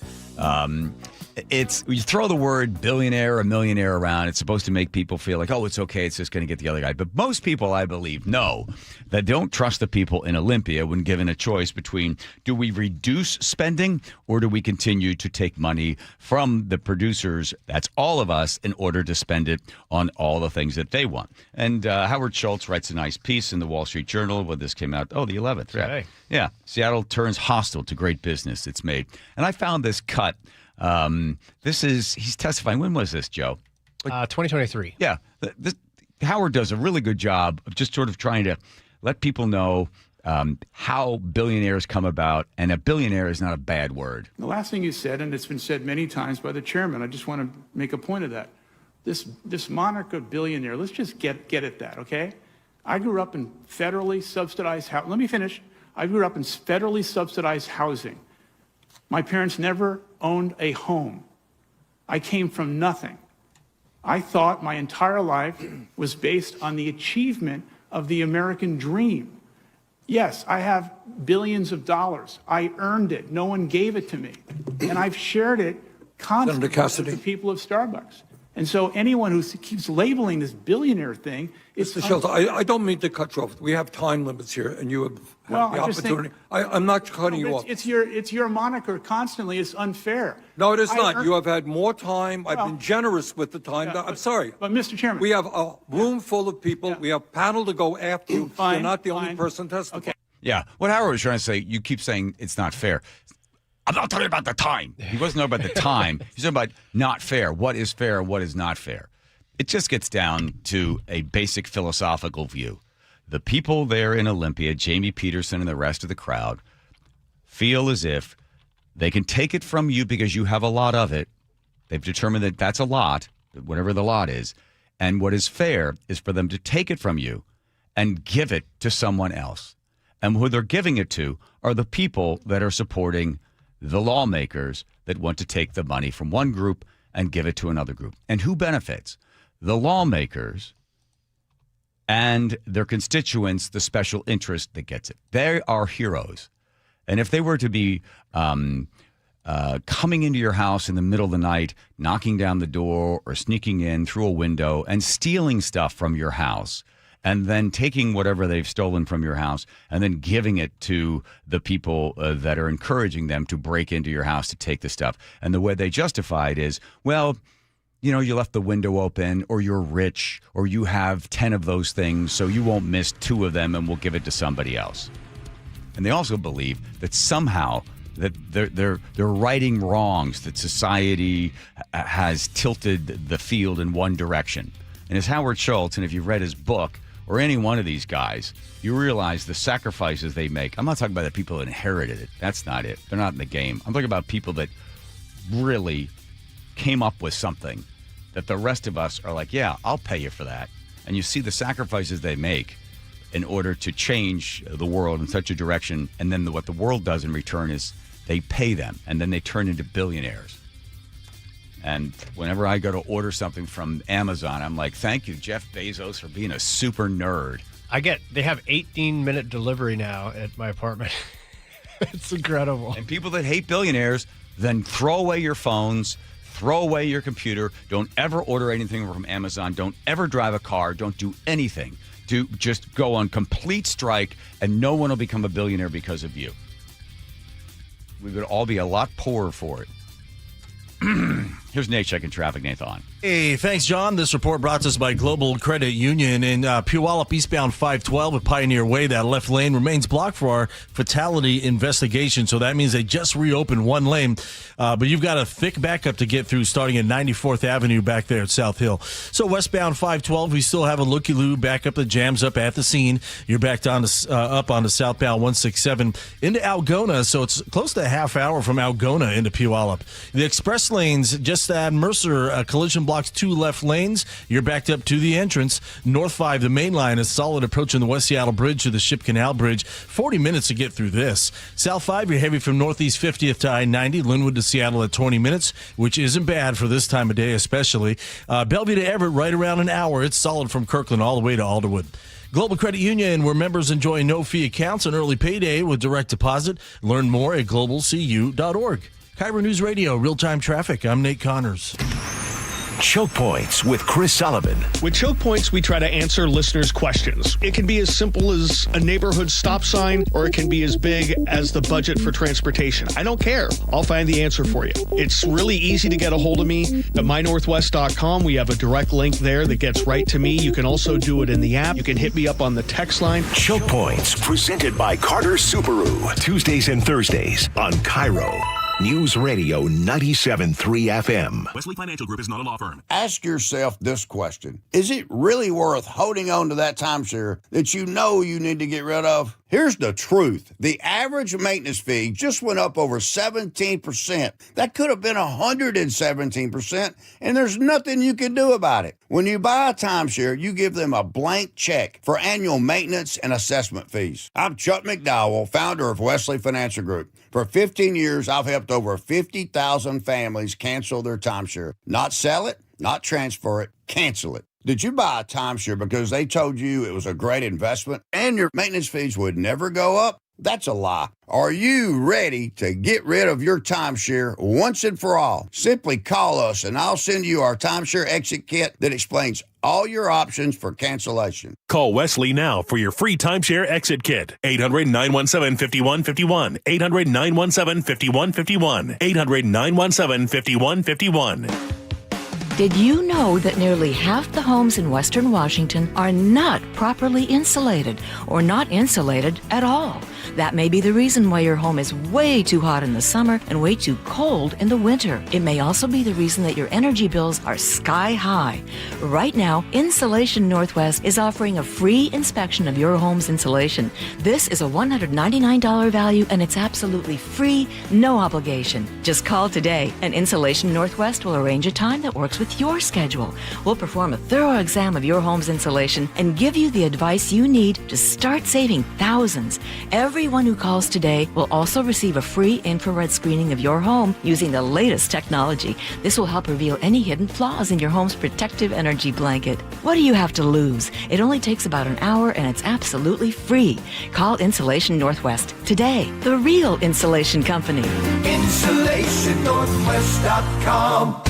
You throw the word billionaire or millionaire around, it's supposed to make people feel like, oh, it's okay, it's just going to get the other guy. But most people, I believe, know that don't trust the people in Olympia when given a choice between do we reduce spending or do we continue to take money from the producers, that's all of us, in order to spend it on all the things that they want. And Howard Schultz writes a nice piece in the Wall Street Journal when this came out. Oh, the 11th. Yeah. Hey. Yeah. Seattle turns hostile to great business it's made. And I found this cut. He's testifying. When was this, Joe? 2023. Yeah. Howard does a really good job of just sort of trying to let people know how billionaires come about. And a billionaire is not a bad word. The last thing you said, and it's been said many times by the chairman, I just want to make a point of that. This moniker billionaire, let's just get at that, okay? I grew up in federally subsidized housing. Let me finish. I grew up in federally subsidized housing. My parents never owned a home. I came from nothing. I thought my entire life was based on the achievement of the American dream. Yes, I have billions of dollars. I earned it. No one gave it to me. And I've shared it constantly with the people of Starbucks. And so anyone who keeps labeling this billionaire thing, it's Mr. Schultz, I don't mean to cut you off. We have time limits here, and you have the opportunity. I'm not cutting you off. It's your moniker constantly. It's unfair. No, it is not. You have had more time. I've been generous with the time. I'm sorry. But, Mr. Chairman. We have a room full of people. Yeah. We have panel to go after you. You're not the only person testifying. Okay. Yeah. What Howard was trying to say, you keep saying it's not fair. I'm not talking about the time. He wasn't talking about the time. He's talking about not fair. What is fair? What is not fair? It just gets down to a basic philosophical view. The people there in Olympia, Jamie Peterson and the rest of the crowd, feel as if they can take it from you because you have a lot of it. They've determined that that's a lot, whatever the lot is. And what is fair is for them to take it from you and give it to someone else. And who they're giving it to are the people that are supporting the lawmakers that want to take the money from one group and give it to another group. And who benefits? The lawmakers and their constituents, the special interest that gets it. They are heroes. And if they were to be coming into your house in the middle of the night, knocking down the door or sneaking in through a window and stealing stuff from your house, and then taking whatever they've stolen from your house and then giving it to the people that are encouraging them to break into your house to take the stuff. And the way they justify it is, well, you know, you left the window open, or you're rich, or you have 10 of those things, so you won't miss 2 of them and we'll give it to somebody else. And they also believe that somehow that they're righting wrongs, that society has tilted the field in one direction. And as Howard Schultz, and if you've read his book, or any one of these guys, you realize the sacrifices they make. I'm not talking about the people that inherited it. That's not it. They're not in the game. I'm talking about people that really came up with something that the rest of us are like, yeah, I'll pay you for that. And you see the sacrifices they make in order to change the world in such a direction. And then what the world does in return is they pay them, and then they turn into billionaires. And whenever I go to order something from Amazon, I'm like, thank you, Jeff Bezos, for being a super nerd. They have 18-minute delivery now at my apartment. It's incredible. And people that hate billionaires then throw away your phones, throw away your computer. Don't ever order anything from Amazon. Don't ever drive a car. Don't do anything. Just go on complete strike, and no one will become a billionaire because of you. We would all be a lot poorer for it. Here's Nate checking traffic. Nathan. Hey, thanks, John. This report brought to us by Global Credit Union in Puyallup, eastbound 512 at Pioneer Way. That left lane remains blocked for our fatality investigation. So that means they just reopened one lane. But you've got a thick backup to get through starting at 94th Avenue back there at South Hill. So westbound 512, we still have a looky-loo backup that jams up at the scene. You're back down to, up onto southbound 167 into Algona. So it's close to a half hour from Algona into Puyallup. The express lanes, just at Mercer, collision blocks 2 left lanes. You're backed up to the entrance. North 5, the main line is solid approaching the West Seattle Bridge to the Ship Canal Bridge. 40 minutes to get through this. South 5, you're heavy from Northeast 50th to I-90. Linwood to Seattle at 20 minutes, which isn't bad for this time of day especially. Bellevue to Everett, right around an hour. It's solid from Kirkland all the way to Alderwood. Global Credit Union, where members enjoy no-fee accounts on early payday with direct deposit. Learn more at globalcu.org. KIRO News Radio, real-time traffic. I'm Nate Connors. Choke Points with Chris Sullivan. With Choke Points, we try to answer listeners' questions. It can be as simple as a neighborhood stop sign, or it can be as big as the budget for transportation. I don't care. I'll find the answer for you. It's really easy to get a hold of me at mynorthwest.com. We have a direct link there that gets right to me. You can also do it in the app. You can hit me up on the text line. Choke Points, presented by Carter Subaru. Tuesdays and Thursdays on KIRO News Radio 97.3 FM. Wesley Financial Group is not a law firm. Ask yourself this question. Is it really worth holding on to that timeshare that you know you need to get rid of? Here's the truth. The average maintenance fee just went up over 17%. That could have been 117%, and there's nothing you can do about it. When you buy a timeshare, you give them a blank check for annual maintenance and assessment fees. I'm Chuck McDowell, founder of Wesley Financial Group. For 15 years, I've helped over 50,000 families cancel their timeshare. Not sell it, not transfer it, cancel it. Did you buy a timeshare because they told you it was a great investment and your maintenance fees would never go up? That's a lie. Are you ready to get rid of your timeshare once and for all? Simply call us and I'll send you our timeshare exit kit that explains all your options for cancellation. Call Wesley now for your free timeshare exit kit. 800-917-5151. 800-917-5151. 800-917-5151. Did you know that nearly half the homes in Western Washington are not properly insulated or not insulated at all? That may be the reason why your home is way too hot in the summer and way too cold in the winter. It may also be the reason that your energy bills are sky high. Right now, Insulation Northwest is offering a free inspection of your home's insulation. This is a $199 value and it's absolutely free, no obligation. Just call today and Insulation Northwest will arrange a time that works with with your schedule. We'll perform a thorough exam of your home's insulation and give you the advice you need to start saving thousands. Everyone who calls today will also receive a free infrared screening of your home using the latest technology. This will help reveal any hidden flaws in your home's protective energy blanket. What do you have to lose? It only takes about an hour and it's absolutely free. Call Insulation Northwest today, the real insulation company. InsulationNorthwest.com.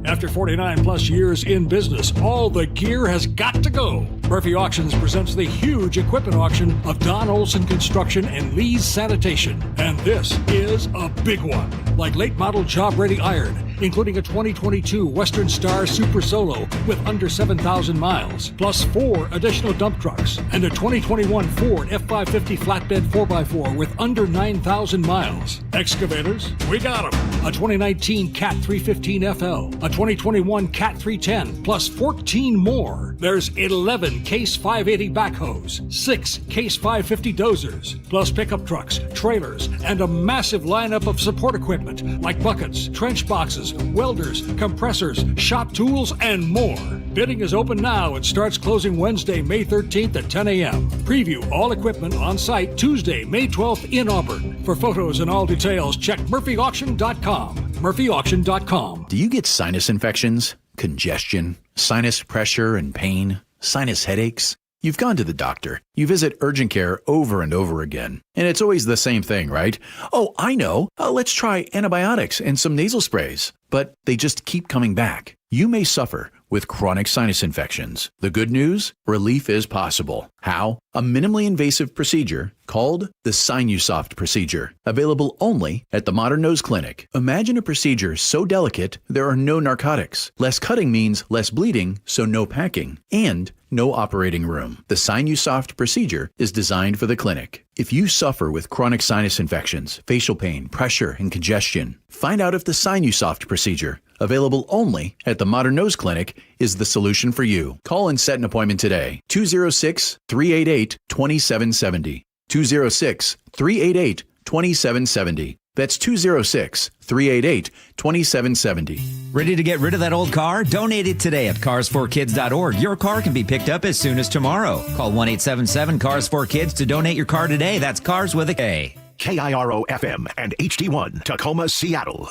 After 49 plus years in business, all the gear has got to go. Murphy Auctions presents the huge equipment auction of Don Olson Construction and Lee's Sanitation. And this is a big one. Like late model job ready iron, including a 2022 Western Star Super Solo with under 7,000 miles, plus 4 additional dump trucks, and a 2021 Ford F550 flatbed 4x4 with under 9,000 miles. Excavators, we got them. A 2019 Cat 315 FL, a 2021 Cat 310, plus 14 more. There's 11 Case 580 backhoes, 6 Case 550 dozers, plus pickup trucks, trailers, and a massive lineup of support equipment like buckets, trench boxes, welders, compressors, shop tools, and more. Bidding is open now and starts closing Wednesday, May 13th at 10 a.m. Preview all equipment on site Tuesday, May 12th in Auburn. For photos and all details, check murphyauction.com. murphyauction.com. Do you get sinus infections, congestion, sinus pressure and pain, sinus headaches? You've gone to the doctor. You visit urgent care over and over again. And it's always the same thing, right? Oh, I know. Let's try antibiotics and some nasal sprays. But they just keep coming back. You may suffer with chronic sinus infections. The good news? Relief is possible. How? A minimally invasive procedure called the Sinusoft procedure, available only at the Modern Nose Clinic. Imagine a procedure so delicate there are no narcotics. Less cutting means less bleeding, so no packing, and no operating room. The Sinusoft procedure is designed for the clinic. If you suffer with chronic sinus infections, facial pain, pressure, and congestion, find out if the Sinusoft procedure, available only at the Modern Nose Clinic, is the solution for you. Call and set an appointment today. 206-388-2770. 206-388-2770. That's 206-388-2770. Ready to get rid of that old car? Donate it today at carsforkids.org. Your car can be picked up as soon as tomorrow. Call 1-877-CARS4KIDS to donate your car today. That's cars with a K. KIRO FM and HD1 Tacoma, Seattle.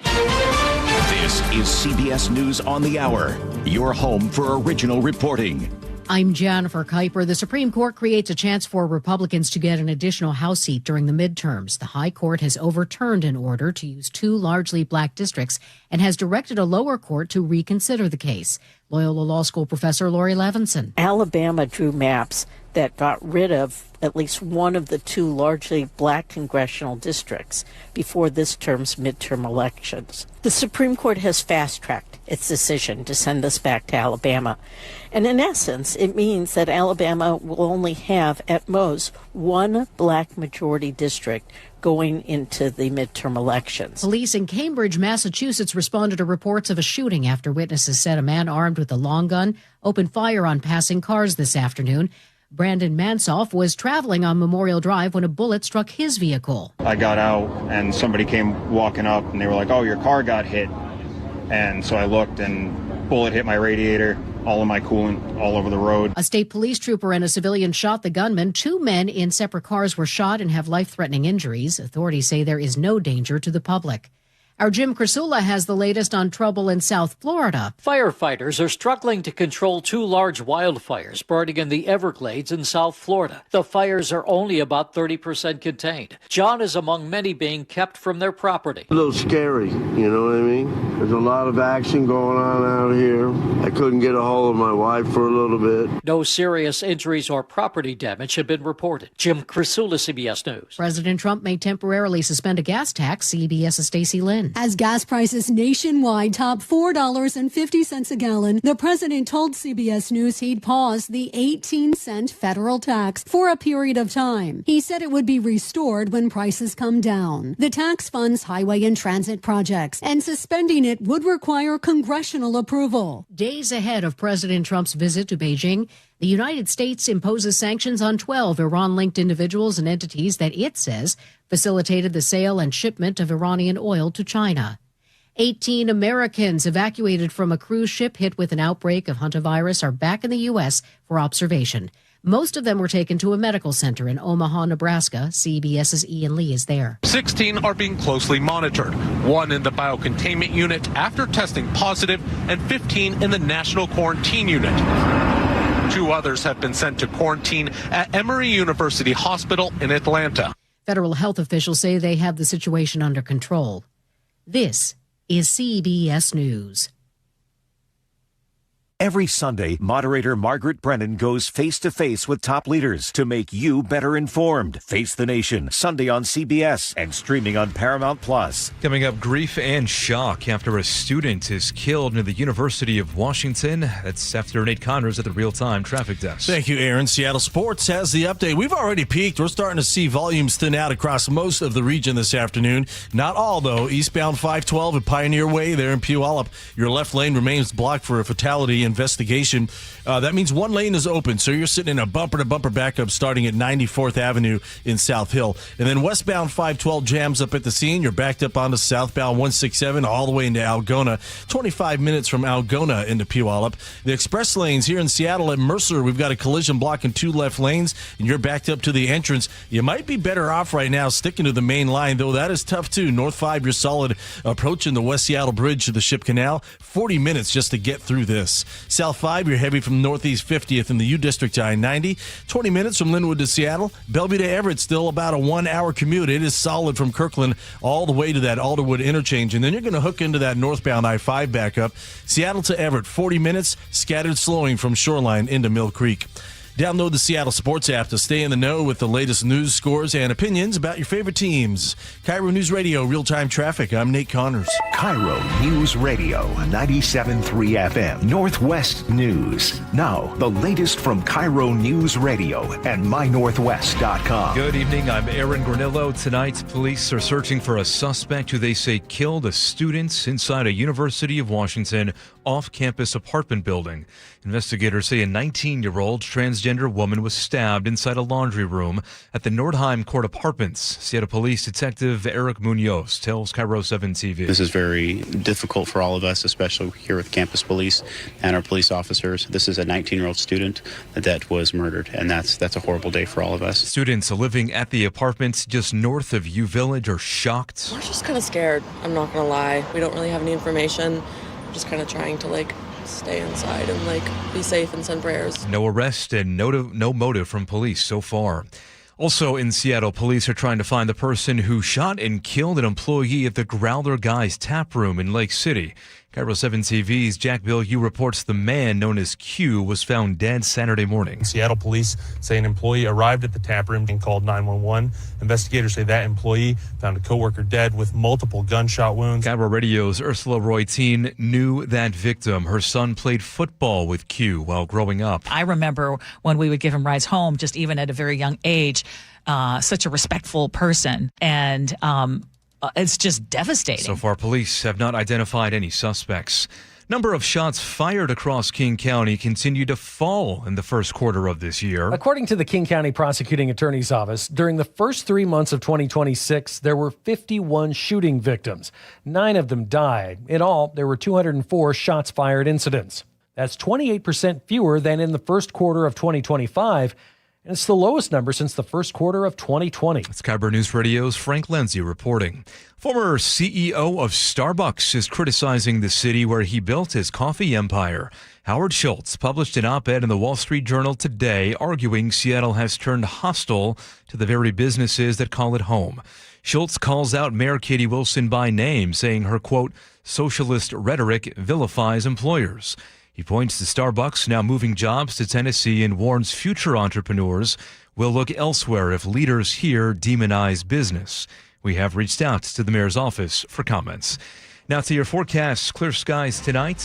This is CBS News on the Hour, your home for original reporting. I'm Jennifer Kuiper. The Supreme Court creates a chance for Republicans to get an additional House seat during the midterms. The High Court has overturned an order to use 2 largely black districts and has directed a lower court to reconsider the case. Loyola Law School professor Lori Levinson. Alabama drew maps that got rid of at least one of the 2 largely black congressional districts before this term's midterm elections. The Supreme Court has fast-tracked its decision to send this back to Alabama. And in essence, it means that Alabama will only have at most 1 black majority district going into the midterm elections. Police in Cambridge, Massachusetts responded to reports of a shooting after witnesses said a man armed with a long gun opened fire on passing cars this afternoon. Brandon Mansoff was traveling on Memorial Drive when a bullet struck his vehicle. I got out and somebody came walking up and they were like, "Oh, your car got hit." And so I looked and bullet hit my radiator, all of my coolant all over the road. A state police trooper and a civilian shot the gunman. 2 men in separate cars were shot and have life-threatening injuries. Authorities say there is no danger to the public. Our Jim Crisula has the latest on trouble in South Florida. Firefighters are struggling to control 2 large wildfires burning in the Everglades in South Florida. The fires are only about 30% contained. John is among many being kept from their property. A little scary, you know what I mean? There's a lot of action going on out here. I couldn't get a hold of my wife for a little bit. No serious injuries or property damage have been reported. Jim Crisula, CBS News. President Trump may temporarily suspend a gas tax. CBS's Stacey Lynn. As gas prices nationwide top $4.50 a gallon, the president told CBS News he'd pause the 18-cent federal tax for a period of time. He said it would be restored when prices come down. The tax funds highway and transit projects, and suspending it would require congressional approval. Days ahead of President Trump's visit to Beijing, the United States imposes sanctions on 12 Iran-linked individuals and entities that it says facilitated the sale and shipment of Iranian oil to China. 18 Americans evacuated from a cruise ship hit with an outbreak of hantavirus are back in the U.S. for observation. Most of them were taken to a medical center in Omaha, Nebraska. CBS's Ian Lee is there. 16 are being closely monitored, 1 in the biocontainment unit after testing positive, and 15 in the national quarantine unit. 2 others have been sent to quarantine at Emory University Hospital in Atlanta. Federal health officials say they have the situation under control. This is CBS News. Every Sunday, moderator Margaret Brennan goes face-to-face with top leaders to make you better informed. Face the Nation, Sunday on CBS and streaming on Paramount+. Coming up, grief and shock after a student is killed near the University of Washington. That's after Nate Connors at the real-time traffic desk. Thank you, Aaron. Seattle Sports has the update. We've already peaked. We're starting to see volumes thin out across most of the region this afternoon. Not all, though. Eastbound 512 at Pioneer Way there in Puyallup. Your left lane remains blocked for a fatality investigation. That means one lane is open, so you're sitting in a bumper-to-bumper backup starting at 94th Avenue in South Hill. And then westbound 512 jams up at the scene. You're backed up onto southbound 167 all the way into Algona. 25 minutes from Algona into Puyallup. The express lanes here in Seattle at Mercer, we've got a collision blocking 2 left lanes, and you're backed up to the entrance. You might be better off right now sticking to the main line, though that is tough, too. North 5, you're solid approaching the West Seattle Bridge to the Ship Canal. 40 minutes just to get through this. South 5, you're heavy from Northeast 50th in the U District to I-90. 20 minutes from Linwood to Seattle. Bellevue to Everett, still about a 1-hour commute. It is solid from Kirkland all the way to that Alderwood interchange. And then you're going to hook into that northbound I-5 backup. Seattle to Everett, 40 minutes, scattered slowing from Shoreline into Mill Creek. Download the Seattle Sports app to stay in the know with the latest news, scores, and opinions about your favorite teams. KIRO News Radio, real-time traffic. I'm Nate Connors. KIRO News Radio, 97.3 FM, Northwest News. Now, the latest from KIRO News Radio and mynorthwest.com. Good evening. I'm Aaron Granillo. Tonight, police are searching for a suspect who they say killed a student inside a University of Washington off-campus apartment building. Investigators say a 19-year-old transgender woman was stabbed inside a laundry room at the Nordheim Court Apartments. Seattle Police Detective Eric Munoz tells KIRO 7 TV. This is very difficult for all of us, especially here with campus police and our police officers. This is a 19-year-old student that was murdered, and that's a horrible day for all of us. Students living at the apartments just north of U Village are shocked. We're just kind of scared. I'm not going to lie. We don't really have any information. We're just kind of trying to stay inside and be safe and send prayers. No arrest and no motive from police so far. Also in Seattle, police are trying to find the person who shot and killed an employee at the Growler Guys tap room in Lake City. KIRO 7 TV's Jack Bill Yu reports the man known as Q was found dead Saturday morning. Seattle police say an employee arrived at the tap room and called 911. Investigators say that employee found a coworker dead with multiple gunshot wounds. KIRO Radio's Ursula Roy-Teen knew that victim. Her son played football with Q while growing up. I remember when we would give him rides home, just even at a very young age, such a respectful person. And it's just devastating. So far, police have not identified any suspects. Number of shots fired across King County continue to fall in the first quarter of this year. According to the King County Prosecuting Attorney's Office, during the first 3 months of 2026, there were 51 shooting victims. 9 of them died. In all, there were 204 shots fired incidents. That's 28% fewer than in the first quarter of 2025. And it's the lowest number since the first quarter of 2020. It's KIRO News Radio's Frank Lenzi reporting. Former CEO of Starbucks is criticizing the city where he built his coffee empire. Howard Schultz published an op-ed in the Wall Street Journal today arguing Seattle has turned hostile to the very businesses that call it home. Schultz calls out Mayor Katie Wilson by name, saying her, quote, socialist rhetoric vilifies employers. He points to Starbucks now moving jobs to Tennessee and warns future entrepreneurs will look elsewhere if leaders here demonize business. We have reached out to the mayor's office for comments. Now to your forecast. Clear skies tonight.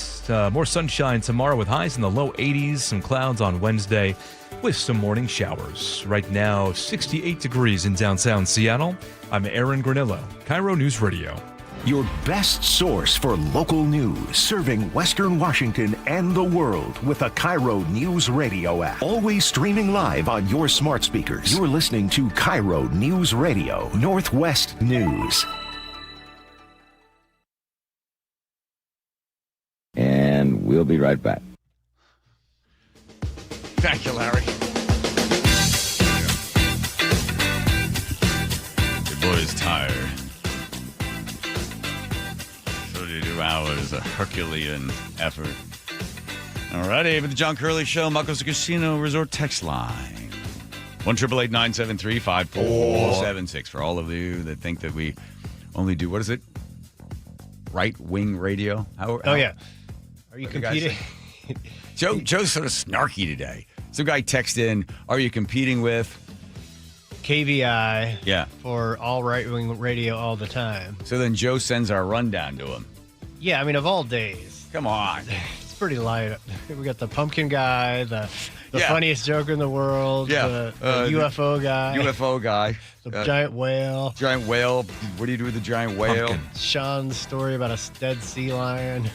More sunshine tomorrow with highs in the low 80s. Some clouds on Wednesday with some morning showers. Right now, 68 degrees in downtown Seattle. I'm Aaron Granillo, KIRO News Radio. Your best source for local news, serving Western Washington and the world with a KIRO Newsradio app. Always streaming live on your smart speakers. You're listening to KIRO News Radio, Northwest News. We'll be right back. Thank you, Larry. Your boy is tired. 32 hours, a Herculean effort. All righty, with the John Curley Show, Muckles Casino Resort text line. 1-888-973-5476. For all of you that think that we only do, what is it? Right-wing radio? Oh, yeah. Are you competing? Joe's sort of snarky today. Some guy texted in, are you competing with? KVI. Yeah. For all right-wing radio all the time. So then Joe sends our rundown to him. Yeah, I mean, of all days. Come on. It's pretty light. We got the pumpkin guy, the funniest joker in the world, the UFO guy. UFO guy. The giant whale. Giant whale. What do you do with the giant whale? Pumpkin. Sean's story about a dead sea lion.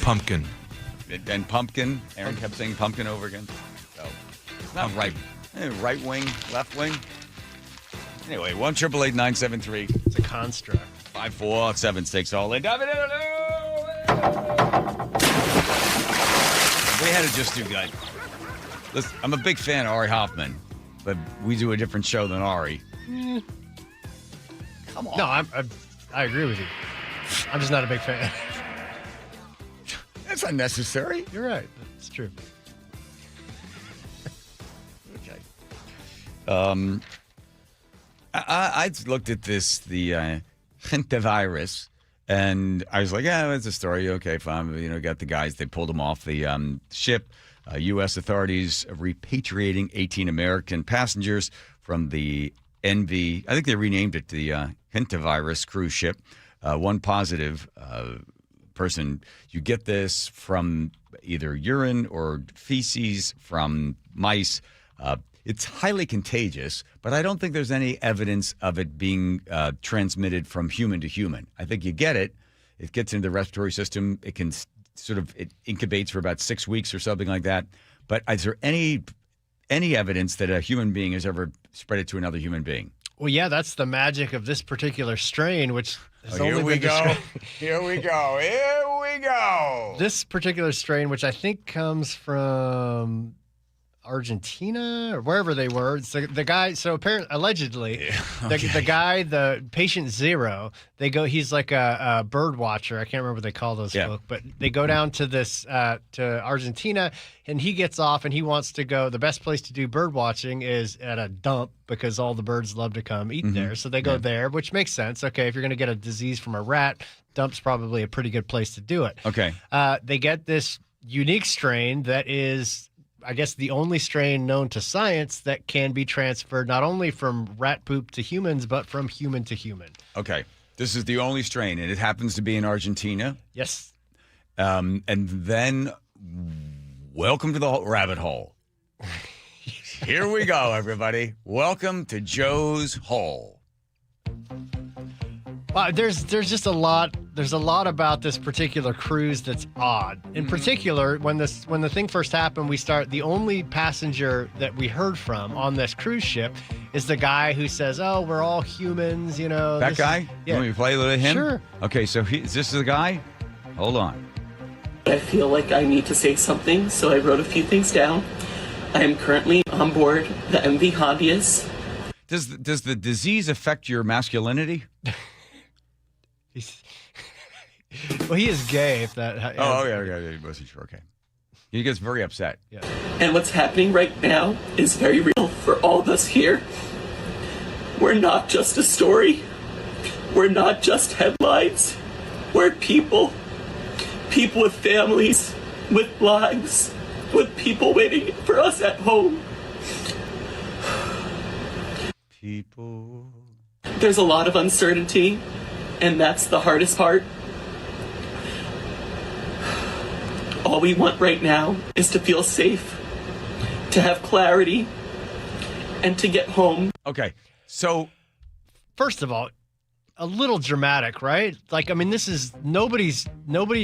Pumpkin. And pumpkin. Aaron kept saying pumpkin over again. So it's not right wing, left wing. Anyway, 1-888-973. It's a construct. 5476 all in. We had to just do good. Listen, I'm a big fan of Ari Hoffman, but we do a different show than Ari. Come on. No, I agree with you. I'm just not a big fan. That's unnecessary. You're right. It's true. Okay. I looked at this, the hantavirus, and I was like, yeah, it's a story. Okay, fine. Got the guys, they pulled them off the ship. U.S. authorities repatriating 18 American passengers from the NV. I think they renamed it the hantavirus cruise ship. One positive person. You get this from either urine or feces from mice. It's highly contagious, but I don't think there's any evidence of it being transmitted from human to human. I think you get it. It gets into the respiratory system. It can it incubates for about 6 weeks or something like that. But is there any evidence that a human being has ever spread it to another human being? Well, yeah, that's the magic of this particular strain, which has only Here we been go. described. Here we go. Here we go. This particular strain, which I think comes from Argentina or wherever they were. It's the guy. So apparently, allegedly, the guy, the patient zero, he's like a bird watcher. I can't remember what they call those folk, but they go down to this to Argentina, and he gets off, and he wants to go. The best place to do bird watching is at a dump because all the birds love to come eat there. So they go there, which makes sense. Okay, if you're going to get a disease from a rat, dump's probably a pretty good place to do it. Okay, they get this unique strain that is, I guess, the only strain known to science that can be transferred not only from rat poop to humans, but from human to human. Okay. This is the only strain, and it happens to be in Argentina. Yes. And then, welcome to the rabbit hole. Here we go, everybody. Welcome to Joe's Hole. There's just a lot. There's a lot about this particular cruise that's odd. In particular, when the thing first happened, the only passenger that we heard from on this cruise ship is the guy who says, "Oh, we're all humans," That guy? Yeah. Let me play a little of him? Sure. Okay, so is this the guy? Hold on. I feel like I need to say something, so I wrote a few things down. I am currently on board the MV Hondius. Does the disease affect your masculinity? Well, he is gay. If that. Yeah. He wasn't sure. Okay. He gets very upset. Yeah. And what's happening right now is very real for all of us here. We're not just a story. We're not just headlines. We're people. People with families, with lives, with people waiting for us at home. People. There's a lot of uncertainty, and that's the hardest part. All we want right now is to feel safe, to have clarity, and to get home. Okay, so first of all, a little dramatic, right? Like, I mean, this is nobody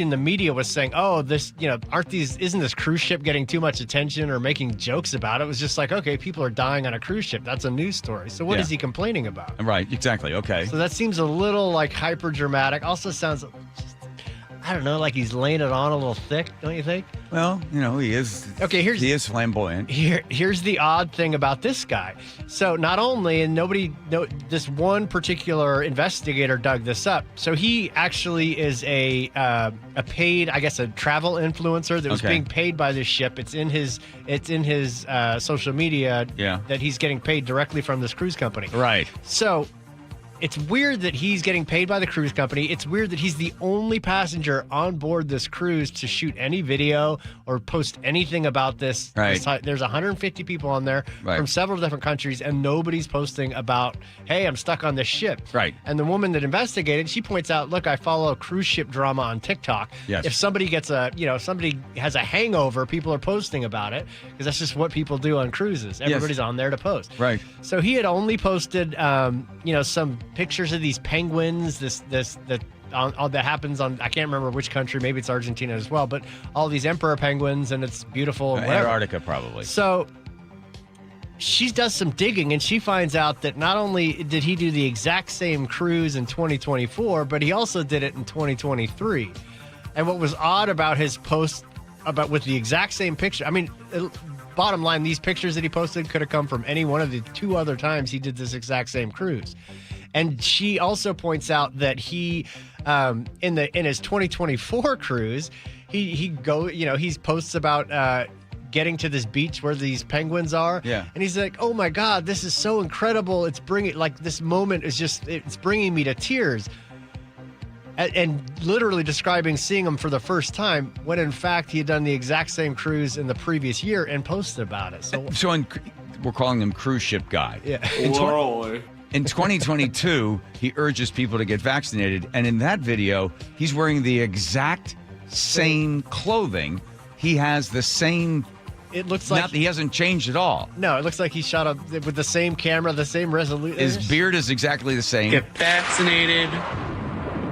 in the media was saying, "Oh, this, isn't this cruise ship getting too much attention or making jokes about it?" It was just like, okay, people are dying on a cruise ship. That's a news story. So what is he complaining about? Right, exactly. Okay. So that seems a little like hyper dramatic. Also sounds, I don't know, like he's laying it on a little thick, don't you think? Well, he is. Okay, he is flamboyant. Here's the odd thing about this guy. So not only, and this one particular investigator dug this up. So he actually is a paid, I guess, a travel influencer that was being paid by this ship. It's in his social media that he's getting paid directly from this cruise company. Right. So it's weird that he's getting paid by the cruise company. It's weird that he's the only passenger on board this cruise to shoot any video or post anything about this. Right. There's 150 people on there from several different countries, and nobody's posting about, hey, I'm stuck on this ship. Right. And the woman that investigated, she points out, look, I follow cruise ship drama on TikTok. Yes. If somebody gets somebody has a hangover, people are posting about it because that's just what people do on cruises. Everybody's on there to post. Right. So he had only posted, some pictures of these penguins. That happens on, I can't remember which country. Maybe it's Argentina as well. But all these emperor penguins, and it's beautiful. Antarctica, probably. So she does some digging, and she finds out that not only did he do the exact same cruise in 2024, but he also did it in 2023. And what was odd about his post with the exact same picture, I mean, bottom line, these pictures that he posted could have come from any one of the 2 other times he did this exact same cruise. And she also points out that he, in his 2024 cruise, he posts about getting to this beach where these penguins are. Yeah. And he's like, oh my God, this is so incredible. It's this moment is it's bringing me to tears. And literally describing seeing him for the first time, when in fact he had done the exact same cruise in the previous year and posted about it. So we're calling him cruise ship guy. Yeah. In 2022, he urges people to get vaccinated, and in that video, he's wearing the exact same clothing. He has the same. It looks like he hasn't changed at all. No, it looks like he shot up with the same camera, the same resolution. His beard is exactly the same. Get vaccinated.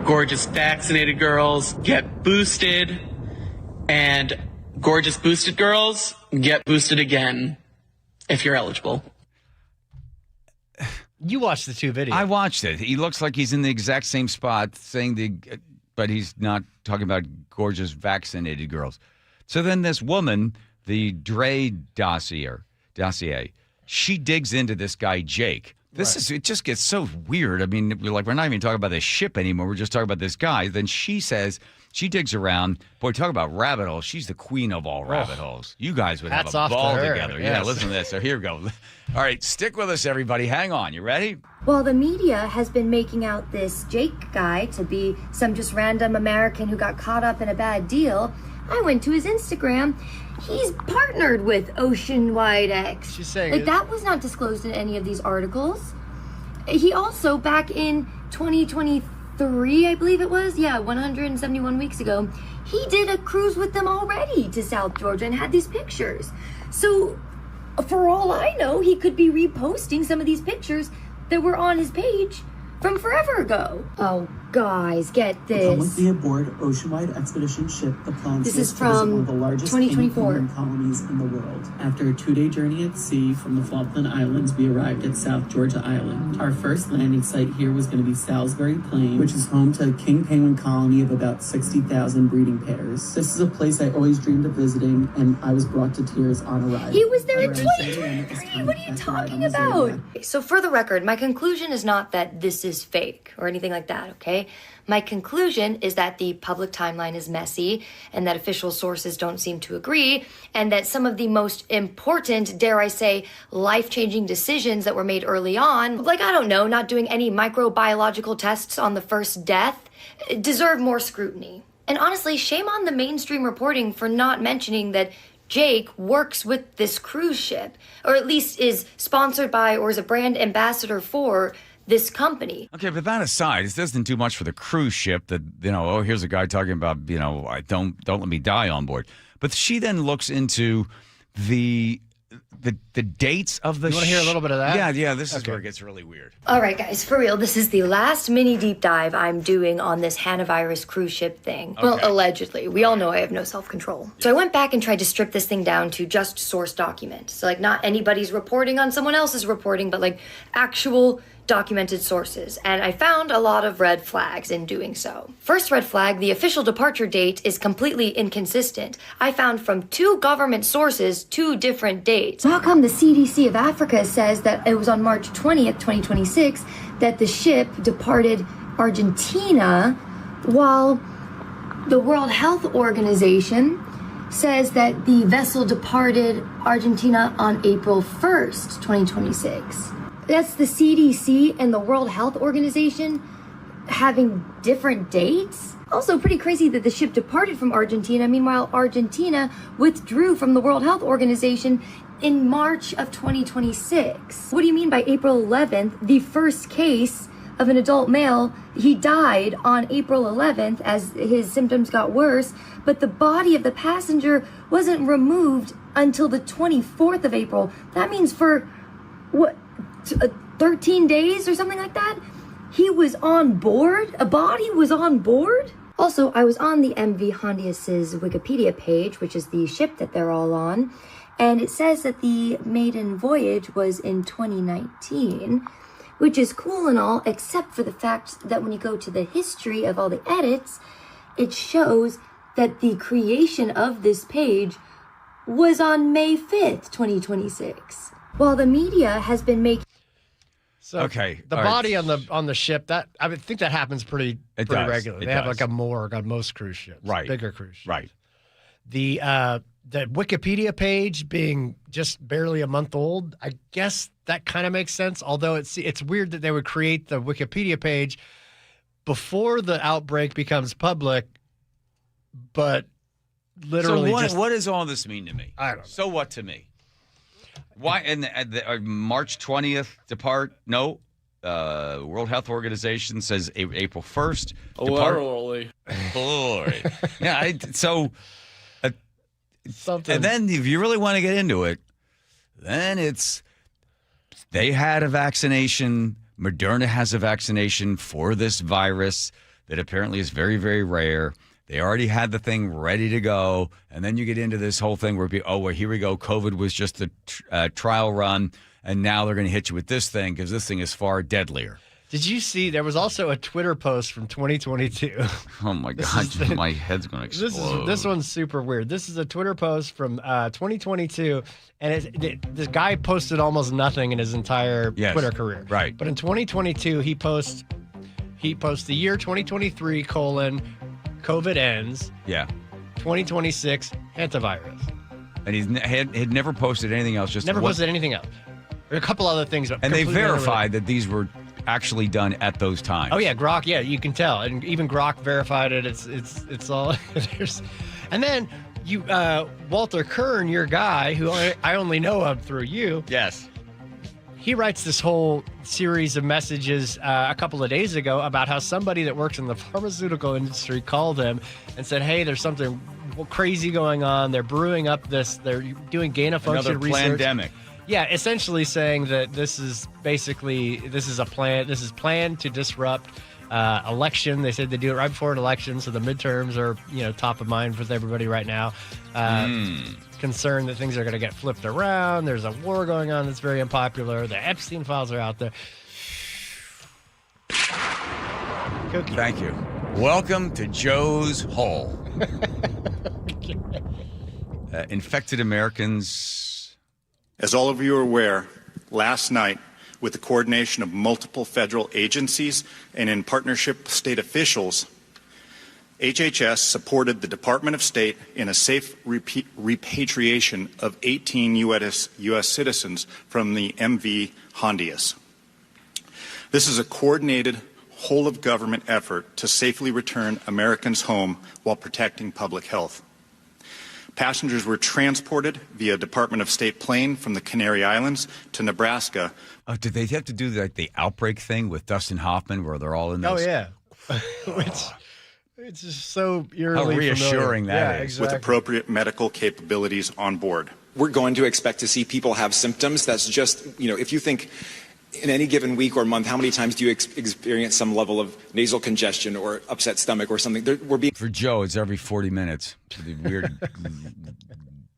Gorgeous vaccinated girls get boosted, and gorgeous boosted girls get boosted again if you're eligible. You watched the 2 videos. I watched it. He looks like he's in the exact same spot, but he's not talking about gorgeous vaccinated girls. So then this woman, the Dre dossier, she digs into this guy Jake. It just gets so weird. I mean, we're not even talking about this ship anymore. We're just talking about this guy. Then she says, she digs around. Boy, talk about rabbit holes. She's the queen of all rabbit holes. You guys would have a ball together. Yes. Yeah, listen to this. So here we go. All right, stick with us, everybody. Hang on. You ready? Well, the media has been making out this Jake guy to be some just random American who got caught up in a bad deal. I went to his Instagram. He's partnered with Oceanwide X. She's saying that was not disclosed in any of these articles. He also, back in 2023, I believe it was, 171 weeks ago, he did a cruise with them already to South Georgia and had these pictures. So, for all I know, he could be reposting some of these pictures that were on his page from forever ago. Oh, guys, get this. The aboard Oceanwide Expedition ship, the plans this is from one of the largest 2024 colonies in the world. After a 2-day journey at sea from the Falkland Islands, we arrived at South Georgia Island. Our first landing site here was going to be Salisbury Plain, which is home to a king penguin colony of about 60,000 breeding pairs. This is a place I always dreamed of visiting, and I was brought to tears on arrival. He was there in 2023. What are you talking about? So for the record, my conclusion is not that this is fake or anything like that, okay? My conclusion is that the public timeline is messy and that official sources don't seem to agree, and that some of the most important, dare I say, life-changing decisions that were made early on, like, I don't know, not doing any microbiological tests on the first death, deserve more scrutiny. And honestly, shame on the mainstream reporting for not mentioning that Jake works with this cruise ship, or at least is sponsored by or is a brand ambassador for this company. Okay, but that aside, it doesn't do much for the cruise ship that, here's a guy talking about, I don't let me die on board. But she then looks into the dates of the You want to hear a little bit of that? Yeah, this is where it gets really weird. All right, guys, for real, this is the last mini deep dive I'm doing on this Hanavirus cruise ship thing. Okay. Well, allegedly. We all know I have no self-control. So I went back and tried to strip this thing down to just source document. So, not anybody's reporting on someone else's reporting, but, actual documented sources, and I found a lot of red flags in doing so. First red flag, the official departure date is completely inconsistent. I found from 2 government sources 2 different dates. So how come the CDC of Africa says that it was on March 20th, 2026, that the ship departed Argentina, while the World Health Organization says that the vessel departed Argentina on April 1st, 2026. That's the CDC and the World Health Organization having different dates? Also pretty crazy that the ship departed from Argentina. Meanwhile, Argentina withdrew from the World Health Organization in March of 2026. What do you mean by April 11th, the first case of an adult male? He died on April 11th as his symptoms got worse, but the body of the passenger wasn't removed until the 24th of April. That means for, what, 13 days or something like that? He was on board? A body was on board? Also, I was on the MV Hondius's Wikipedia page, which is the ship that they're all on, and it says that the maiden voyage was in 2019, which is cool and all, except for the fact that when you go to the history of all the edits, it shows that the creation of this page was on May 5th, 2026. While the media has been making... So Okay, the all body right. on the ship, that I would think that happens pretty does. regularly. It They have does. like a morgue on most cruise ships, Right. bigger cruise ships. Right. The Wikipedia page being just barely a month old, I guess that kind of makes sense. Although it's weird that they would create the Wikipedia page before the outbreak becomes public, but literally So what does all this mean to me? I don't know. So what to me? Why? And March 20th depart? No. World Health Organization says April 1st. Literally. Lord. Yeah. Something. And then if you really want to get into it, then they had a vaccination. Moderna has a vaccination for this virus that apparently is very, very rare. They already had the thing ready to go. And then you get into this whole thing where, well, here we go. COVID was just a trial run. And now they're going to hit you with this thing because this thing is far deadlier. Did you see there was also a Twitter post from 2022? Oh, my God. My head's going to explode. This one's super weird. This is a Twitter post from 2022, and this guy posted almost nothing in his entire Twitter career. Right. But in 2022, he posts the year 2023, COVID ends. Yeah. 2026, hantavirus. And he had never posted anything else. Just Never posted anything else. There are a couple other things. And they verified that these were actually done at those times. Oh yeah, Grok. Yeah, you can tell, and even Grok verified it. It's all. And then you, Walter Kern, your guy, who I only know of through you. Yes. He writes this whole series of messages a couple of days ago about how somebody that works in the pharmaceutical industry called him and said, "Hey, there's something crazy going on. They're brewing up this. They're doing gain of function Another research." pandemic. Yeah, essentially saying that this is a plan. This is planned to disrupt election. They said they do it right before an election, so the midterms are top of mind with everybody right now. Concerned that things are going to get flipped around. There's a war going on that's very unpopular. The Epstein files are out there. Cookie. Thank you. Welcome to Joe's Hole. Infected Americans. As all of you are aware, last night, with the coordination of multiple federal agencies and in partnership with state officials, HHS supported the Department of State in a safe repatriation of 18 U.S. citizens from the MV Hondius. This is a coordinated, whole-of-government effort to safely return Americans home while protecting public health. Passengers were transported via Department of State plane from the Canary Islands to Nebraska. Oh, did they have to do the outbreak thing with Dustin Hoffman where they're all in those? Oh, yeah. It's just so eerily How reassuring familiar. that is. Exactly. With appropriate medical capabilities on board. We're going to expect to see people have symptoms. That's just, if you think in any given week or month, how many times do you experience some level of nasal congestion or upset stomach or something? For Joe, it's every 40 minutes. The weird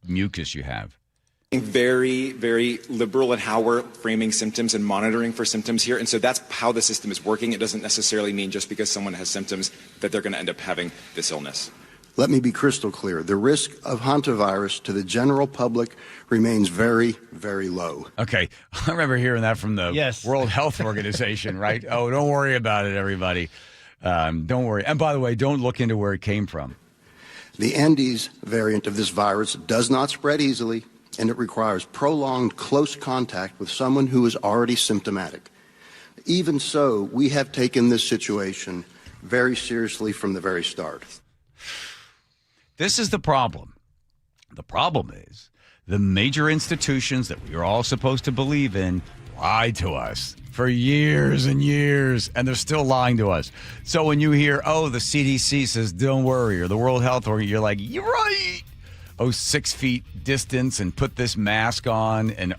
mucus you have. very, very liberal in how we're framing symptoms and monitoring for symptoms here. And so that's how the system is working. It doesn't necessarily mean just because someone has symptoms that they're going to end up having this illness. Let me be crystal clear. The risk of hantavirus to the general public remains very, very low. Okay. I remember hearing that from the World Health Organization, right? Oh, don't worry about it, everybody. Don't worry. And by the way, don't look into where it came from. The Andes variant of this virus does not spread easily, and it requires prolonged close contact with someone who is already symptomatic. Even so, we have taken this situation very seriously from the very start. This is the problem. The problem is the major institutions that we are all supposed to believe in lied to us for years and years, and they're still lying to us. So when you hear, oh, the CDC says don't worry, or the World Health Organization, you're like, you're right. Oh, 6 feet distance and put this mask on, and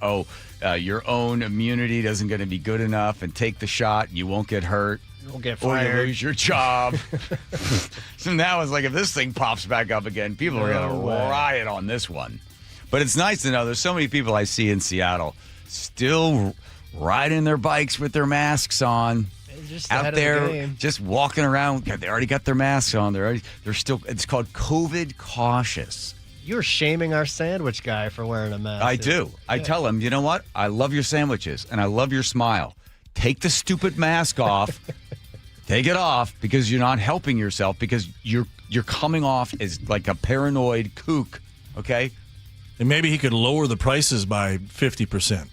your own immunity doesn't going to be good enough, and take the shot, you won't get hurt. You won't get Or fired. you lose your job. So now it's like, if this thing pops back up again, people are going to riot on this one. But it's nice to know there's so many people I see in Seattle still riding their bikes with their masks on. Just out ahead of the there, game. just walking around. They already got their masks on. They're still. It's called COVID cautious. You're shaming our sandwich guy for wearing a mask. I do. I tell him, you know what? I love your sandwiches and I love your smile. Take the stupid mask off. Take it off, because you're not helping yourself, because you're coming off as like a paranoid kook. Okay. And maybe he could lower the prices by 50%.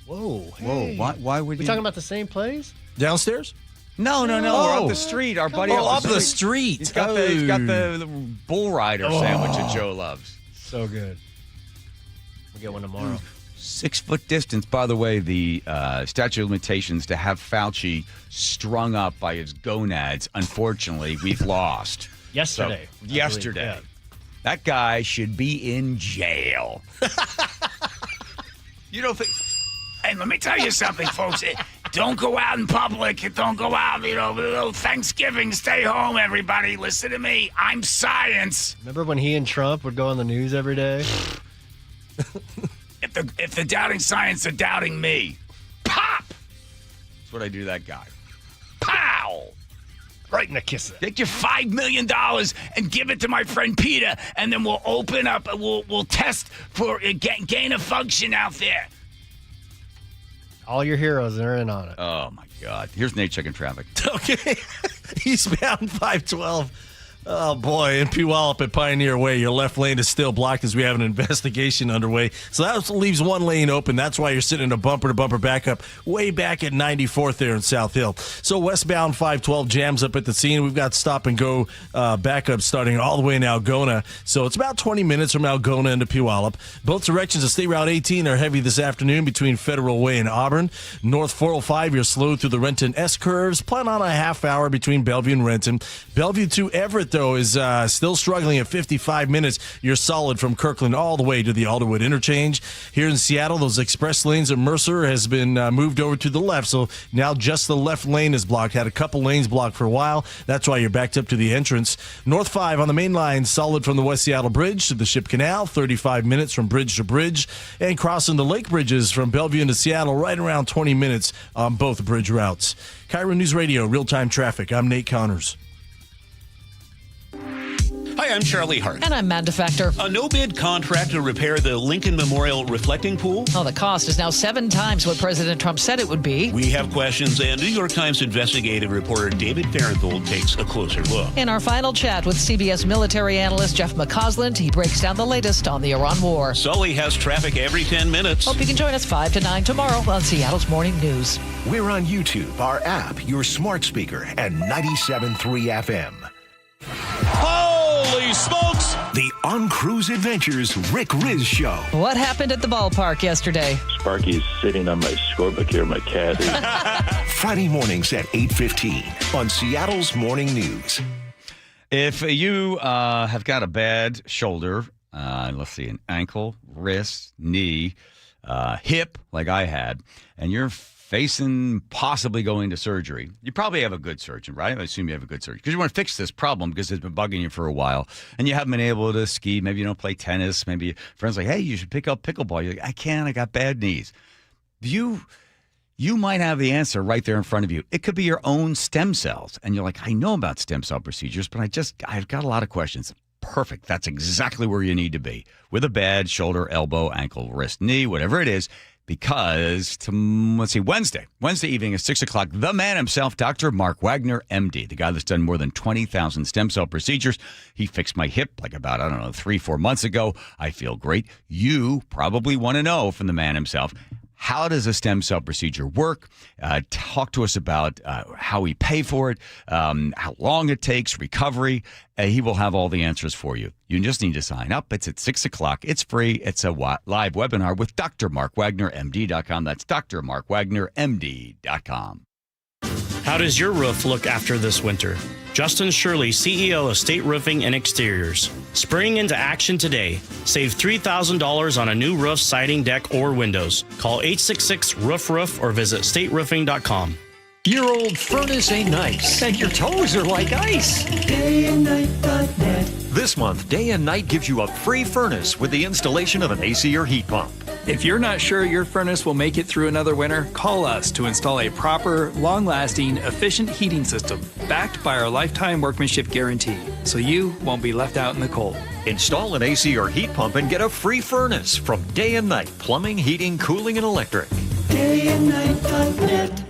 Whoa. Whoa. Why would we talking about the same place? Downstairs? No. We're up the street. Our buddy up the street. He's got the bull rider sandwich that Joe loves. So good. We'll get one tomorrow. 6 foot distance. By the way, the statute of limitations to have Fauci strung up by his gonads, unfortunately, we've lost. Yesterday. Yesterday. That guy should be in jail. You don't think... And let me tell you something, folks. Don't go out in public. Don't go out, Thanksgiving. Stay home, everybody. Listen to me. I'm science. Remember when he and Trump would go on the news every day? If the doubting science are doubting me, pop! That's what I do to that guy. Pow! Right in the kisser. Take your $5 million and give it to my friend Peter, and then we'll open up. We'll test for gain of function out there. All your heroes are in on it. Oh, my God. Here's Nate checking traffic. Okay. Eastbound 512. Oh, boy. In Puyallup at Pioneer Way, your left lane is still blocked as we have an investigation underway. So that leaves one lane open. That's why you're sitting in a bumper-to-bumper backup way back at 94th there in South Hill. So westbound 512 jams up at the scene. We've got stop-and-go backup starting all the way in Algona. So it's about 20 minutes from Algona into Puyallup. Both directions of State Route 18 are heavy this afternoon between Federal Way and Auburn. North 405, you're slow through the Renton S-curves. Plan on a half hour between Bellevue and Renton. Bellevue to Everett, though, is still struggling at 55 minutes. You're solid from Kirkland all the way to the Alderwood interchange. Here in Seattle, those express lanes at Mercer has been moved over to the left, so now just the left lane is blocked. Had a couple lanes blocked for a while. That's why you're backed up to the entrance. North 5 on the main line, solid from the West Seattle Bridge to the Ship Canal, 35 minutes from bridge to bridge. And crossing the lake bridges from Bellevue into Seattle, right around 20 minutes on both bridge routes. KIRO News Radio, real-time traffic. I'm Nate Connors. Hi, I'm Charlie Hart. And I'm Amanda Factor. A no-bid contract to repair the Lincoln Memorial reflecting pool. Oh, the cost is now 7 times what President Trump said it would be. We have questions, and New York Times investigative reporter David Farenthold takes a closer look. In our final chat with CBS military analyst Jeff McCausland, he breaks down the latest on the Iran war. Sully has traffic every 10 minutes. Hope you can join us 5 to 9 tomorrow on Seattle's Morning News. We're on YouTube, our app, your smart speaker, and 97.3 FM. Holy smokes! The On Cruise Adventures Rick Riz Show. What happened at the ballpark yesterday? Sparky's sitting on my scorebook here, my cat. Friday mornings at 8:15 on Seattle's Morning News. If you have got a bad shoulder, let's see, an ankle, wrist, knee, hip, like I had, and you're facing possibly going to surgery. You probably have a good surgeon, right? I assume you have a good surgeon because you want to fix this problem because it's been bugging you for a while and you haven't been able to ski. Maybe you don't play tennis. Maybe your friends like, hey, you should pick up pickleball. You're like, I can't. I got bad knees. You might have the answer right there in front of you. It could be your own stem cells. And you're like, I know about stem cell procedures, but I've got a lot of questions. Perfect. That's exactly where you need to be with a bad shoulder, elbow, ankle, wrist, knee, whatever it is. Because, Wednesday evening at 6 o'clock, the man himself, Dr. Mark Wagner, MD, the guy that's done more than 20,000 stem cell procedures. He fixed my hip like about, 3-4 months ago. I feel great. You probably want to know from the man himself, how does a stem cell procedure work? Talk to us about how we pay for it, how long it takes, recovery. He will have all the answers for you. You just need to sign up. It's at 6 o'clock. It's free. It's a live webinar with Dr. Mark Wagner, MD.com. That's Dr. Mark Wagner, MD.com. How does your roof look after this winter? Justin Shirley, CEO of State Roofing and Exteriors. Spring into action today. Save $3,000 on a new roof, siding, deck, or windows. Call 866-ROOF-ROOF or visit stateroofing.com. Your old furnace ain't nice, and your toes are like ice. DayandNight.net. This month, Day and Night gives you a free furnace with the installation of an AC or heat pump. If you're not sure your furnace will make it through another winter, call us to install a proper, long-lasting, efficient heating system backed by our lifetime workmanship guarantee, so you won't be left out in the cold. Install an AC or heat pump and get a free furnace from Day and Night Plumbing, Heating, Cooling, and Electric. DayandNight.net.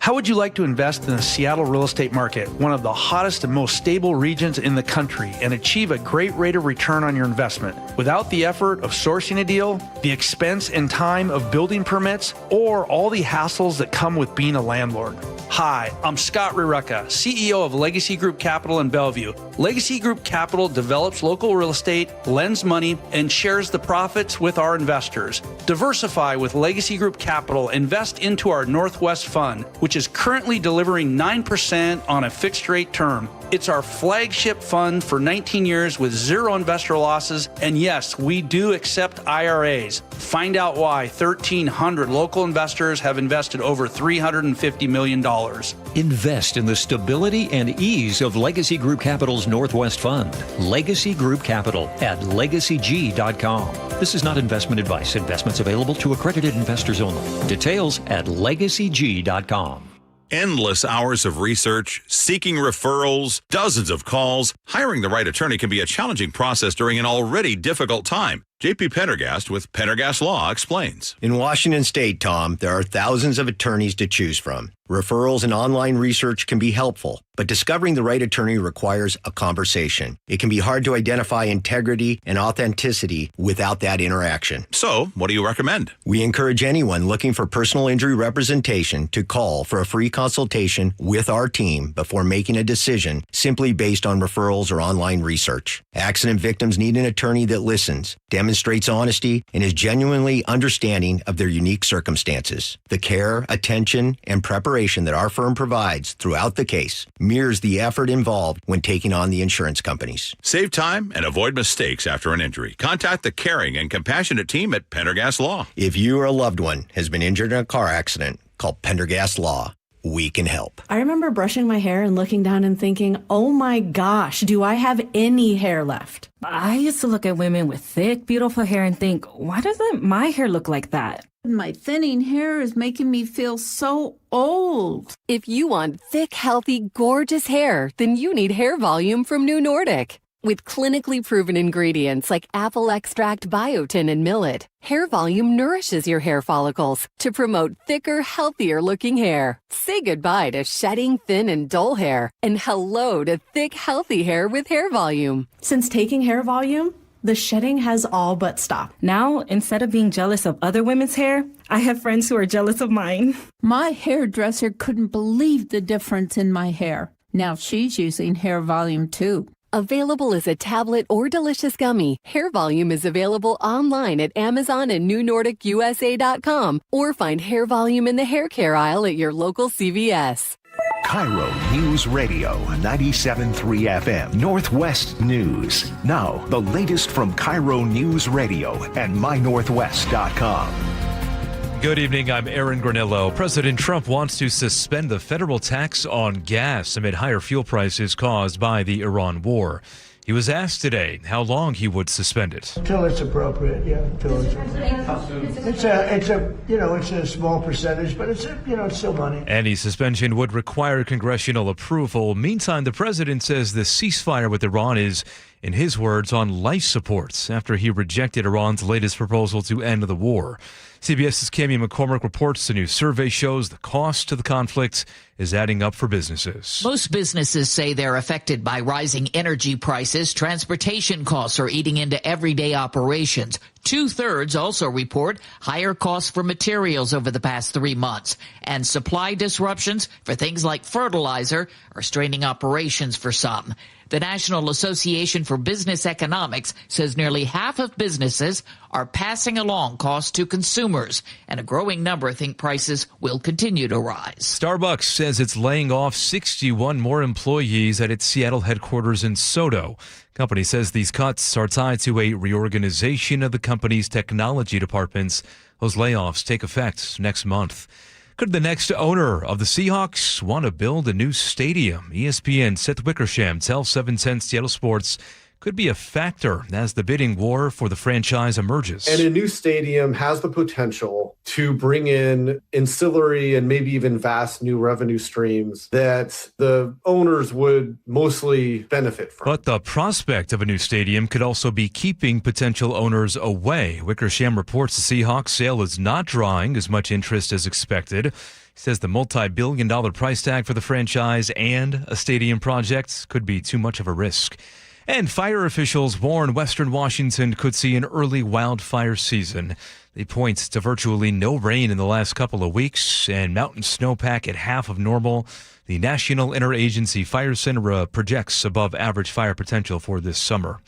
How would you like to invest in the Seattle real estate market, one of the hottest and most stable regions in the country, and achieve a great rate of return on your investment without the effort of sourcing a deal, the expense and time of building permits, or all the hassles that come with being a landlord? Hi, I'm Scott Rurecka, CEO of Legacy Group Capital in Bellevue. Legacy Group Capital develops local real estate, lends money, and shares the profits with our investors. Diversify with Legacy Group Capital. Invest into our Northwest Fund, which is currently delivering 9% on a fixed rate term. It's our flagship fund for 19 years with zero investor losses. And yes, we do accept IRAs. Find out why 1,300 local investors have invested over $350 million. Invest in the stability and ease of Legacy Group Capital's Northwest Fund. Legacy Group Capital at legacyg.com. This is not investment advice. Investments available to accredited investors only. Details at legacyg.com. Endless hours of research, seeking referrals, dozens of calls. Hiring the right attorney can be a challenging process during an already difficult time. J.P. Pendergast with Pendergast Law explains. In Washington State, Tom, there are thousands of attorneys to choose from. Referrals and online research can be helpful, but discovering the right attorney requires a conversation. It can be hard to identify integrity and authenticity without that interaction. So, what do you recommend? We encourage anyone looking for personal injury representation to call for a free consultation with our team before making a decision simply based on referrals or online research. Accident victims need an attorney that listens, demonstrates honesty, and is genuinely understanding of their unique circumstances. The care, attention, and preparation that our firm provides throughout the case mirrors the effort involved when taking on the insurance companies. Save time and avoid mistakes after an injury. Contact the caring and compassionate team at Pendergast Law. If you or a loved one has been injured in a car accident, call Pendergast Law. We can help. I remember brushing my hair and looking down and thinking, oh my gosh, do I have any hair left? I used to look at women with thick, beautiful hair and think, why doesn't my hair look like that? My thinning hair is making me feel so old. If you want thick, healthy, gorgeous hair, then you need Hair Volume from New Nordic. With clinically proven ingredients like apple extract, biotin, and millet, Hair Volume nourishes your hair follicles to promote thicker, healthier-looking hair. Say goodbye to shedding, thin, and dull hair, and hello to thick, healthy hair with Hair Volume. Since taking Hair Volume, the shedding has all but stopped. Now, instead of being jealous of other women's hair, I have friends who are jealous of mine. My hairdresser couldn't believe the difference in my hair. Now she's using Hair Volume too. Available as a tablet or delicious gummy, Hair Volume is available online at Amazon and NewNordicUSA.com, or find Hair Volume in the hair care aisle at your local CVS. KIRO News Radio 97.3 FM Northwest News. Now, the latest from KIRO News Radio and MyNorthwest.com. Good evening, I'm Aaron Granillo. President Trump wants to suspend the federal tax on gas amid higher fuel prices caused by the Iran war. He was asked today how long he would suspend it. Until it's appropriate, yeah. Until it's a small percentage, but it's still money. Any suspension would require congressional approval. Meantime, the president says the ceasefire with Iran is, in his words, on life support after he rejected Iran's latest proposal to end the war. CBS's Cami McCormick reports a new survey shows the cost to the conflict is adding up for businesses. Most businesses say they're affected by rising energy prices. Transportation costs are eating into everyday operations. 2/3 also report higher costs for materials over the past 3 months. And supply disruptions for things like fertilizer are straining operations for some. The National Association for Business Economics says nearly half of businesses are passing along costs to consumers, and a growing number think prices will continue to rise. Starbucks says it's laying off 61 more employees at its Seattle headquarters in Soto. Company says these cuts are tied to a reorganization of the company's technology departments. Those layoffs take effect next month. Could the next owner of the Seahawks want to build a new stadium? ESPN's Seth Wickersham tells 710 Seattle Sports could be a factor as the bidding war for the franchise emerges. And a new stadium has the potential to bring in ancillary and maybe even vast new revenue streams that the owners would mostly benefit from. But the prospect of a new stadium could also be keeping potential owners away. Wickersham reports the Seahawks sale is not drawing as much interest as expected. He says the multi-billion-dollar price tag for the franchise and a stadium project could be too much of a risk. And fire officials warn Western Washington could see an early wildfire season. They point to virtually no rain in the last couple of weeks and mountain snowpack at half of normal. The National Interagency Fire Center projects above average fire potential for this summer.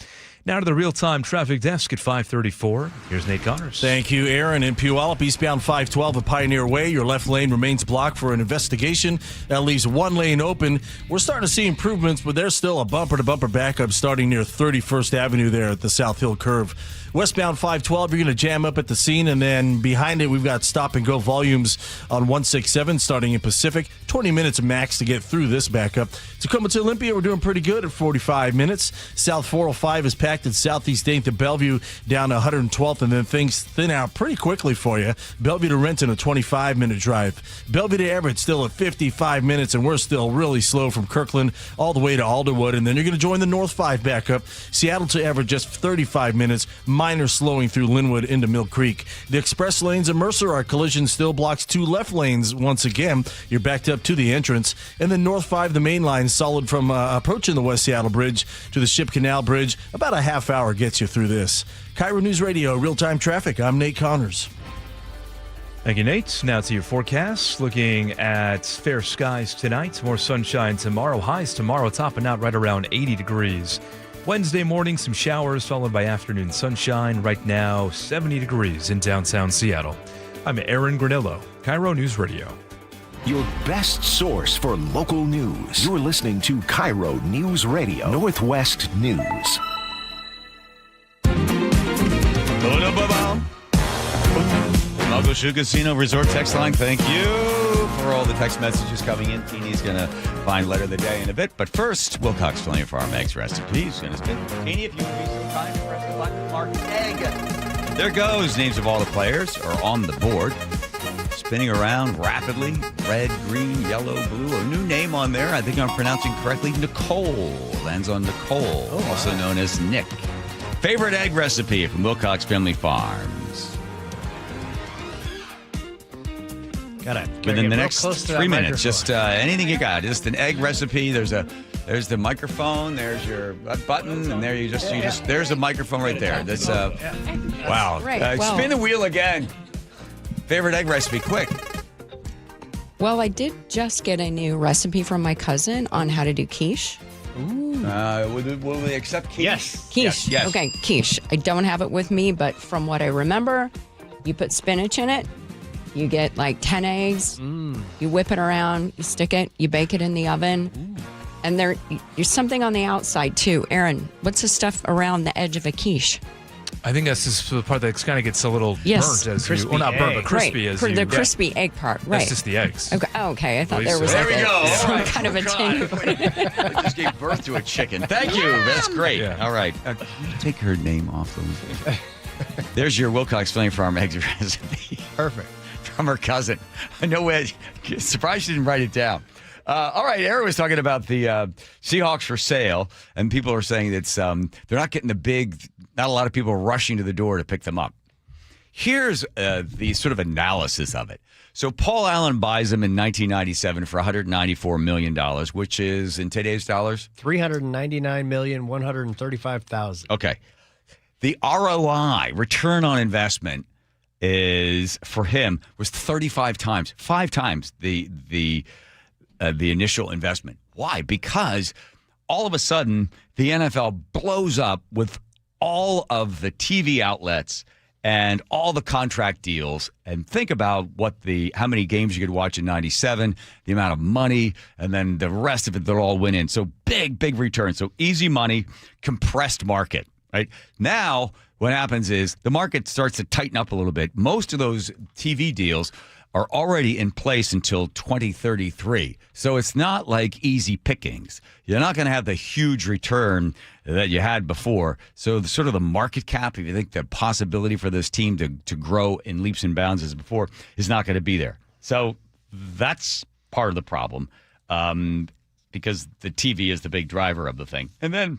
Now to the real-time traffic desk at 5:34. Here's Nate Connors. Thank you, Aaron. In Puyallup, eastbound 512 at Pioneer Way, your left lane remains blocked for an investigation. That leaves one lane open. We're starting to see improvements, but there's still a bumper-to-bumper backup starting near 31st Avenue there at the South Hill curve. Westbound 512, you're going to jam up at the scene, and then behind it, we've got stop-and-go volumes on 167 starting in Pacific. 20 minutes max to get through this backup. Tacoma to Olympia, we're doing pretty good at 45 minutes. South 405 is packed at Southeast 8th to Bellevue down to 112th, and then things thin out pretty quickly for you. Bellevue to Renton, a 25-minute drive. Bellevue to Everett still at 55 minutes, and we're still really slow from Kirkland all the way to Alderwood, and then you're going to join the North 5 backup. Seattle to Everett, just 35 minutes. Minor slowing through Linwood into Mill Creek. The express lanes at Mercer, our collision still blocks 2 left lanes once again. You're backed up to the entrance. And then North 5, the main line, solid from approaching the West Seattle Bridge to the Ship Canal Bridge. About a half hour gets you through this. KIRO News Radio, real-time traffic. I'm Nate Connors. Thank you, Nate. Now to your forecast. Looking at fair skies tonight. More sunshine tomorrow. Highs tomorrow topping out right around 80 degrees. Wednesday morning, some showers followed by afternoon sunshine. Right now, 70 degrees in downtown Seattle. I'm Aaron Granillo, KIRO News Radio. Your best source for local news. You're listening to KIRO News Radio, Northwest News. Lago Shoe Casino Resort text line, thank you for all the text messages coming in. Teeny's going to find letter of the day in a bit. But first, Wilcox filling in for our Meg's recipes. Going to spin. Teeny, if you would be so kind to press the button marked egg. There goes. Names of all the players are on the board. Spinning around rapidly. Red, green, yellow, blue. A new name on there. I think I'm pronouncing correctly. Nicole. Lands on Nicole. Also known as Nick. Favorite egg recipe from Wilcox Family Farms. Within the next 3 minutes, just anything you got. Just an egg recipe. There's the microphone. There's your button, and there you just there's a microphone right there. That's wow. Spin the wheel again. Favorite egg recipe, quick. Well, I did just get a new recipe from my cousin on how to do quiche. Ooh. Will they accept quiche? Yes. Quiche. Yes. Okay, quiche. I don't have it with me, but from what I remember, you put spinach in it. You get like 10 eggs. You whip it around. You stick it. You bake it in the oven. And there's something on the outside, too. Aaron, what's the stuff around the edge of a quiche? I think that's just the part that kind of gets a little Yes. burnt as Crispy you, well, not burnt, but egg. crispy right. as For you. the crispy egg part, right? That's just the eggs. Okay. Oh, okay. I thought Believe there was so. like There we go. some All right. kind of a tin. I just gave birth to a chicken. Thank you. That's great. Yeah. All right. Can you take her name off the list? There's your Wilcox Flame Farm eggs recipe. Perfect. From her cousin. No way. Surprised she didn't write it down. All right, Aaron was talking about the Seahawks for sale, and people are saying that they're not getting not a lot of people rushing to the door to pick them up. Here's the sort of analysis of it. So Paul Allen buys them in 1997 for $194 million, which is, in today's dollars? $399,135,000. Okay. The ROI, return on investment, is for him was 35 times, 5 times the initial investment. Why? Because all of a sudden the NFL blows up with all of the TV outlets and all the contract deals. And think about how many games you could watch in 97, the amount of money, and then the rest of it they'll all win in. So big return. So easy money, compressed market. Right now, what happens is the market starts to tighten up a little bit. Most of those TV deals are already in place until 2033. So it's not like easy pickings. You're not going to have the huge return that you had before. So sort of the market cap, if you think the possibility for this team to grow in leaps and bounds as before, is not going to be there. So that's part of the problem because the TV is the big driver of the thing. And then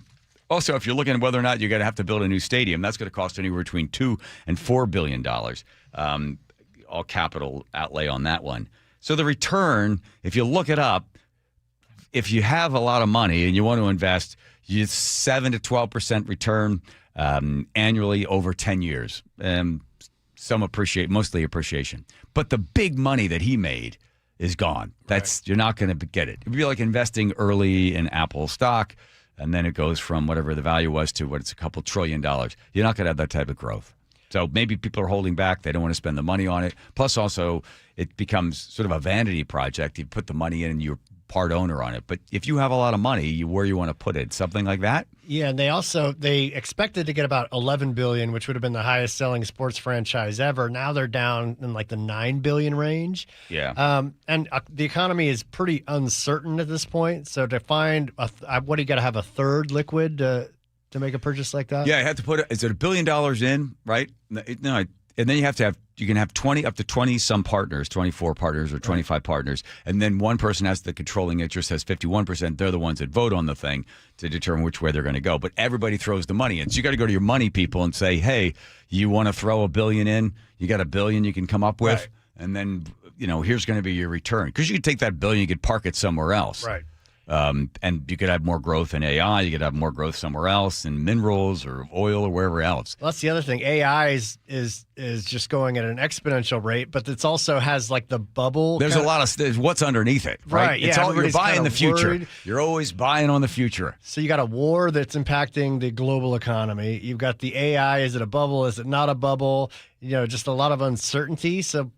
also, if you're looking at whether or not you're going to have to build a new stadium, that's going to cost anywhere between $2 and $4 billion. All capital outlay on that one. So the return, if you look it up, if you have a lot of money and you want to invest, you 7 to 12% return annually over 10 years. Mostly appreciation. But the big money that he made is gone. You're not going to get it. It'd be like investing early in Apple stock, and then it goes from whatever the value was to what it's a couple $1 trillion. You're not going to have that type of growth. So maybe people are holding back. They don't want to spend the money on it. Plus, also, it becomes sort of a vanity project. You put the money in and you're part owner on it. But if you have a lot of money, where you want to put it, something like that? Yeah, and they expected to get about $11 billion, which would have been the highest selling sports franchise ever. Now they're down in like the $9 billion range. Yeah. And the economy is pretty uncertain at this point. So to find, what do you got to have, a third liquid to make a purchase like that? Yeah, I had to is it $1 billion in, right? No, and then you can have 20 up to 20 some partners, 24 partners or 25 partners, and then one person has the controlling interest, has 51%. They're the ones that vote on the thing to determine which way they're going to go. But everybody throws the money in. So you got to go to your money people and say, hey, you want to throw $1 billion in? You got $1 billion you can come up with, and then here's going to be your return. Because you could take that $1 billion, you could park it somewhere else. Right. And you could have more growth in AI. You could have more growth somewhere else in minerals or oil or wherever else. Well, that's the other thing. AI is just going at an exponential rate, but it also has like the bubble. There's there's what's underneath it, right? Yeah, It's all, you're buying the future. Worried. You're always buying on the future. So you got a war that's impacting the global economy. You've got the AI. Is it a bubble? Is it not a bubble? Just a lot of uncertainty. So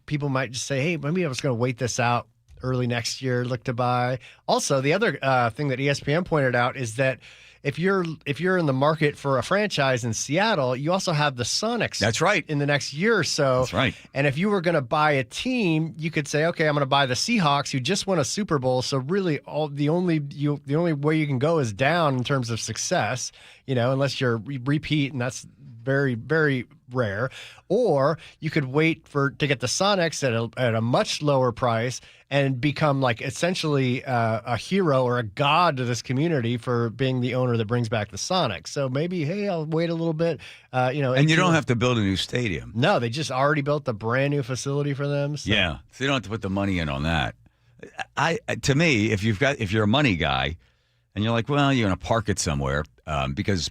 people might just say, hey, maybe I was going to wait this out. Early next year, look to buy. Also, the other thing that ESPN pointed out is that if you're in the market for a franchise in Seattle, you also have the Sonics. That's right. In the next year or so. That's right. And if you were going to buy a team, you could say, okay, I'm going to buy the Seahawks, who just won a Super Bowl. So really, the only way you can go is down in terms of success. Unless you're repeat, and that's very, very rare. Or you could wait to get the Sonics at a much lower price and become like essentially a hero or a god to this community for being the owner that brings back the Sonics. So maybe, hey, I'll wait a little bit. And you don't have to build a new stadium. No, they just already built a brand new facility for them. So. Yeah, so you don't have to put the money in on that. To me, if you're a money guy, and you're like, well, you're going to park it somewhere because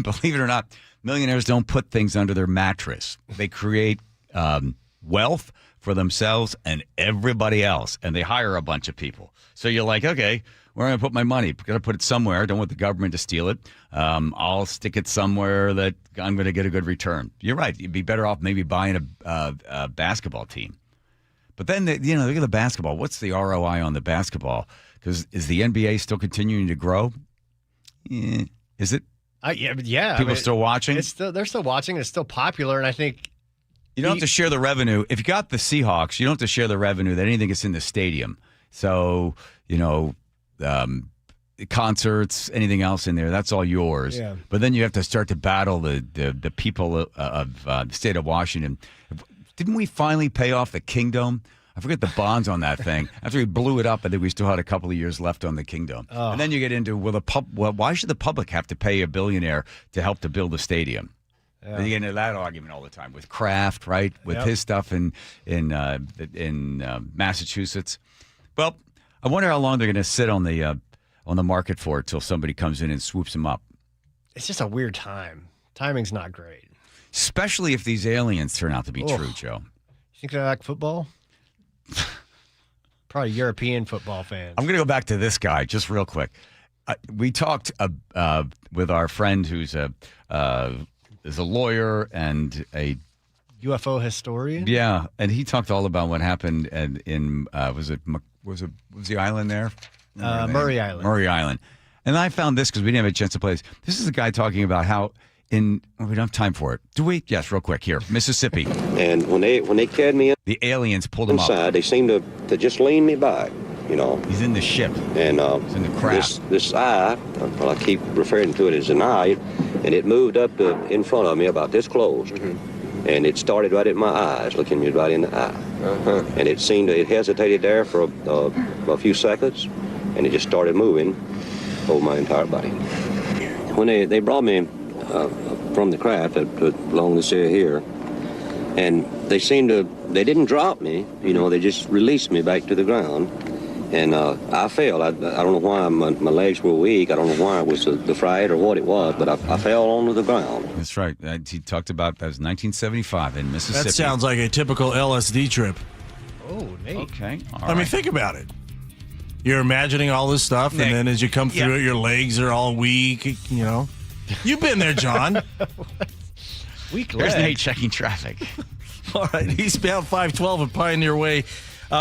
believe it or not, millionaires don't put things under their mattress. They create wealth for themselves and everybody else, and they hire a bunch of people. So you're like, okay, where am I going to put my money? I'm going to put it somewhere. I don't want the government to steal it. I'll stick it somewhere that I'm going to get a good return. You're right. You'd be better off maybe buying a basketball team. But then, look at the basketball. What's the ROI on the basketball? Because is the NBA still continuing to grow? Is it? Yeah. People still watching? They're still watching. It's still popular, and I think you don't have to share the revenue. If you got the Seahawks, you don't have to share the revenue that anything that's in the stadium. So, concerts, anything else in there, that's all yours. Yeah. But then you have to start to battle the people of the state of Washington. Didn't we finally pay off the Kingdom? I forget the bonds on that thing. After we blew it up, I think we still had a couple of years left on the Kingdom. Oh. And then you get into, why should the public have to pay a billionaire to help to build a stadium? Yeah. And you get into that argument all the time with Kraft, right? With his stuff in Massachusetts. Well, I wonder how long they're going to sit on the market for till somebody comes in and swoops them up. It's just a weird time. Timing's not great. Especially if these aliens turn out to be true, Joe. You think they like football? Probably European football fans. I'm going to go back to this guy just real quick. We talked with our friend who's a lawyer and a UFO historian. Yeah, and he talked all about what happened in was the island there? Murray Island. Murray Island. And I found this because we didn't have a chance to play this. This is a guy talking about how we don't have time for it. Do we? Yes, real quick here. Mississippi. And when they carried me the aliens pulled him inside, up. they seemed to just lean me back, He's in the ship. And he's in the craft. This eye, I keep referring to it as an eye, and it moved up in front of me about this close. Mm-hmm. And it started right at my eyes, looking me right in the eye. Uh-huh. And it hesitated there for a few seconds, and it just started moving over my entire body. When they brought me from the craft along this area here, and they didn't drop me, they just released me back to the ground. And I fell. I don't know why my legs were weak. I don't know why it was the fright or what it was, but I fell onto the ground. That's right. He talked about that was 1975 in Mississippi. That sounds like a typical LSD trip. Oh, Nate. Okay. I mean, think about it. You're imagining all this stuff, and then as you come through it, your legs are all weak, You've been there, John. Weak legs. legs. Nate checking traffic. All right, eastbound 512 at Pioneer Way.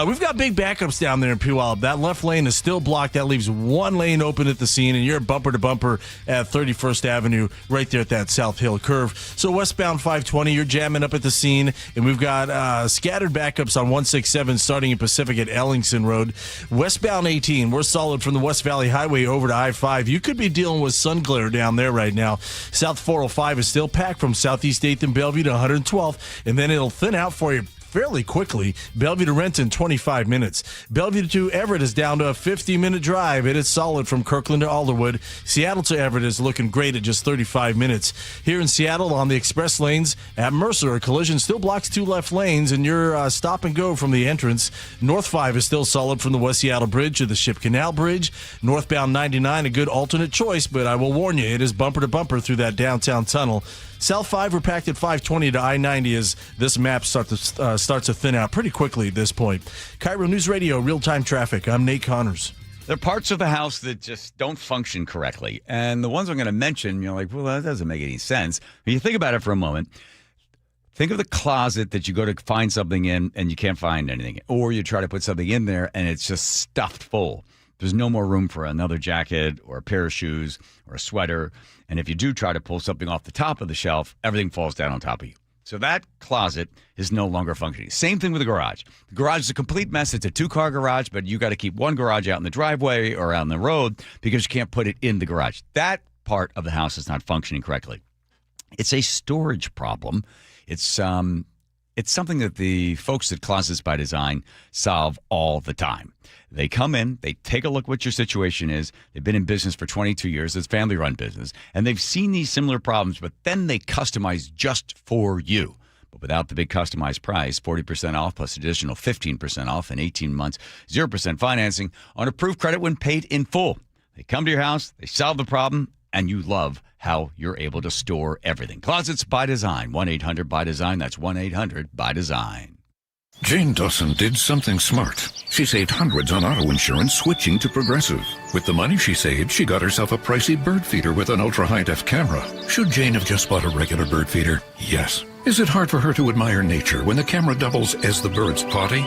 We've got big backups down there in Puyallup. That left lane is still blocked. That leaves one lane open at the scene, and you're bumper to bumper at 31st Avenue right there at that South Hill curve. So westbound 520, you're jamming up at the scene, and we've got scattered backups on 167 starting in Pacific at Ellingson Road. Westbound 18, we're solid from the West Valley Highway over to I-5. You could be dealing with sun glare down there right now. South 405 is still packed from Southeast 8th and Bellevue to 112th, and then it'll thin out for you fairly quickly. Bellevue to Renton, 25 minutes. Bellevue to Everett is down to a 50-minute drive. It is solid from Kirkland to Alderwood. Seattle to Everett is looking great at just 35 minutes. Here in Seattle on the express lanes at Mercer, a collision still blocks two left lanes, and you're stop and go from the entrance. North 5 is still solid from the West Seattle Bridge to the Ship Canal Bridge. Northbound 99, a good alternate choice, but I will warn you, it is bumper to bumper through that downtown tunnel. South 5, we're packed at 520 to I-90 as this map starts to thin out pretty quickly at this point. KIRO News Radio, real-time traffic. I'm Nate Connors. There are parts of the house that just don't function correctly. And the ones I'm going to mention, you're like, well, that doesn't make any sense. When you think about it for a moment, think of the closet that you go to find something in and you can't find anything. Or you try to put something in there and it's just stuffed full. There's no more room for another jacket or a pair of shoes or a sweater. And if you do try to pull something off the top of the shelf, everything falls down on top of you. So that closet is no longer functioning. Same thing with the garage. The garage is a complete mess. It's a two-car garage, but you got to keep one garage out in the driveway or out on the road because you can't put it in the garage. That part of the house is not functioning correctly. It's a storage problem. It's something that the folks at Closets by Design solve all the time. They come in, they take a look what your situation is. They've been in business for 22 years. It's family-run business. And they've seen these similar problems, but then they customize just for you. But without the big customized price, 40% off plus additional 15% off in 18 months, 0% financing on approved credit when paid in full. They come to your house, they solve the problem, and you love how you're able to store everything. Closets by Design, 1-800-BY-DESIGN. That's 1-800-BY-DESIGN. Jane Dawson did something smart. She saved hundreds on auto insurance switching to Progressive. With the money she saved, she got herself a pricey bird feeder with an ultra-high-def camera. Should Jane have just bought a regular bird feeder? Yes. Is it hard for her to admire nature when the camera doubles as the bird's potty?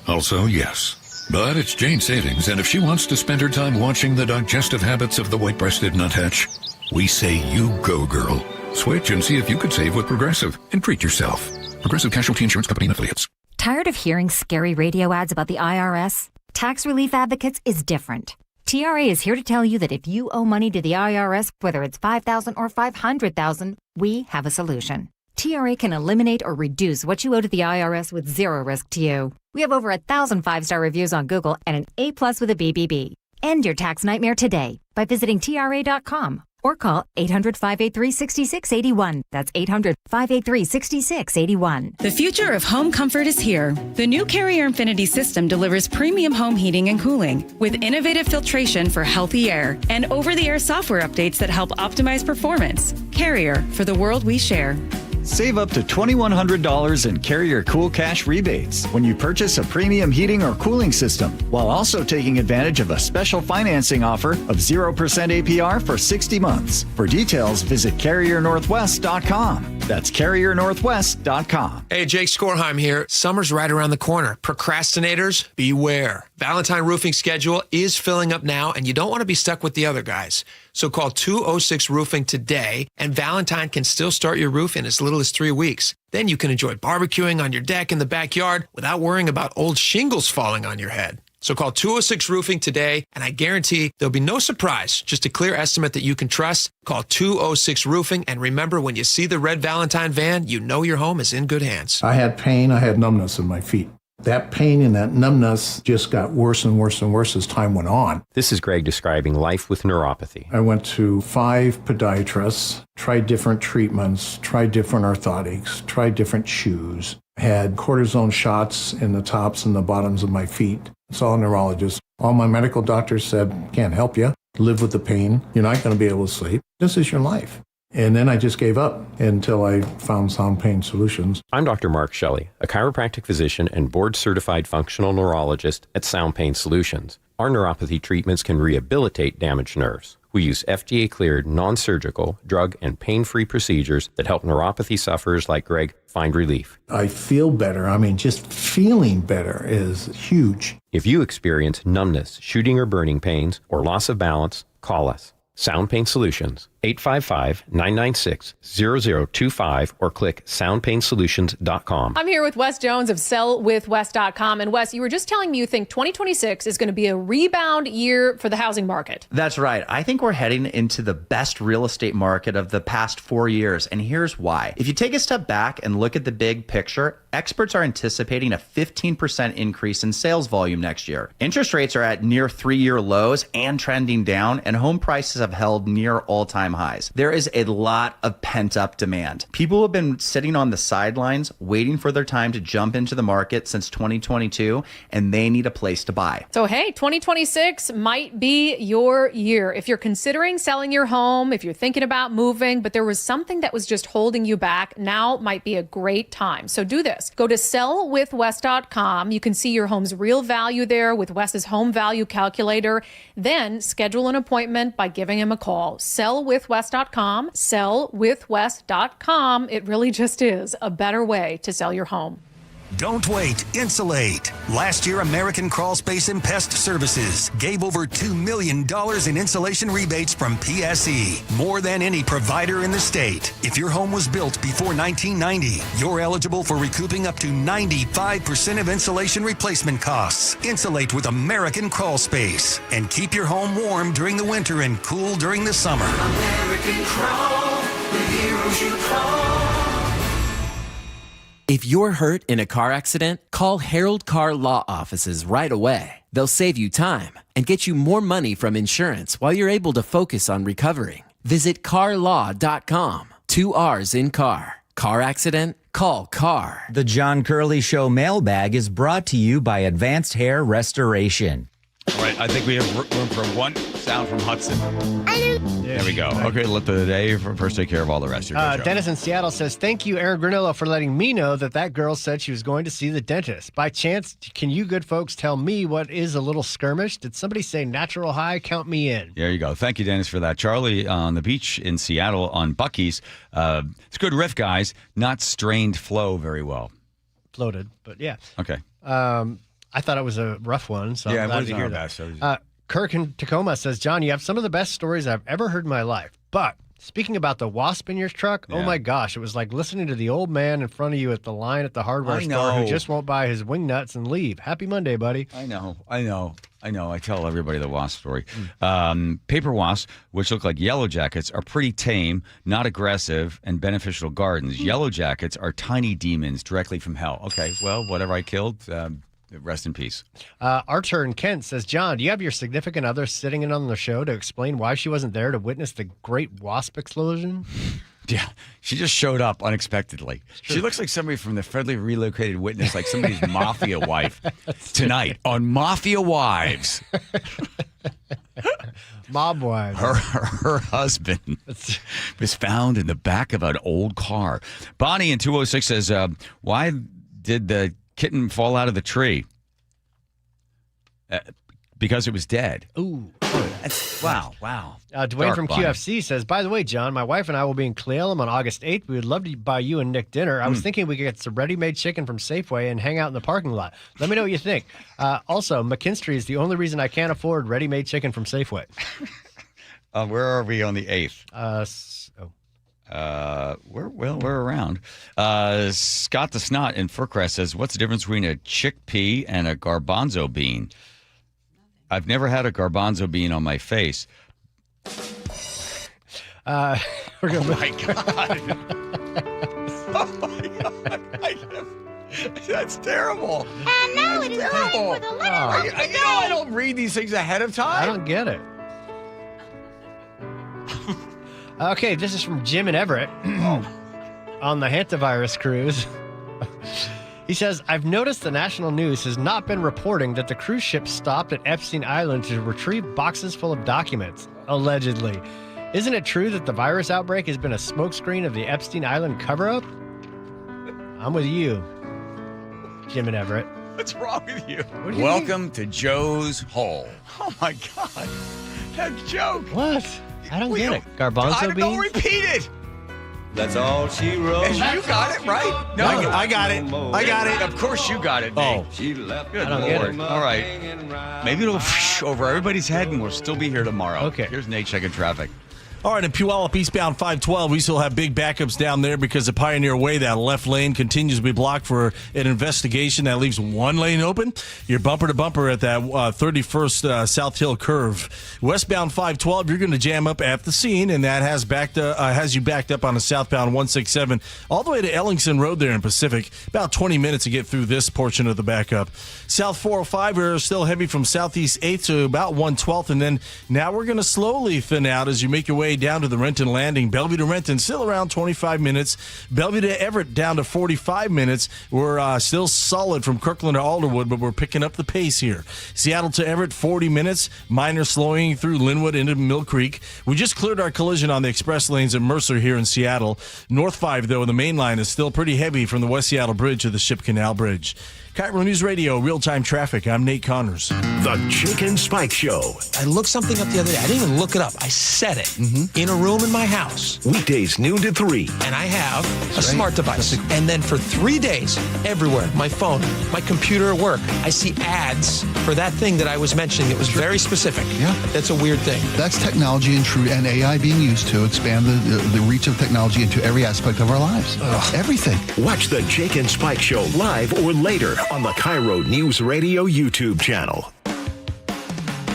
Also, yes. But it's Jane's savings, and if she wants to spend her time watching the digestive habits of the white-breasted nuthatch, We say you go, girl. Switch and see if you could save with Progressive and treat yourself. Progressive Casualty Insurance Company and Affiliates. Tired of hearing scary radio ads about the IRS? Tax Relief Advocates is different. TRA is here to tell you that if you owe money to the IRS, whether it's $5,000 or $500,000, we have a solution. TRA can eliminate or reduce what you owe to the IRS with zero risk to you. We have over 1,000 5-star reviews on Google and an A+ with a BBB. End your tax nightmare today by visiting TRA.com or call 800-583-6681. That's 800-583-6681. The future of home comfort is here. The new Carrier Infinity system delivers premium home heating and cooling with innovative filtration for healthy air and over-the-air software updates that help optimize performance. Carrier, for the world we share. Save up to $2,100 in Carrier Cool Cash rebates when you purchase a premium heating or cooling system, while also taking advantage of a special financing offer of 0% APR for 60 months. For details, visit CarrierNorthwest.com. That's CarrierNorthwest.com. Hey, Jake Skorheim here. Summer's right around the corner. Procrastinators, beware. Valentine Roofing schedule is filling up now, and you don't want to be stuck with the other guys. So call 206 Roofing today, and Valentine can still start your roof in as little as 3 weeks. Then you can enjoy barbecuing on your deck in the backyard without worrying about old shingles falling on your head. So call 206 Roofing today, and I guarantee there'll be no surprise, just a clear estimate that you can trust. Call 206 Roofing, and remember, when you see the red Valentine van, you know your home is in good hands. I had pain, I had numbness in my feet. That pain and that numbness just got worse and worse and worse as time went on. This is Greg describing life with neuropathy. I went to 5 podiatrists, tried different treatments, tried different orthotics, tried different shoes, had cortisone shots in the tops and the bottoms of my feet. Saw a neurologist. All my medical doctors said, can't help you. Live with the pain. You're not going to be able to sleep. This is your life. And then I just gave up until I found Sound Pain Solutions. I'm Dr. Mark Shelley, a chiropractic physician and board-certified functional neurologist at Sound Pain Solutions. Our neuropathy treatments can rehabilitate damaged nerves. We use FDA-cleared, non-surgical, drug, and pain-free procedures that help neuropathy sufferers like Greg find relief. I feel better. I mean, just feeling better is huge. If you experience numbness, shooting or burning pains, or loss of balance, call us. Sound Pain Solutions, 855-996-0025, or click soundpainsolutions.com. I'm here with Wes Jones of sellwithwes.com. And Wes, you were just telling me you think 2026 is going to be a rebound year for the housing market. That's right. I think we're heading into the best real estate market of the past 4 years. And here's why. If you take a step back and look at the big picture, experts are anticipating a 15% increase in sales volume next year. Interest rates are at near 3-year lows and trending down, and home prices have held near all-time highs. There is a lot of pent-up demand. People have been sitting on the sidelines waiting for their time to jump into the market since 2022, and they need a place to buy. So, hey, 2026 might be your year. If you're considering selling your home, if you're thinking about moving, but there was something that was just holding you back, now might be a great time. So do this. Go to sellwithwes.com. You can see your home's real value there with Wes's home value calculator. Then schedule an appointment by giving him a call. Sellwithwes.com. Sellwithwes.com. It really just is a better way to sell your home. Don't wait. Insulate. Last year, American Crawl Space and Pest Services gave over $2 million in insulation rebates from PSE, more than any provider in the state. If your home was built before 1990, you're eligible for recouping up to 95% of insulation replacement costs. Insulate with American Crawl Space and keep your home warm during the winter and cool during the summer. American Crawl, the heroes you call. If you're hurt in a car accident, call Harold Car Law Offices right away. They'll save you time and get you more money from insurance while you're able to focus on recovering. Visit carlaw.com. 2 R's in car. Car accident? Call CAR. The John Curley Show mailbag is brought to you by Advanced Hair Restoration. All right, I think we have room for one sound from Hudson. There we go. Okay, let the day first take care of all the rest. Dennis in Seattle says, thank you, Aaron Granillo, for letting me know that girl said she was going to see the dentist. By chance, can you good folks tell me what is a little skirmish? Did somebody say natural high? Count me in. There you go. Thank you, Dennis, for that. Charlie on the beach in Seattle on Buc-ee's. It's good riff, guys. Not strained flow very well. Floated, but yeah. Okay. I thought it was a rough one, so I'm glad to hear that. Kirk in Tacoma says, John, you have some of the best stories I've ever heard in my life. But speaking about the wasp in your truck, oh my gosh, it was like listening to the old man in front of you at the line at the hardware store who just won't buy his wing nuts and leave. Happy Monday, buddy. I know. I tell everybody the wasp story. Paper wasps, which look like yellow jackets, are pretty tame, not aggressive, and beneficial gardens. Yellow jackets are tiny demons directly from hell. Okay, well, whatever I killed, rest in peace. Archer in Kent says, John, do you have your significant other sitting in on the show to explain why she wasn't there to witness the great wasp explosion? Yeah, she just showed up unexpectedly. She looks like somebody from the federally relocated witness, like somebody's mafia wife. Tonight on Mafia Wives. Mob wives. Her husband was found in the back of an old car. Bonnie in 206 says, why did the kitten fall out of the tree? Because it was dead. Ooh. Wow. Dwayne Dark from Bonnie. QFC says, by the way, John, my wife and I will be in Cle Elum on August 8th. We would love to buy you and Nick dinner. I was thinking we could get some ready-made chicken from Safeway and hang out in the parking lot. Let me know what you think. Also, McKinstry is the only reason I can't afford ready-made chicken from Safeway. Where are we on the 8th? We're around. Scott the Snot in Furcrest says, what's the difference between a chickpea and a garbanzo bean? I've never had a garbanzo bean on my face. We're gonna Oh my God. That's terrible. And now it is time for the letter of the day. I don't read these things ahead of time. I don't get it. Okay, this is from Jim in Everett on the hantavirus cruise. He says, I've noticed the national news has not been reporting that the cruise ship stopped at Epstein Island to retrieve boxes full of documents, allegedly. Isn't it true that the virus outbreak has been a smokescreen of the Epstein Island cover-up? I'm with you, Jim in Everett. What's wrong with you? What do you Welcome to Joe's Hole. Oh my God. That joke. What? I don't get it. Garbanzo beans? Don't repeat it. That's all she wrote. You got it, right? No, I got it. I got it. Of course you got it, Nate. She left Good I don't Lord. get it. All right. Maybe it'll over everybody's head and we'll still be here tomorrow. Okay. Here's Nate checking traffic. All right, in Puyallup, eastbound 512, we still have big backups down there because the Pioneer Way, that left lane, continues to be blocked for an investigation that leaves one lane open. You're bumper to bumper at that 31st South Hill curve. Westbound 512, you're going to jam up at the scene, and that has you backed up on the southbound 167 all the way to Ellingson Road there in Pacific. About 20 minutes to get through this portion of the backup. South 405, we're still heavy from southeast 8th to about 112th, and then now we're going to slowly thin out as you make your way down to the Renton Landing. Bellevue to Renton, still around 25 minutes. Bellevue to Everett, down to 45 minutes. We're still solid from Kirkland to Alderwood, but we're picking up the pace here. Seattle to Everett, 40 minutes. Minor slowing through Linwood into Mill Creek. We just cleared our collision on the express lanes at Mercer here in Seattle. North 5, though, the main line is still pretty heavy from the West Seattle Bridge to the Ship Canal Bridge. KIRO News Radio, real-time traffic. I'm Nate Connors. The Jake and Spike Show. I looked something up the other day. I didn't even look it up. I said it in a room in my house. Weekdays noon to 3. And I have a smart device. And then for 3 days, everywhere, my phone, my computer at work, I see ads for that thing that I was mentioning. It was very specific. Yeah. That's a weird thing. That's technology and AI being used to expand the reach of technology into every aspect of our lives. Everything. Watch the Jake and Spike Show live or later on the KIRO News Radio YouTube channel.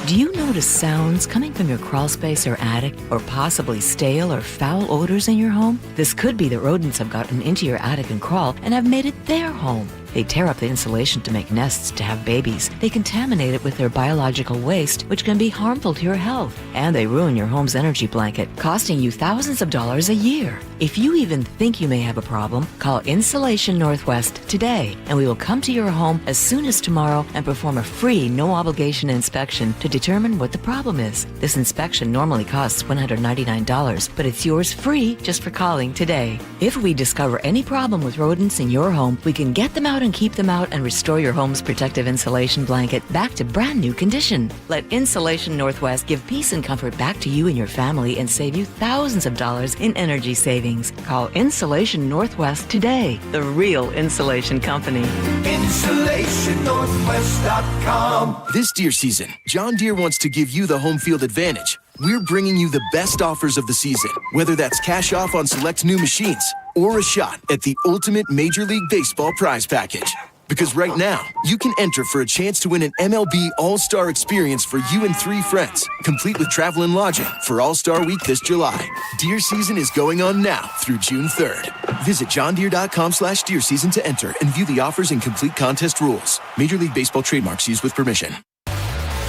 Do you notice sounds coming from your crawl space or attic, or possibly stale or foul odors in your home? This could be that rodents have gotten into your attic and crawl and have made it their home. They tear up the insulation to make nests to have babies. They contaminate it with their biological waste, which can be harmful to your health. And they ruin your home's energy blanket, costing you thousands of dollars a year. If you even think you may have a problem, call Insulation Northwest today, and we will come to your home as soon as tomorrow and perform a free, no-obligation inspection to determine what the problem is. This inspection normally costs $199, but it's yours free just for calling today. If we discover any problem with rodents in your home, we can get them out and keep them out and restore your home's protective insulation blanket back to brand new condition. Let Insulation Northwest give peace and comfort back to you and your family and save you thousands of dollars in energy savings. Call Insulation Northwest today, the real insulation company. InsulationNorthwest.com. This deer season, John Deere wants to give you the home field advantage. We're bringing you the best offers of the season, whether that's cash off on select new machines or a shot at the ultimate Major League Baseball prize package. Because right now, you can enter for a chance to win an MLB All-Star experience for you and 3 friends, complete with travel and lodging for All-Star Week this July. Deer season is going on now through June 3rd. Visit johndeere.com/deer season to enter and view the offers and complete contest rules. Major League Baseball trademarks used with permission.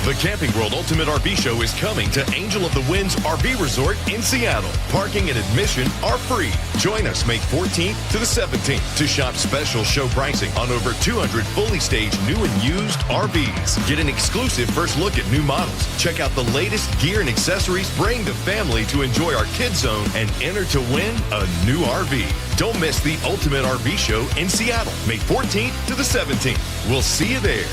The Camping World Ultimate RV Show is coming to Angel of the Winds RV Resort in Seattle. Parking and admission are free. Join us May 14th to the 17th to shop special show pricing on over 200 fully staged new and used RVs. Get an exclusive first look at new models. Check out the latest gear and accessories. Bring the family to enjoy our Kids Zone and enter to win a new RV. Don't miss the Ultimate RV Show in Seattle, May 14th to the 17th. We'll see you there.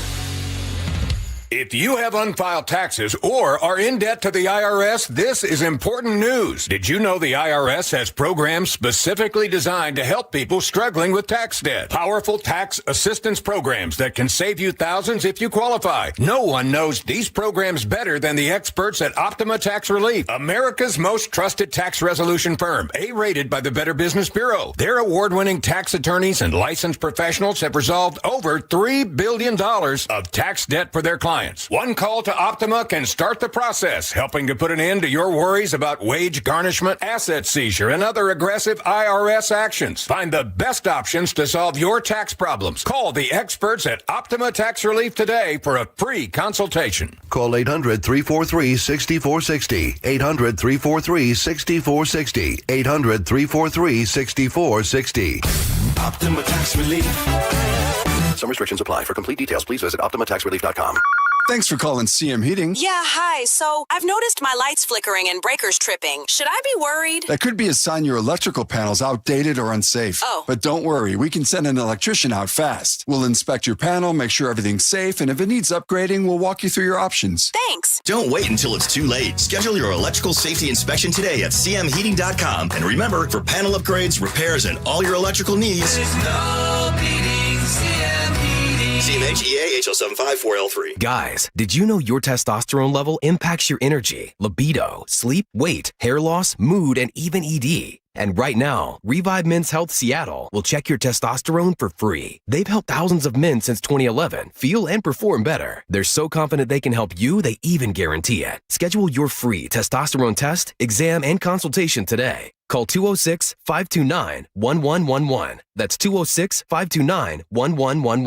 If you have unfiled taxes or are in debt to the IRS, this is important news. Did you know the IRS has programs specifically designed to help people struggling with tax debt? Powerful tax assistance programs that can save you thousands if you qualify. No one knows these programs better than the experts at Optima Tax Relief, America's most trusted tax resolution firm, A-rated by the Better Business Bureau. Their award-winning tax attorneys and licensed professionals have resolved over $3 billion of tax debt for their clients. One call to Optima can start the process, helping to put an end to your worries about wage garnishment, asset seizure, and other aggressive IRS actions. Find the best options to solve your tax problems. Call the experts at Optima Tax Relief today for a free consultation. Call 800-343-6460. 800-343-6460. 800-343-6460. Optima Tax Relief. Some restrictions apply. For complete details, please visit OptimaTaxRelief.com. Thanks for calling CM Heating. Yeah, hi. So I've noticed my lights flickering and breakers tripping. Should I be worried? That could be a sign your electrical panel's outdated or unsafe. Oh. But don't worry, we can send an electrician out fast. We'll inspect your panel, make sure everything's safe, and if it needs upgrading, we'll walk you through your options. Thanks. Don't wait until it's too late. Schedule your electrical safety inspection today at cmheating.com. And remember, for panel upgrades, repairs, and all your electrical needs, There's no beating CM Heating. CMHEA HL754L3. Guys, did you know your testosterone level impacts your energy, libido, sleep, weight, hair loss, mood, and even ED? And right now, Revive Men's Health Seattle will check your testosterone for free. They've helped thousands of men since 2011 feel and perform better. They're so confident they can help you, they even guarantee it. Schedule your free testosterone test, exam, and consultation today. Call 206-529-1111. That's 206-529-1111.